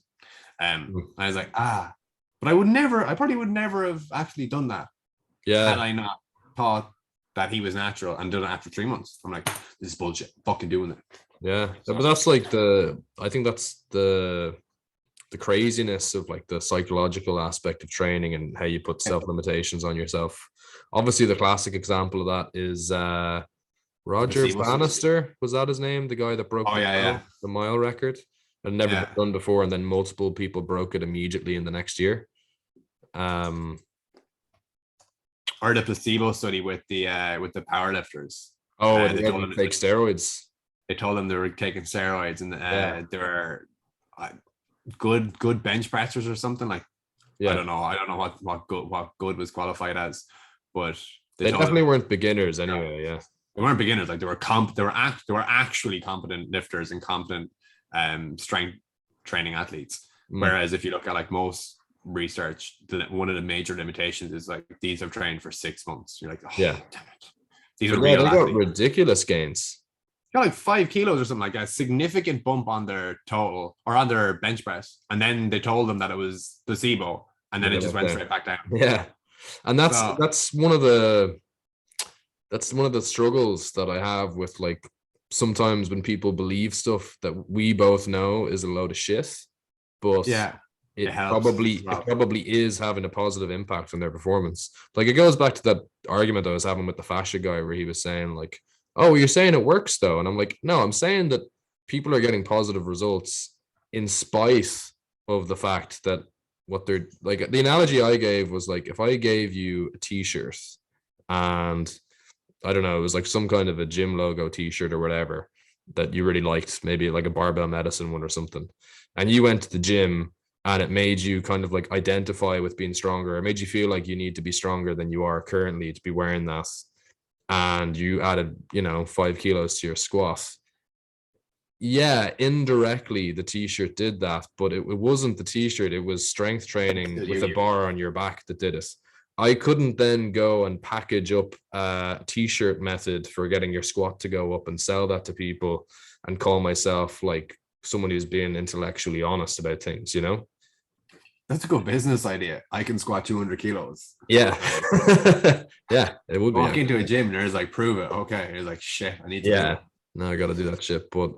I was like, but I probably would never have actually done that. Had I not thought that he was natural and done it after 3 months. I'm like, this is bullshit. Fucking doing it. Yeah. But that's like I think that's the craziness of like the psychological aspect of training and how you put self-limitations on yourself. Obviously the classic example of that is Roger Bannister, was that his name? The guy that broke the mile record. Had never been done before, and then multiple people broke it immediately in the next year. Or the placebo study with the powerlifters. They told them to take steroids. They told them they were taking steroids, and they were good bench pressers or something like. I don't know what good was qualified as, but they definitely weren't beginners anyway. Yeah, they weren't beginners. Like they were actually competent lifters and competent strength training athletes. Whereas if you look at like most research, one of the major limitations is like these have trained for 6 months. You're like, damn it. These are real athletes. Got ridiculous gains. Got like 5 kilos or something, like a significant bump on their total or on their bench press, and then they told them that it was placebo, and then it just went straight back down. Yeah, and that's one of the struggles that I have with like sometimes when people believe stuff that we both know is a load of shit, but it probably is having a positive impact on their performance. Like it goes back to that argument I was having with the fascia guy where he was saying like, oh, you're saying it works though. And I'm like, no, I'm saying that people are getting positive results in spite of the fact that what they're like. The analogy I gave was like, if I gave you a t-shirt and I don't know, it was like some kind of a gym logo t-shirt or whatever that you really liked, maybe like a barbell medicine one or something, and you went to the gym and it made you kind of like identify with being stronger. It made you feel like you need to be stronger than you are currently to be wearing that. And you added, 5 kilos to your squat. Yeah, indirectly the t-shirt did that, but it wasn't the t-shirt. It was strength training with a bar on your back that did it. I couldn't then go and package up a t-shirt method for getting your squat to go up and sell that to people and call myself like someone who's being intellectually honest about things, That's a good business idea. I can squat 200 kilos. Yeah. Yeah, it would be. Walk into a gym and there's like, prove it. Okay. It's like, shit, I need to do it. No, I got to do that shit. But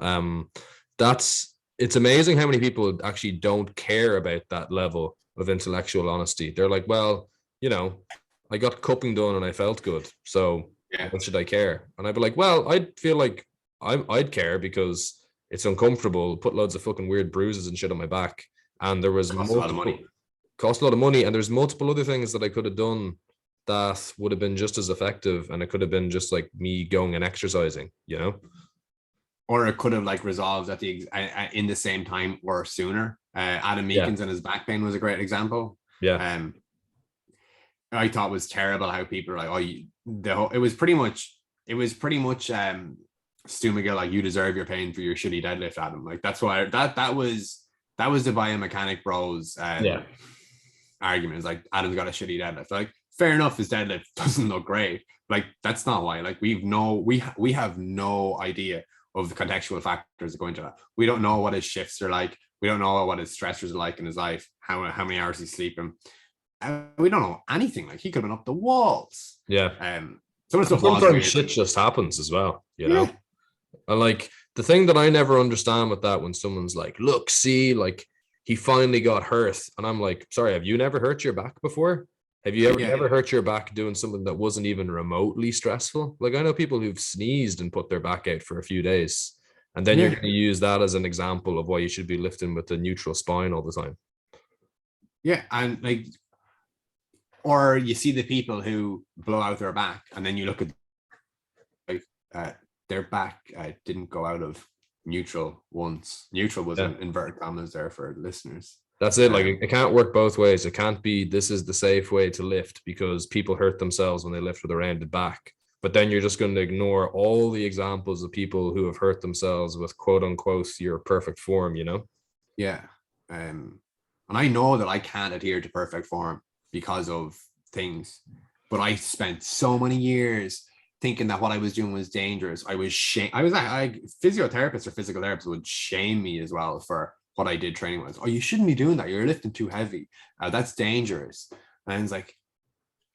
it's amazing how many people actually don't care about that level of intellectual honesty. They're like, well, I got cupping done and I felt good. So what should I care? And I'd be like, well, I'd feel like I'd care because it's uncomfortable, put loads of fucking weird bruises and shit on my back. And there was cost a lot of money, and there's multiple other things that I could have done that would have been just as effective, and it could have been just like me going and exercising, or it could have like resolved at in the same time or sooner. Adam Meekins and his back pain was a great example. I thought it was terrible how people are like, it was pretty much Stu McGill, like, you deserve your pain for your shitty deadlift, Adam. Like that's why that was the biomechanic bros argument. Is like, Adam's got a shitty deadlift. Like, fair enough, his deadlift doesn't look great. Like, that's not why. Like, we have no idea of the contextual factors that go into that. We don't know what his shifts are like. We don't know what his stressors are like in his life, how many hours he's sleeping. we don't know anything. Like he could have been up the walls. Yeah. Some of the stuff was Sometimes weird. shit just happens as well, you know. And like the thing that I never understand with that, when someone's like, look, see, like he finally got hurt, and I'm like, sorry, have you never hurt your back before? Have you ever hurt your back doing something that wasn't even remotely stressful? Like I know people who've sneezed and put their back out for a few days, and then you're going to use that as an example of why you should be lifting with a neutral spine all the time. Yeah, and like, or you see the people who blow out their back, and then you look at like their back didn't go out of neutral once. Neutral was an inverted commas there for listeners. That's it. Like it can't work both ways. It can't be this is the safe way to lift because people hurt themselves when they lift with a rounded back. But then you're just going to ignore all the examples of people who have hurt themselves with quote unquote your perfect form, you know? Yeah. And I know that I can't adhere to perfect form because of things, but I spent so many years thinking that what I was doing was dangerous. Physiotherapists or physical therapists would shame me as well for what I did training wise. Oh, you shouldn't be doing that. You're lifting too heavy. That's dangerous. And it's like,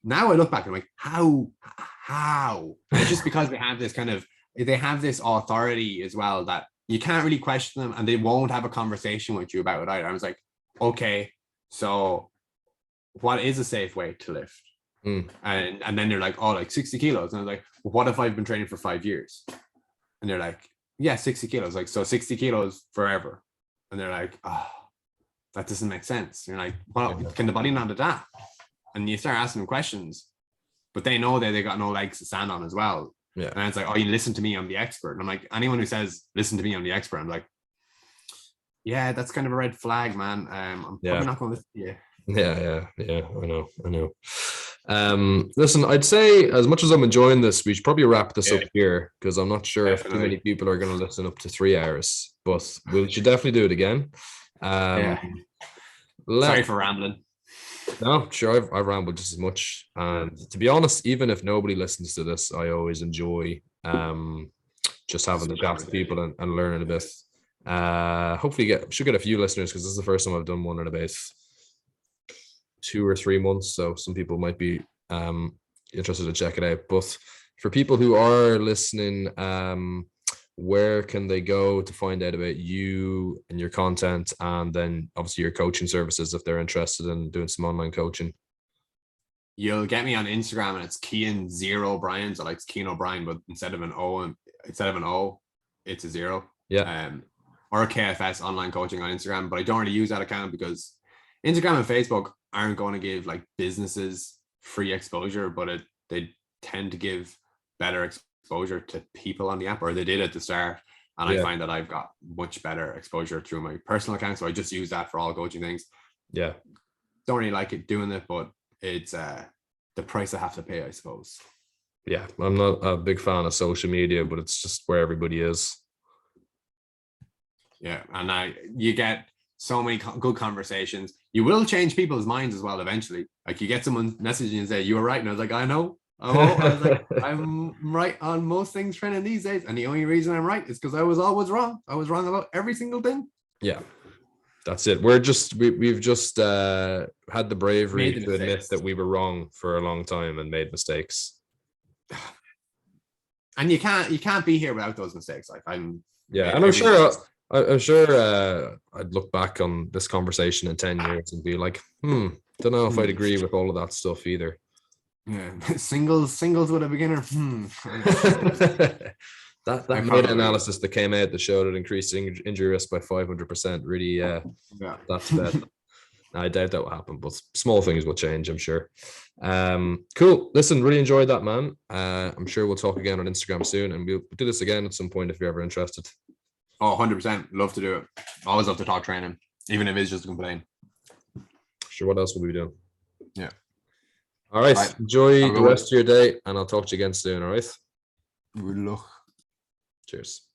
now I look back and I'm like, how? And it's just because they have this authority as well that you can't really question them, and they won't have a conversation with you about it either. I was like, okay, so what is a safe way to lift? And then they're like, oh, like 60 kilos. And I was like, well, what if I've been training for 5 years? And they're like, yeah, 60 kilos. Like, so 60 kilos forever. And they're like, oh, that doesn't make sense. And you're like, well, can the body not adapt? And you start asking them questions, but they know that they got no legs to stand on as well. Yeah. And it's like, oh, you listen to me, I'm the expert. And I'm like, anyone who says, listen to me, I'm the expert, I'm like, yeah, that's kind of a red flag, man. I'm probably not going to listen to you. Yeah. I know. Listen, I'd say as much as I'm enjoying this, we should probably wrap this up here because I'm not sure if too many people are going to listen up to 3 hours, but we should definitely do it again. Sorry for rambling. No, sure, I've rambled just as much. And to be honest, even if nobody listens to this, I always enjoy just having the chat with people and learning a bit. Hopefully should get a few listeners because this is the first time I've done one in about 2 or 3 months, so some people might be interested to check it out. But for people who are listening, where can they go to find out about you and your content, and then obviously your coaching services if they're interested in doing some online coaching? You'll get me on Instagram, and it's Cian O'Brien, so like it's Cian O'Brien, but instead of an O, it's a 0. Yeah. Or KFS online coaching on Instagram, but I don't really use that account because Instagram and Facebook aren't going to give like businesses free exposure, but they tend to give better exposure to people on the app, or they did at the start. And I find that I've got much better exposure through my personal account. So I just use that for all coaching things. Yeah. Don't really like it doing it, but it's the price I have to pay, I suppose. Yeah. I'm not a big fan of social media, but it's just where everybody is. Yeah. And you get so many good conversations. You will change people's minds as well eventually. Like you get someone messaging and say, you were right. And I was like, I know. I was like, I'm right on most things trending these days. And the only reason I'm right is because I was always wrong. I was wrong about every single thing. Yeah. That's it. We've just had the bravery to admit that we were wrong for a long time and made mistakes. And you can't be here without those mistakes. Like I'm sure I'd look back on this conversation in 10 years and be like, don't know if I'd agree with all of that stuff either. Yeah, singles with a beginner. that meta-analysis that came out that showed it increased injury risk by 500%. Really, that's bad. I doubt that will happen, but small things will change, I'm sure. Cool. Listen, really enjoyed that, man. I'm sure we'll talk again on Instagram soon, and we'll do this again at some point if you're ever interested. Oh, 100%. Love to do it. Always love to talk training, even if it's just a complaint. Sure. What else will we be doing? Yeah. All right. Enjoy the rest of your day, and I'll talk to you again soon. All right. Good luck. Cheers.